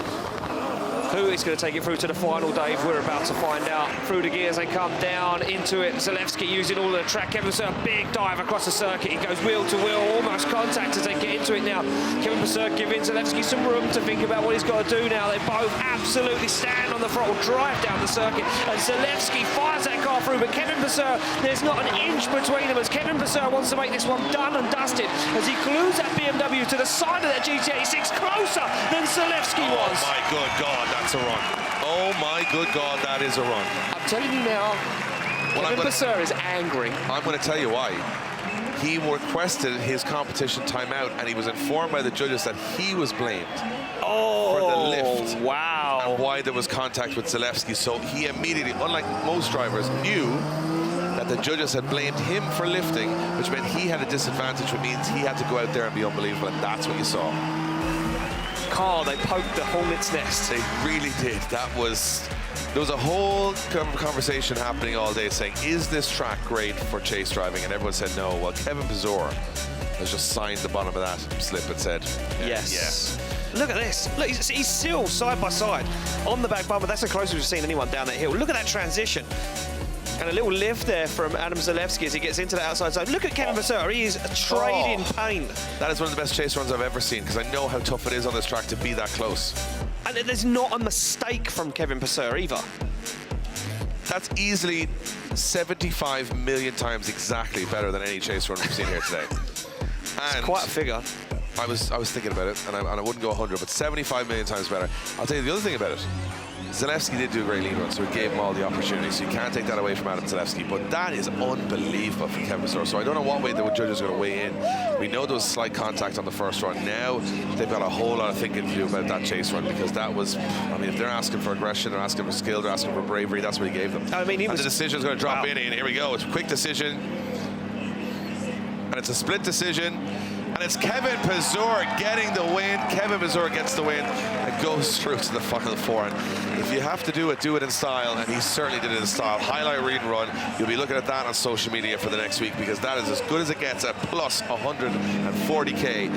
Who is going to take it through to the final, Dave? We're about to find out. Through the gears, they come down into it. Zalewski using all the track. Kevin Pesur, big dive across the circuit. He goes wheel to wheel, almost contact as they get into it now. Kevin Pesur giving Zalewski some room to think about what he's got to do now. They both absolutely stand on the throttle, drive down the circuit, and Zalewski fires that car through. But Kevin Pesur, there's not an inch between them as Kevin Pesur wants to make this one done and dusted as he glues that BMW to the side of that GT86 closer than Zalewski was. Oh my good God, that's a run. Oh my good God, that is a run. I'm telling you now, Kevin Pesur is angry. I'm going to tell you why. He requested his competition timeout, and he was informed by the judges that he was blamed for the lift. Wow. And why there was contact with Zalewski. So he immediately, unlike most drivers, knew that the judges had blamed him for lifting, which meant he had a disadvantage, which means he had to go out there and be unbelievable, and that's what you saw. Car, they poked the hornet's nest. They really did. There was a whole conversation happening all day saying, is this track great for chase driving? And everyone said no. Well, Kevin Pesur has just signed the bottom of that slip and said, yes. Yes. Look at this. Look, he's still side by side on the back bumper. That's the closest we've seen anyone down that hill. Look at that transition. And a little lift there from Adam Zalewski as he gets into the outside side. Look at Kevin Pesur. He is a trade in pain. That is one of the best chase runs I've ever seen, because I know how tough it is on this track to be that close. And there's not a mistake from Kevin Pesur either. That's easily 75 million times exactly better than any chase run we've seen here today. And it's quite a figure. I was thinking about it, and I wouldn't go 100, but 75 million times better. I'll tell you the other thing about it. Zalewski did do a great lead run, so he gave him all the opportunities. So you can't take that away from Adam Zalewski, but that is unbelievable from Kevin Pesur. So I don't know what way the judges are going to weigh in. We know there was slight contact on the first run. Now they've got a whole lot of thinking to do about that chase run, because that was, I mean, if they're asking for aggression, they're asking for skill, they're asking for bravery, that's what he gave them. I mean, the decision's going to drop in, and here we go. It's a quick decision, and it's a split decision. And it's Kevin Pesur getting the win. Kevin Pesur gets the win and goes through to the final four. And if you have to do it in style, and he certainly did it in style. Highlight, read, and run. You'll be looking at that on social media for the next week, because that is as good as it gets at plus 140K.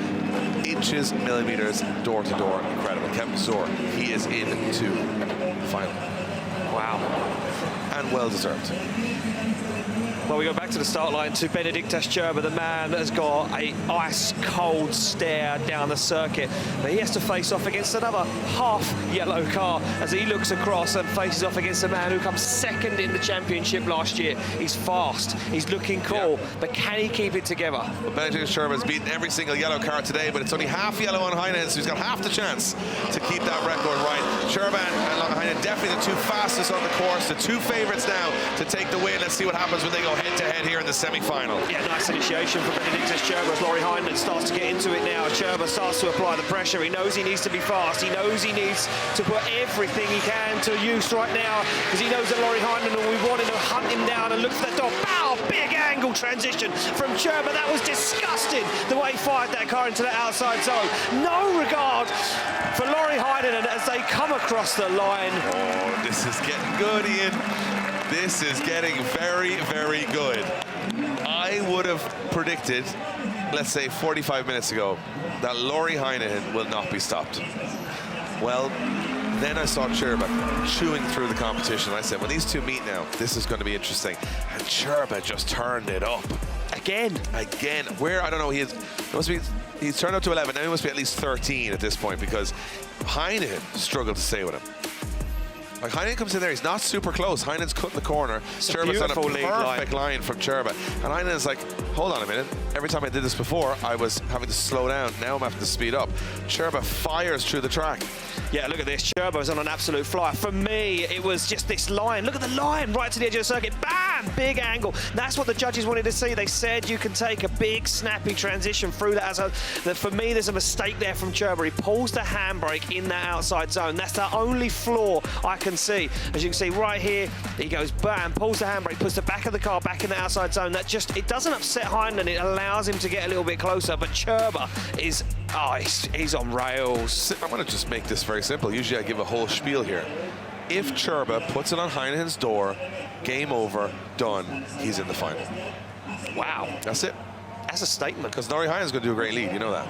Inches, millimeters, door to door. Incredible. Kevin Pesur, he is into the final. Wow. And well deserved. Well, we go back to the start line to Benediktas Čirba. The man has got a ice-cold stare down the circuit. But he has to face off against another half-yellow car as he looks across and faces off against a man who comes second in the championship last year. He's fast, he's looking cool, but can he keep it together? Well, Benediktas Čirba has beaten every single yellow car today, but it's only half yellow on Heinonen, so he's got half the chance to keep that record right. Čirba and Heinonen definitely the two fastest on the course, the two favourites now to take the win. Let's see what happens when they go head-to-head here in the semi-final. Yeah, nice initiation for Benediktas Čirba as Lauri Heinonen starts to get into it now. Čirba starts to apply the pressure. He knows he needs to be fast. He knows he needs to put everything he can to use right now, because he knows that Lauri Heinonen will be wanting to hunt him down and look for that dog. Pow! Big angle transition from Čirba. That was disgusting, the way he fired that car into the outside zone. No regard for Lauri Heinonen as they come across the line. Oh, this is getting good, Ian. This is getting very, very good. I would have predicted, let's say 45 minutes ago, that Lauri Heinonen will not be stopped. Well, then I saw Čirba chewing through the competition. I said, when these two meet now, this is going to be interesting. And Čirba just turned it up. Again. Where, I don't know, he's turned up to 11. Now he must be at least 13 at this point, because Heinonen struggled to stay with him. Like, Heinonen comes in there, he's not super close. Heinenen's cutting the corner. Čirba's on a perfect line from Čirba. And Heinenen's like, hold on a minute. Every time I did this before, I was having to slow down. Now I'm having to speed up. Čirba fires through the track. Yeah, look at this. Čirba was on an absolute flyer. For me, it was just this line. Look at the line right to the edge of the circuit. Bam! bam, big angle. That's what the judges wanted to see. They said you can take a big, snappy transition through that. For me, there's a mistake there from Čirba. He pulls the handbrake in that outside zone. That's the only flaw I can see. As you can see right here, he goes bam, pulls the handbrake, puts the back of the car back in the outside zone. That just, it doesn't upset Heinonen. It allows him to get a little bit closer. But Čirba is, he's on rails. I'm going to just make this very simple. Usually I give a whole spiel here. If Čirba puts it on Heinenen's door, game over, done, he's in the final. Wow. That's it. That's a statement. Because Lauri Heinenen's going to do a great lead, you know that.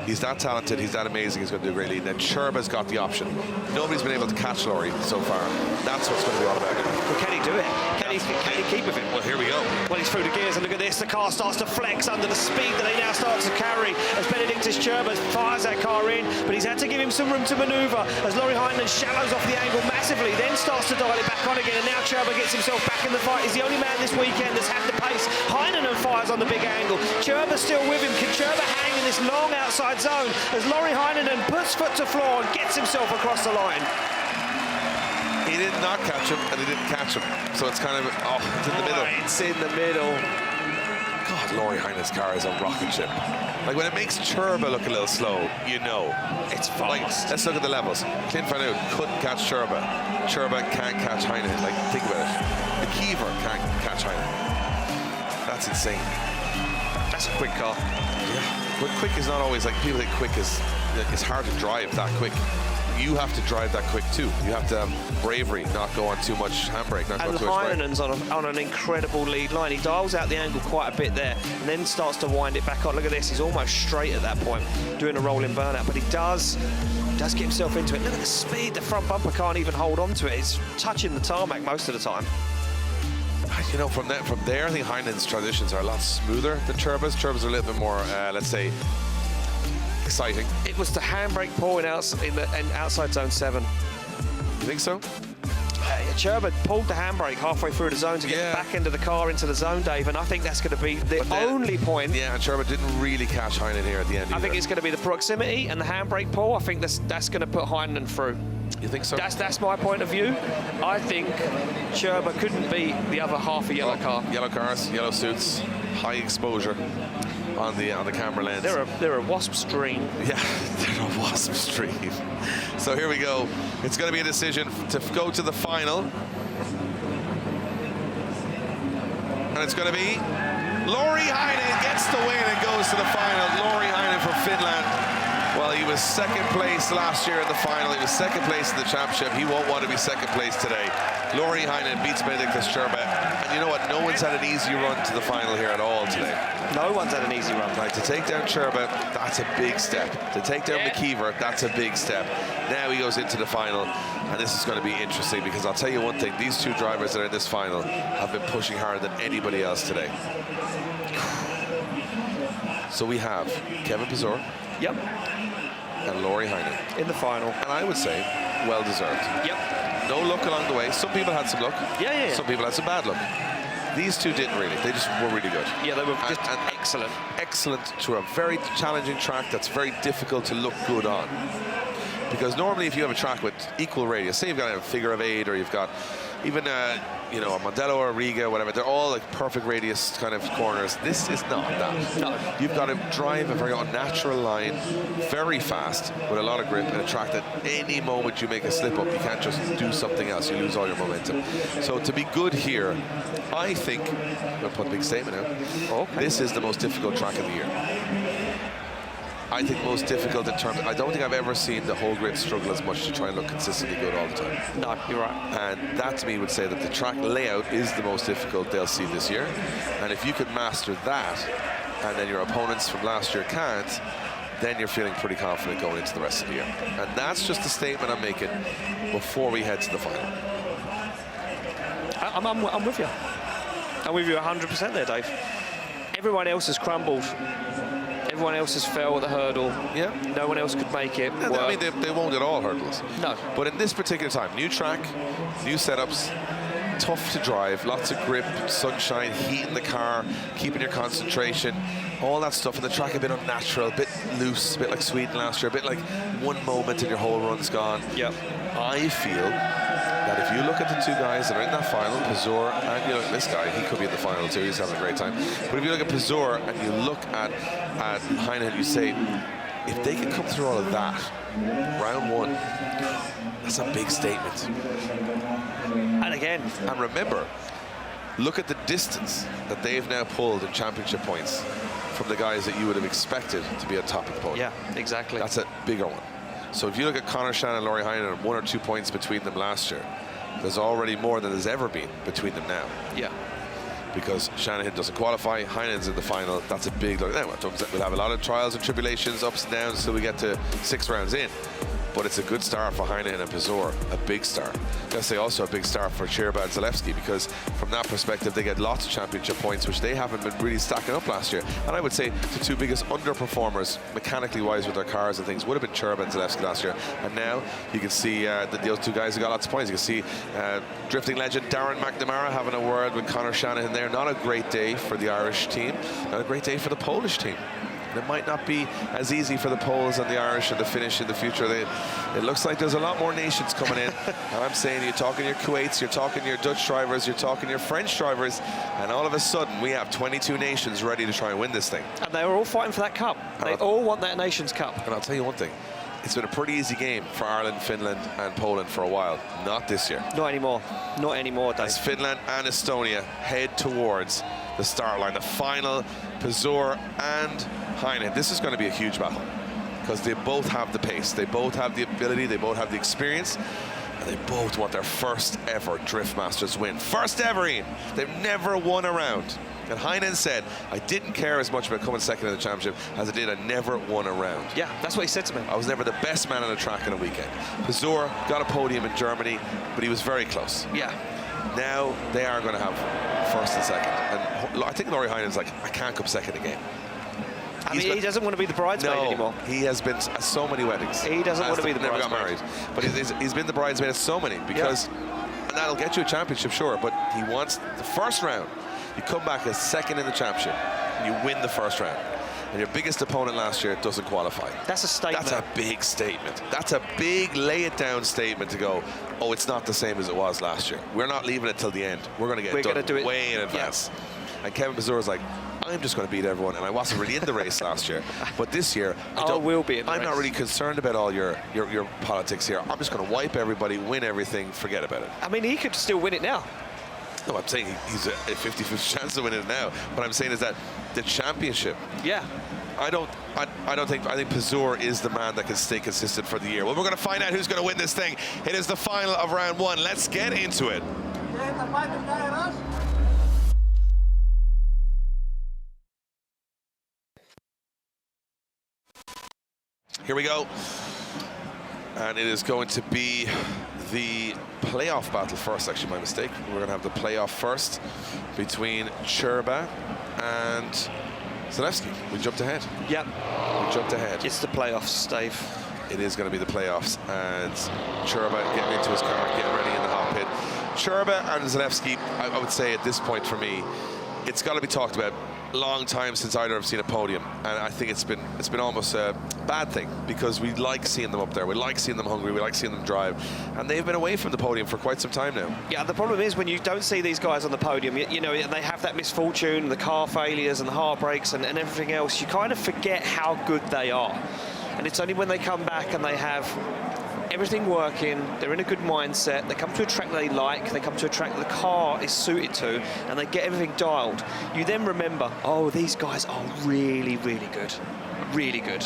He's that talented, he's that amazing, he's going to do a great lead. Then Čirba's got the option. Nobody's been able to catch Lauri so far. That's what's going to be all about it. Well, can he do it? Can he keep with it? Well, here we go. Well, he's through the gears, and look at this. The car starts to flex under the speed that he now starts to carry as Benediktas Čirba fires that car in, but he's had to give him some room to manoeuvre as Lauri Heinonen shallows off the angle massively, then starts to dial it back on again, and now Čirba gets himself back in the fight. He's the only man this weekend that's had the pace. Heinonen fires on the big angle. Čirba's still with him. Can Čirba hang in this long outside zone as Lauri Heinonen puts foot to floor and gets himself across the line? He did not catch him, and he didn't catch him. So it's kind of, it's in the middle. It's in the middle. God, Lauri Heinenen's car is a rocket ship. Like, when it makes Čirba look a little slow, you know. It's fast. Like, let's look at the levels. Clint couldn't catch Čirba. Čirba can't catch Heinonen. Like, think about it. McKeever can't catch Heinonen. That's insane. That's a quick car. Yeah, but quick is not always, like, people think quick is, it's hard to drive that quick. You have to drive that quick too. You have to have bravery, not go on too much handbrake, not go and too much brake. Heinenen's on an incredible lead line. He dials out the angle quite a bit there and then starts to wind it back on. Look at this, he's almost straight at that point, doing a rolling burnout, but he does get himself into it. Look at the speed, the front bumper can't even hold on to it. It's touching the tarmac most of the time. You know, from there, I think Heinenen's transitions are a lot smoother than Čirba's. Čirba's are a little bit more, let's say, exciting. It was the handbrake pull in outside zone 7. You think so? Čirba pulled the handbrake halfway through the zone to get the back end of the car into the zone, Dave, and I think that's going to be the only point. Yeah, and Čirba didn't really catch Heinonen here at the end either. I think it's going to be the proximity and the handbrake pull. I think that's going to put Heinonen through. You think so? That's my point of view. I think Čirba couldn't be the other half a yellow car. Yellow cars, yellow suits, high exposure on the camera lens. They're a wasp stream. Yeah, they're a wasp stream. So here we go. It's going to be a decision to go to the final. And it's going to be Lauri Heinonen gets the win and goes to the final. Lauri Heinonen from Finland. Well, he was second place last year in the final. He was second place in the championship. He won't want to be second place today. Lauri Heinonen beats Benediktas Čirba. And you know what? No one's had an easy run to the final here at all today. No one's had an easy run. Right, to take down Čirba, that's a big step. To take down McKeever, that's a big step. Now he goes into the final, and this is going to be interesting because I'll tell you one thing. These two drivers that are in this final have been pushing harder than anybody else today. So we have Kevin Pesur. Yep. And Lauri Heinonen. In the final. And I would say, well-deserved. Yep. No luck along the way. Some people had some luck. Yeah. Some people had some bad luck. These two didn't really. They just were really good. Yeah, they were just excellent. Excellent to a very challenging track that's very difficult to look good on. Because normally if you have a track with equal radius, say you've got a figure of 8 or you've got even a Mondello or a Riga, whatever, they're all like perfect radius kind of corners. This is not that. No. You've got to drive a very unnatural line, very fast, with a lot of grip, in a track that any moment you make a slip up, you can't just do something else. You lose all your momentum. So to be good here, I think, I'm going to put a big statement out, okay. This is the most difficult track of the year. I think most difficult in terms, I don't think I've ever seen the whole grid struggle as much to try and look consistently good all the time. No, you're right. And that to me would say that the track layout is the most difficult they'll see this year. And if you could master that, and then your opponents from last year can't, then you're feeling pretty confident going into the rest of the year. And that's just a statement I'm making before we head to the final. I'm with you. I'm with you 100% there, Dave. Everyone else has crumbled. Everyone else has failed at the hurdle. Yeah. No one else could make it. And I mean, they won't at all hurdles. No. But in this particular time, new track, new setups, tough to drive, lots of grip, sunshine, heat in the car, keeping your concentration, all that stuff. And the track a bit unnatural, a bit loose, a bit like Sweden last year, a bit like one moment and your whole run's gone. Yep. I feel that And if you look at the two guys that are in that final, Pesur, and you know, this guy, he could be in the final too, he's having a great time. But if you look at Pesur and you look at Heinonen, you say, if they can come through all of that, round one, that's a big statement. And again, and remember, look at the distance that they've now pulled in championship points from the guys that you would have expected to be on top of the podium. yeah, exactly. That's a bigger one. So if you look at Conor Shannon and Lauri Heinonen, 1 or 2 points between them last year, there's already more than there's ever been between them now. Yeah. Because Shanahan doesn't qualify, Heinen's in the final. That's a big look. We'll have a lot of trials and tribulations, ups and downs, till we get to 6 rounds in. But it's a good start for Heinonen and Pesur, a big start. I've got to say also a big start for Čirba and Zalewski, because from that perspective they get lots of championship points, which they haven't been really stacking up last year. And I would say the two biggest underperformers mechanically wise with their cars and things would have been Čirba and Zalewski last year. And now you can see that those two guys have got lots of points. You can see drifting legend Darren McNamara having a word with Conor Shanahan there. Not a great day for the Irish team, not a great day for the Polish team. It might not be as easy for the Poles and the Irish and the Finnish in the future. It looks like there's a lot more nations coming in. And I'm saying, you're talking your Kuwaits, you're talking your Dutch drivers, you're talking your French drivers, and all of a sudden we have 22 nations ready to try and win this thing. And they were all fighting for that cup. They all want that Nations Cup. And I'll tell you one thing, it's been a pretty easy game for Ireland, Finland and Poland for a while. Not this year. Not anymore. Not anymore, Dave. As Finland and Estonia head towards the start line, the final, Pesur and Heinonen. This is going to be a huge battle because they both have the pace, they both have the ability, they both have the experience, and they both want their first ever Drift Masters win. First ever, Ian. They've never won a round. And Heinonen said, I didn't care as much about coming second in the championship as I did, I never won a round. Yeah, that's what he said to me. I was never the best man on the track in a weekend. Pesur got a podium in Germany, but he was very close. Yeah. Now they are going to have first and second. And I think Lauri Heinen's like, I can't come second again. I mean, he doesn't want to be the bridesmaid anymore. He has been at so many weddings. He doesn't want to be the bridesmaid. Never got married. But he's been the bridesmaid at so many because, and that'll get you a championship, sure, but he wants the first round. You come back as second in the championship, and you win the first round. And your biggest opponent last year doesn't qualify. That's a statement. That's a big statement. That's a big lay-it-down statement to go, oh, it's not the same as it was last year. We're not leaving it till the end. We're going to get it done way in advance. Yeah. And Kevin Pesur is like, I'm just going to beat everyone, and I wasn't really in the race last year. But this year, I will be in the race. I'm not really concerned about all your politics here. I'm just going to wipe everybody, win everything, forget about it. I mean, he could still win it now. No, I'm saying he's a 50-50 chance of winning it now. What I'm saying is that the championship. Yeah. I think Pesur is the man that can stay consistent for the year. Well, we're going to find out who's going to win this thing. It is the final of round one. Let's get into it. Here we go. And it is going to be the playoff battle first, actually, my mistake. We're going to have the playoff first between Čirba and Zalewski. We jumped ahead. Yep. We jumped ahead. It's the playoffs, Dave. It is going to be the playoffs, and Čirba getting into his car, getting ready in the hot pit. Čirba and Zalewski, I would say at this point for me, it's got to be talked about. Long time since either have seen a podium, and I think it's been almost a bad thing because we like seeing them up there, we like seeing them hungry, we like seeing them drive, and they've been away from the podium for quite some time now. Yeah, the problem is when you don't see these guys on the podium, you know, they have that misfortune, the car failures and the heartbreaks and everything else, you kind of forget how good they are. And it's only when they come back and they have everything working, they're in a good mindset, they come to a track they like, they come to a track that the car is suited to, and they get everything dialed. You then remember, oh, these guys are really, really good. Really good.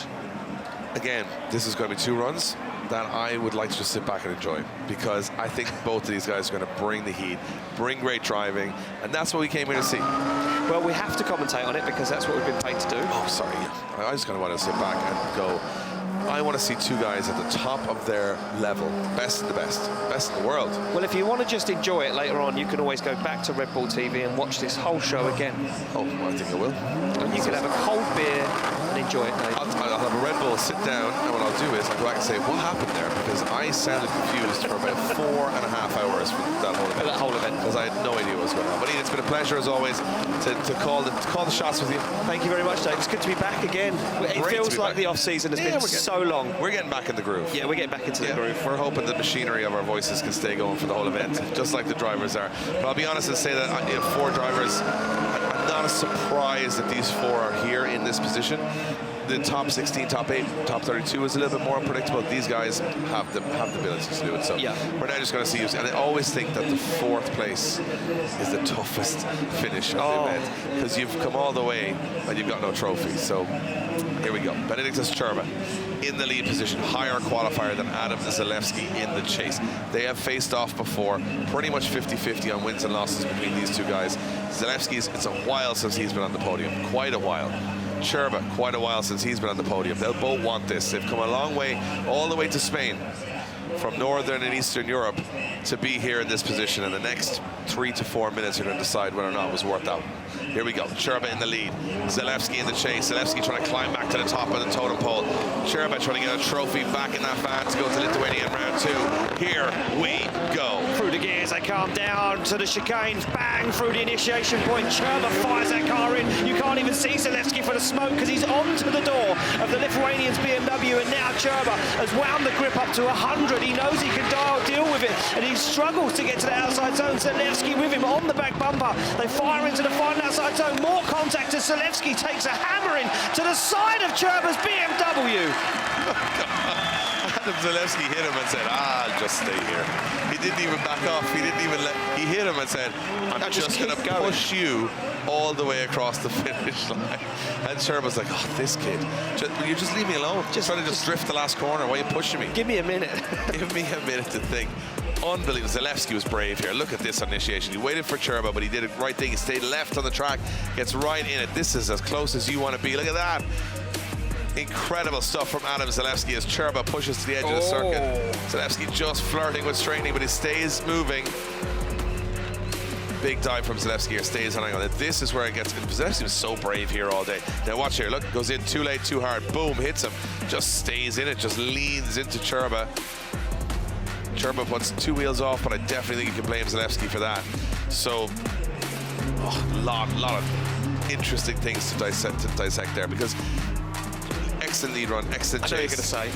Again, this is going to be 2 runs that I would like to just sit back and enjoy, because I think both of these guys are going to bring the heat, bring great driving, and that's what we came here to see. Well, we have to commentate on it because that's what we've been paid to do. Oh, sorry. I just kind of want to sit back and go, I want to see 2 guys at the top of their level, best of the best in the world. Well, if you want to just enjoy it later on, you can always go back to Red Bull TV and watch this whole show again. Oh, I think I will. And you can have a cold beer and enjoy it, Dave. I'll have a Red Bull will sit down, and what I'll do is I'll go back and say, what happened there? Because I sounded confused for about 4.5 hours for that whole event. Because I had no idea what was going on. But Ian, it's been a pleasure, as always, to call the shots with you. Thank you very much, Dave. It's good to be back again. It feels like the off-season has been so long. We're getting back in the groove. Yeah, we're getting back into the groove. We're hoping the machinery of our voices can stay going for the whole event, just like the drivers are. But I'll be honest and say that 4 drivers, I'm not as surprised that these 4 are here in this position. The top 16, top 8, top 32 is a little bit more unpredictable. These guys have the ability to do it. So we're now just going to see you. And I always think that the 4th place is the toughest finish of the event, because you've come all the way and you've got no trophy. So here we go. Benediktas Čirba in the lead position, higher qualifier than Adam Zalewski in the chase. They have faced off before, pretty much 50-50 on wins and losses between these two guys. Zalewski's, it's a while since he's been on the podium, quite a while. Čirba, quite a while since he's been on the podium. They'll both want this. They've come a long way, all the way to Spain, from Northern and Eastern Europe, to be here in this position. And the next 3 to 4 minutes are going to decide whether or not it was worth out. Here we go. Čirba in the lead. Zalewski in the chase. Zalewski trying to climb back to the top of the totem pole. Čirba trying to get a trophy back in that van to go to Lithuania in round 2. Here we go. Through the gears, they calm down to the chicanes. Bang through the initiation point. Čirba fires that car in. You can't even see Zalewski for the smoke because he's onto the door of the Lithuanian's BMW. And now Čirba has wound the grip up to 100. He knows he can deal with it, and he struggles to get to the outside zone. Zalewski with him on the back bumper. They fire into the final outside zone. More contact as Zalewski takes a hammering to the side of Čirba's BMW. Adam Zalewski hit him and said, I'll just stay here. He didn't even back off. He didn't even he hit him and said, I'm just going to push you all the way across the finish line. And Čirba's like, oh, this kid, will you just leave me alone? Just trying to just drift the last corner. Why are you pushing me? Give me a minute. Give me a minute to think. Unbelievable. Zalewski was brave here. Look at this initiation. He waited for Čirba, but he did the right thing. He stayed left on the track, gets right in it. This is as close as you want to be. Look at that. Incredible stuff from Adam Zalewski as Čirba pushes to the edge of the circuit. Zalewski just flirting with straightening, but he stays moving. Big dive from Zalewski here, stays on angle. This is where it gets. Zalewski was so brave here all day. Now watch here, look, goes in too late, too hard. Boom, hits him. Just stays in it, just leans into Čirba. Čirba puts 2 wheels off, but I definitely think you can blame Zalewski for that. So, a lot of interesting things to dissect there, because excellent lead run, excellent chase. I know you're going to say.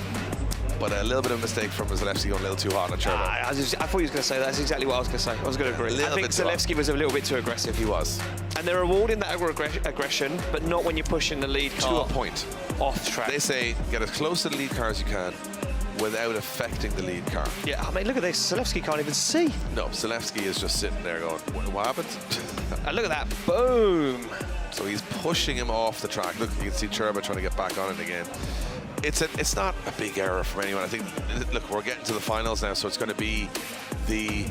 But a little bit of a mistake from Zalewski going a little too hard on Čirba. I thought he was going to say that. That's exactly what I was going to say. I was going to agree. I think Zalewski was a little bit too aggressive. He was. And they're rewarding that aggression, but not when you're pushing the lead car to a point off track. They say get as close to the lead car as you can without affecting the lead car. Yeah, I mean, look at this. Zalewski can't even see. No, Zalewski is just sitting there going, what happened? And look at that. Boom. So he's pushing him off the track. Look, you can see Čirba trying to get back on it again. It's not a big error from anyone. I think, look, we're getting to the finals now, so it's going to be the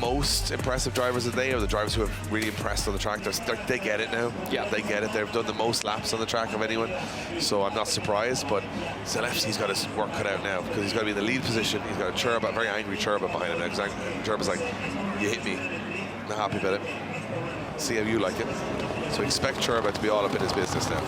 most impressive drivers of the day, or the drivers who have really impressed on the track. They get it now. Yeah, they get it. They've done the most laps on the track of anyone, so I'm not surprised. But Zalewski's got his work cut out now, because he's got to be in the lead position. He's got a Čirba, very angry Čirba behind him now, because Čirba's like, you hit me, not happy about it. See how you like it. So expect Čirba to be all up in his business now.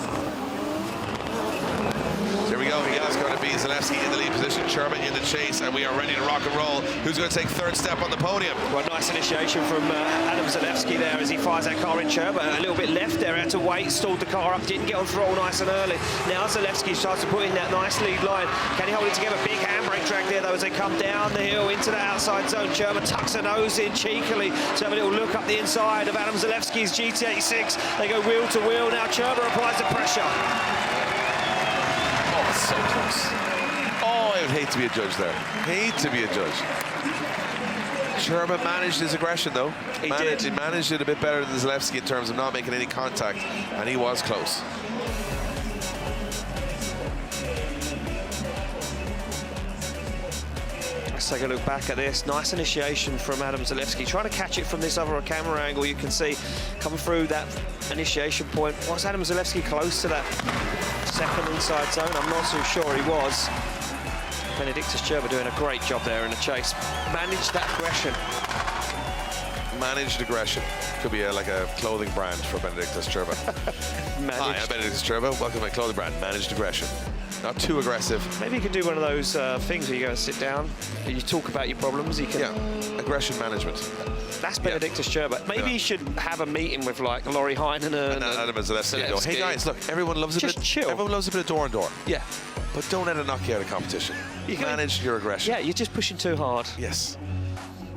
Here we go. Again, it's going to be Zalewski in the lead position, Čirba in the chase, and we are ready to rock and roll. Who's going to take 3rd step on the podium? Well, nice initiation from Adam Zalewski there as he fires that car in. Čirba a little bit left there, had to wait, stalled the car up, didn't get on throttle nice and early. Now Zalewski starts to put in that nice lead line. Can he hold it together? Big handbrake drag there, though, as they come down the hill into the outside zone. Čirba tucks her nose in cheekily to have a little look up the inside of Adam Zalewski's GT86. They go wheel to wheel. Now Čirba applies the pressure. So close. Oh, I would hate to be a judge there. Hate to be a judge. Čirba managed his aggression, though. He managed it a bit better than Zalewski in terms of not making any contact, and he was close. Let's take a look back at this. Nice initiation from Adam Zalewski. Trying to catch it from this other camera angle, you can see coming through that initiation point. Was Adam Zalewski close to that 2nd inside zone? I'm not so sure he was. Benediktas Čirba doing a great job there in the chase. Managed that aggression. Managed aggression. Could be like a clothing brand for Benediktas Čirba. Hi, I'm Benediktas Čirba. Welcome to my clothing brand, Managed Aggression. not too aggressive. Maybe you can do one of those things where you go and sit down, and you talk about your problems. You can. Yeah, aggression management. That's Benediktas Čirba. Maybe you should have a meeting with like Lauri Heinonen and Adam Zalewski. Go, hey guys, look, everyone loves Just a bit. chill. Everyone loves a bit of door and door. Yeah. But don't let it knock you out of competition. You manage your aggression. Yeah, you're just pushing too hard. Yes.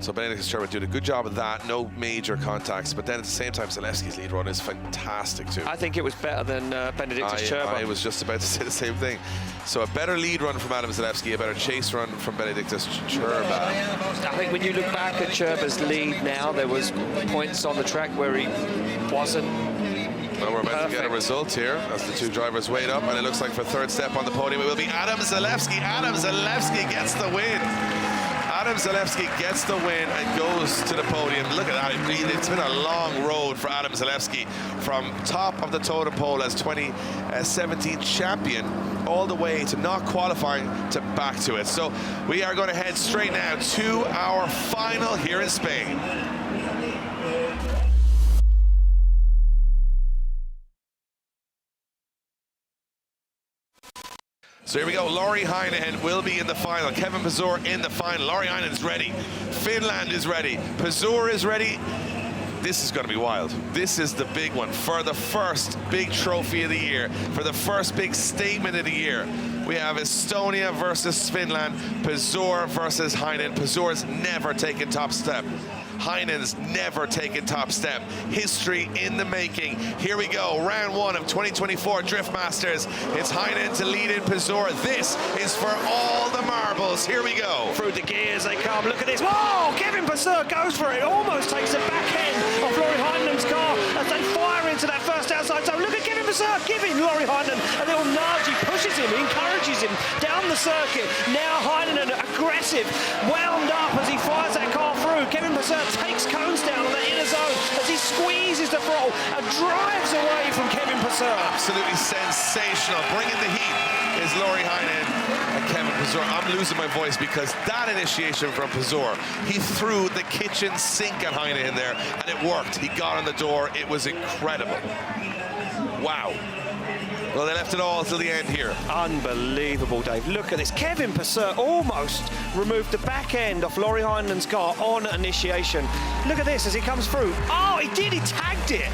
So Benediktas Čirba did a good job of that. No major contacts, but then at the same time, Zalewski's lead run is fantastic too. I think it was better than Benediktas Čirba. I was just about to say the same thing. So a better lead run from Adam Zalewski, a better chase run from Benediktas Čirba. I think when you look back at Čirba's lead now, there was points on the track where he wasn't. Well, we're about to get a result here as the two drivers wait up, and it looks like for third step on the podium it will be Adam Zalewski. Adam Zalewski gets the win. Adam Zalewski gets the win and goes to the podium. Look at that. It's been a long road for Adam Zalewski from top of the totem pole as 2017 champion all the way to not qualifying to back to it. So we are going to head straight now to our final here in Spain. So here we go. Lauri Heinonen will be in the final. Kevin Pesur in the final. Lauri Heinonen is ready. Finland is ready. Pesur is ready. This is going to be wild. This is the big one for the first big trophy of the year, for the first big statement of the year. We have Estonia versus Finland, Pesur versus Heinonen. Pesur's never taken top step. Heinen's never taken top step. History in the making. Here we go, round one of 2024 Drift Masters. It's Heinonen to lead in Pesur. This is for all the marbles. Here we go. Through the gears they come. Look at this. Whoa! Kevin Pesur goes for it. Almost takes the back end of Lauri Heinenen's car as they fire into that first outside zone. Look at Kevin Pesur giving Lauri Heinonen a little nudge. He pushes him, he encourages him down the circuit. Now Heinonen aggressive, wound up as he fires that car through. Kevin Pesur takes cones down on the inner zone as he squeezes the throttle and drives away from Kevin Pesur. Absolutely sensational. Bringing the heat is Lauri Heinonen and Kevin Pesur. I'm losing my voice because that initiation from Pesur, he threw the kitchen sink at Heinonen there, and it worked. He got on the door. It was incredible. Wow. Well, they left it all till the end here. Unbelievable, Dave. Look at this. Kevin Pesur almost removed the back end of Lauri Heinenen's car on initiation. Look at this as he comes through. Oh, he did. He tagged it.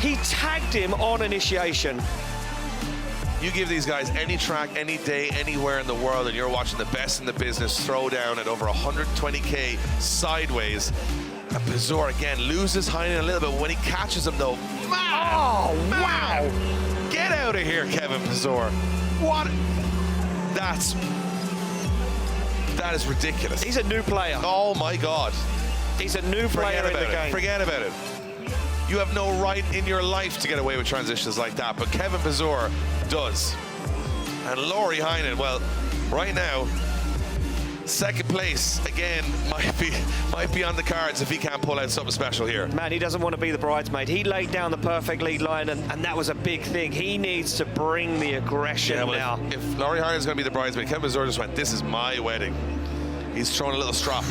He tagged him on initiation. You give these guys any track, any day, anywhere in the world, and you're watching the best in the business throw down at over 120K sideways. And Pesur, again, loses Heinonen a little bit. When he catches him, though, man, oh, wow. Get out of here, Kevin Pesur. What? That is ridiculous. He's a new player. Oh, my God. He's a new player in the game. Forget about it. You have no right in your life to get away with transitions like that, but Kevin Pesur does. And Lauri Heinonen, well, right now, second place again might be on the cards if he can't pull out something special here. Man, he doesn't want to be the bridesmaid. He laid down the perfect lead line, and that was a big thing. He needs to bring the aggression now. If Lauri Heinenen's going to be the bridesmaid, Kevin Pesur just went, this is my wedding. He's throwing a little strop.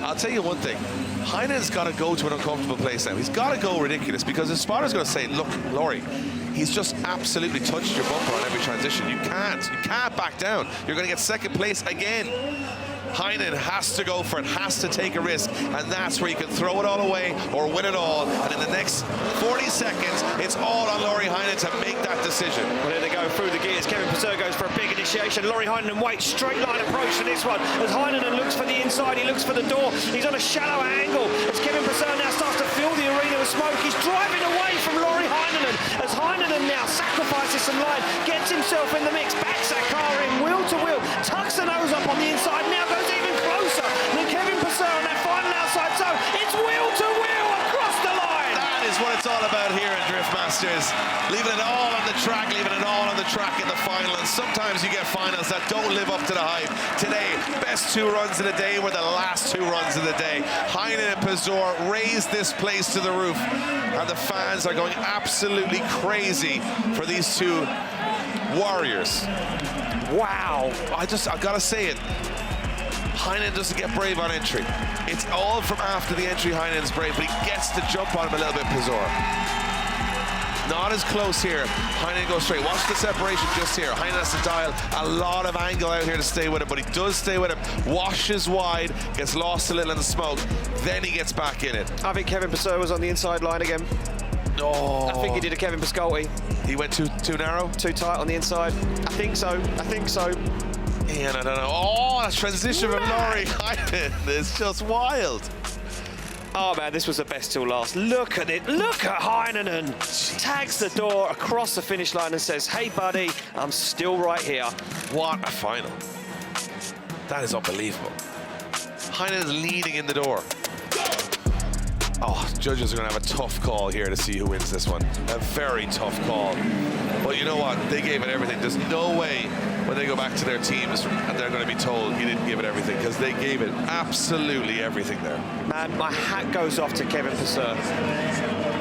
I'll tell you one thing. Heinenen's got to go to an uncomfortable place now. He's got to go ridiculous because his spotter's going to say, look, Lauri, he's just absolutely touched your bumper on every transition. You can't back down. You're going to get second place again. Heinonen has to go for it, has to take a risk, and that's where you can throw it all away or win it all. And in the next 40 seconds, it's all on Lauri Heinonen to make that decision. Well, here they go through the gears. Kevin Pesur goes for a big initiation. Lauri Heinonen waits, straight line approach to this one. As Heinonen looks for the inside, he looks for the door. He's on a shallow angle. As Kevin Pesur now starts to fill the arena with smoke, he's driving away from Lauri Heinonen. As Heinonen now sacrifices some line, gets himself in the mix, backs that car in wheel to wheel, tucks the nose up on the inside, now goes even closer than Kevin Pesur on that final outside zone. It's wheel to wheel across the line. That is what it's all about here in Drift Masters. Leaving it all on the track, leaving it all on the track in the final. And sometimes you get finals that don't live up to the hype. Today, best two runs of the day were the last two runs of the day. Heinonen and Pesur raised this place to the roof, and the fans are going absolutely crazy for these two warriors. Wow. I've got to say it. Heinonen doesn't get brave on entry. It's all from after the entry Heinenen's brave, but he gets to jump on him a little bit, Pesur. not as close here. Heinonen goes straight. Watch the separation just here. Heinonen has to dial a lot of angle out here to stay with him, but he does stay with him. Washes wide, gets lost a little in the smoke, then he gets back in it. I think Kevin Pesur was on the inside line again. Oh. I think he did a Kevin Piskolty. He went too narrow? Too tight on the inside. I think so. Yeah, no. Oh, that transition from Lauri Heinonen is just wild. Oh man, this was the best till last. Look at it. Look at Heinonen. Tags the door across the finish line and says, hey buddy, I'm still right here. What a final. That is unbelievable. Heinonen is leading in the door. Oh, judges are going to have a tough call here to see who wins this one. A very tough call. But you know what? They gave it everything. There's no way when they go back to their teams and they're going to be told you didn't give it everything, because they gave it absolutely everything there. Man, my hat goes off to Kevin Pesur.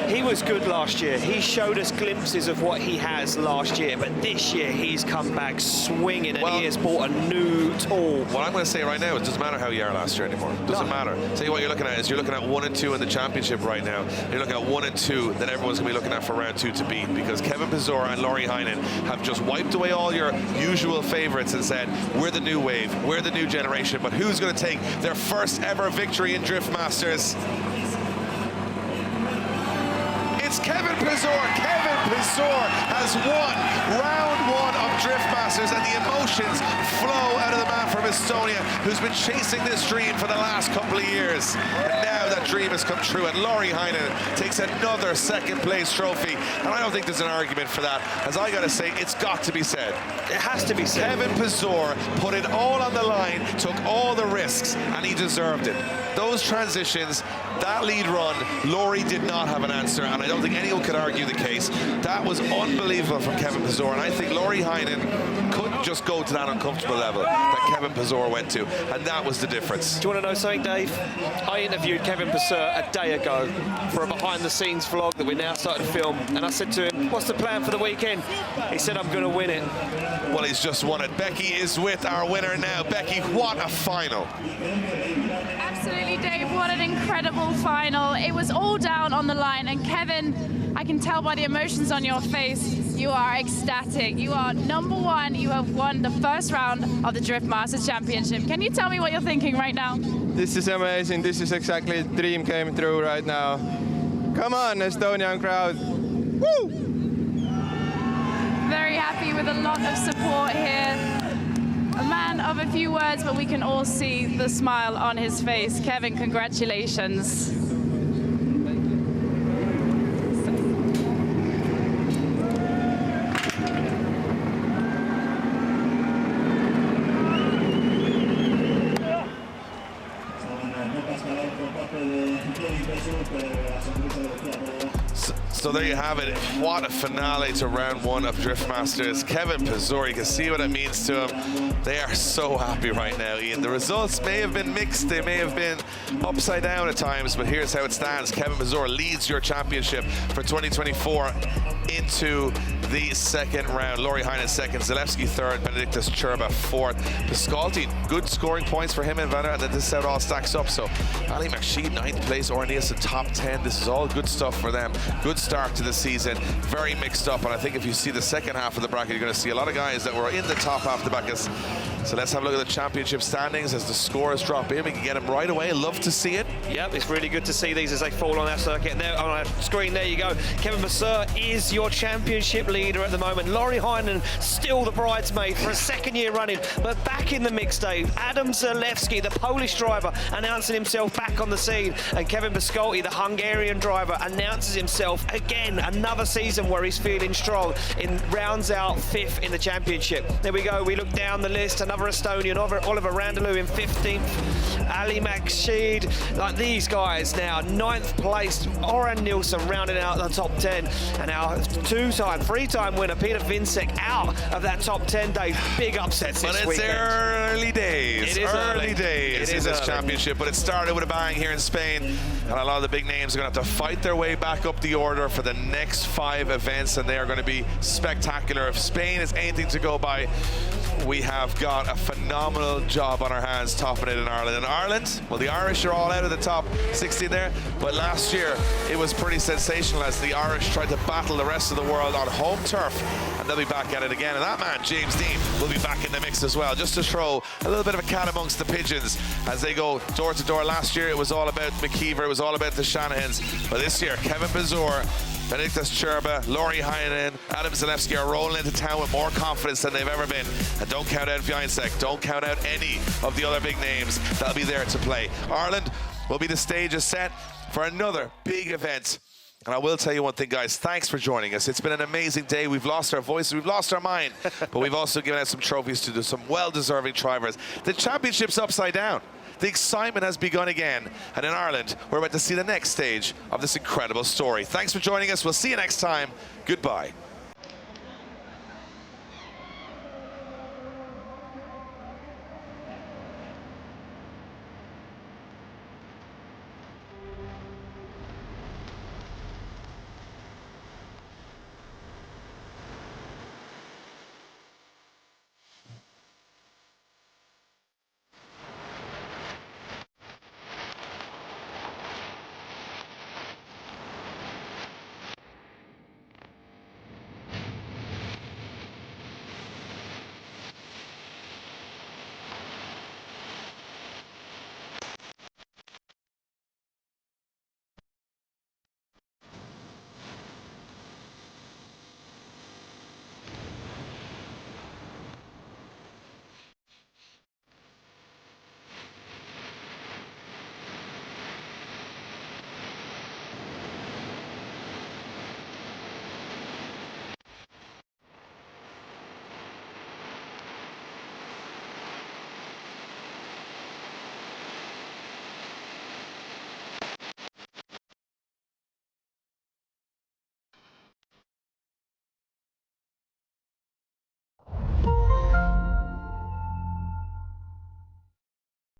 He was good last year. He showed us glimpses of what he has last year, but this year he's come back swinging and he has bought a new tool. What I'm going to say right now, it doesn't matter how you are last year anymore. It doesn't matter. Tell you what you're looking at is you're looking at 1 and 2 in the championship right now. You're looking at 1 and 2 that everyone's going to be looking at for round 2 to beat, because Kevin Pesur and Lauri Heinonen have just wiped away all your usual favorites and said, we're the new wave, we're the new generation, but who's going to take their first ever victory in Drift Masters? It's Kevin Pesur. Kevin Pesur has won round 1 of Drift Masters, and the emotions flow out of the man from Estonia who's been chasing this dream for the last couple of years. And now that dream has come true, and Lauri Heinonen takes another second place trophy. And I don't think there's an argument for that. As I gotta say, it's got to be said. It has to be said. Kevin Pesur put it all on the line, took all the risks, and he deserved it. Those transitions, that lead run, Lauri did not have an answer, and I don't think anyone could argue the case. That was unbelievable from Kevin Pesur, and I think Lauri Heinonen couldn't just go to that uncomfortable level that Kevin Pesur went to, and that was the difference. Do you want to know something, Dave? I interviewed Kevin Pesur a day ago for a behind-the-scenes vlog that we're now starting to film, and I said to him, what's the plan for the weekend? He said, I'm going to win it. Well, he's just won it. Becky is with our winner now. Becky, what a final. Absolutely, Dave. What an incredible final. It was all down on the line, and Kevin, I can tell by the emotions on your face, you are ecstatic. You are number 1. You have won the first round of the Drift Masters Championship. Can you tell me what you're thinking right now? This is amazing. This is exactly a dream came true right now. Come on, Estonian crowd. Woo! Very happy with a lot of support here. A man of a few words, but we can all see the smile on his face. Kevin, congratulations. So there you have it. What a finale to round 1 of Drift Masters. Kevin Pesur, you can see what it means to him. They are so happy right now, Ian. The results may have been mixed. They may have been upside down at times, but here's how it stands. Kevin Pesur leads your championship for 2024 into the second round. Lauri Heinonen second, Zalewski third, Benediktas Čirba fourth. Piskolty, good scoring points for him and Banet, and then this is how it all stacks up. So Ali Makhseed, 9th place, Orjan Nilsen top 10. This is all good stuff for them. Good start to the season, very mixed up, and I think if you see the second half of the bracket, you're going to see a lot of guys that were in the top half of the bracket. So let's have a look at the championship standings as the scores drop in. We can get them right away. Love to see it. Yep, it's really good to see these as they fall on our circuit. There on our screen, there you go. Kevin Pesur is your championship leader at the moment. Lauri Heinonen still the bridesmaid for a second year running, but back in the mix, Dave. Adam Zalewski, the Polish driver, announcing himself back on the scene, and Kevin Piskolty, the Hungarian driver, announces himself again. Another season where he's feeling strong and rounds out 5th in the championship. There we go. We look down the list. Another Estonian, Oliver Randalu in 15th. Ali Makhseed, like these guys now, 9th place. Orjan Nilsen rounding out the top 10. And our 3-time winner, Peter Vincek, out of that top 10, Dave. Big upsets this weekend. But it's early days. It is early days in this championship, but it started with a bang here in Spain. And a lot of the big names are going to have to fight their way back up the order for the next 5 events, and they are going to be spectacular. If Spain is anything to go by, we have got a phenomenal job on our hands topping it in Ireland. In Ireland, well, the Irish are all out of the top top 16 there. But last year, it was pretty sensational as the Irish tried to battle the rest of the world on home turf. And they'll be back at it again. And that man, James Dean, will be back in the mix as well, just to throw a little bit of a cat amongst the pigeons as they go door to door. Last year, it was all about McKeever, it was all about the Shanahans. But this year, Kevin Pesur, Benediktas, Čirba, Lauri, Heinonen, Adam Zalewski are rolling into town with more confidence than they've ever been. And don't count out Viansek, don't count out any of the other big names that'll be there to play. Ireland will be the stage is set for another big event. And I will tell you one thing, guys, thanks for joining us. It's been an amazing day. We've lost our voices, we've lost our mind, but we've also given out some trophies to some well-deserving drivers. The championship's upside down. The excitement has begun again. And in Ireland, we're about to see the next stage of this incredible story. Thanks for joining us. We'll see you next time. Goodbye.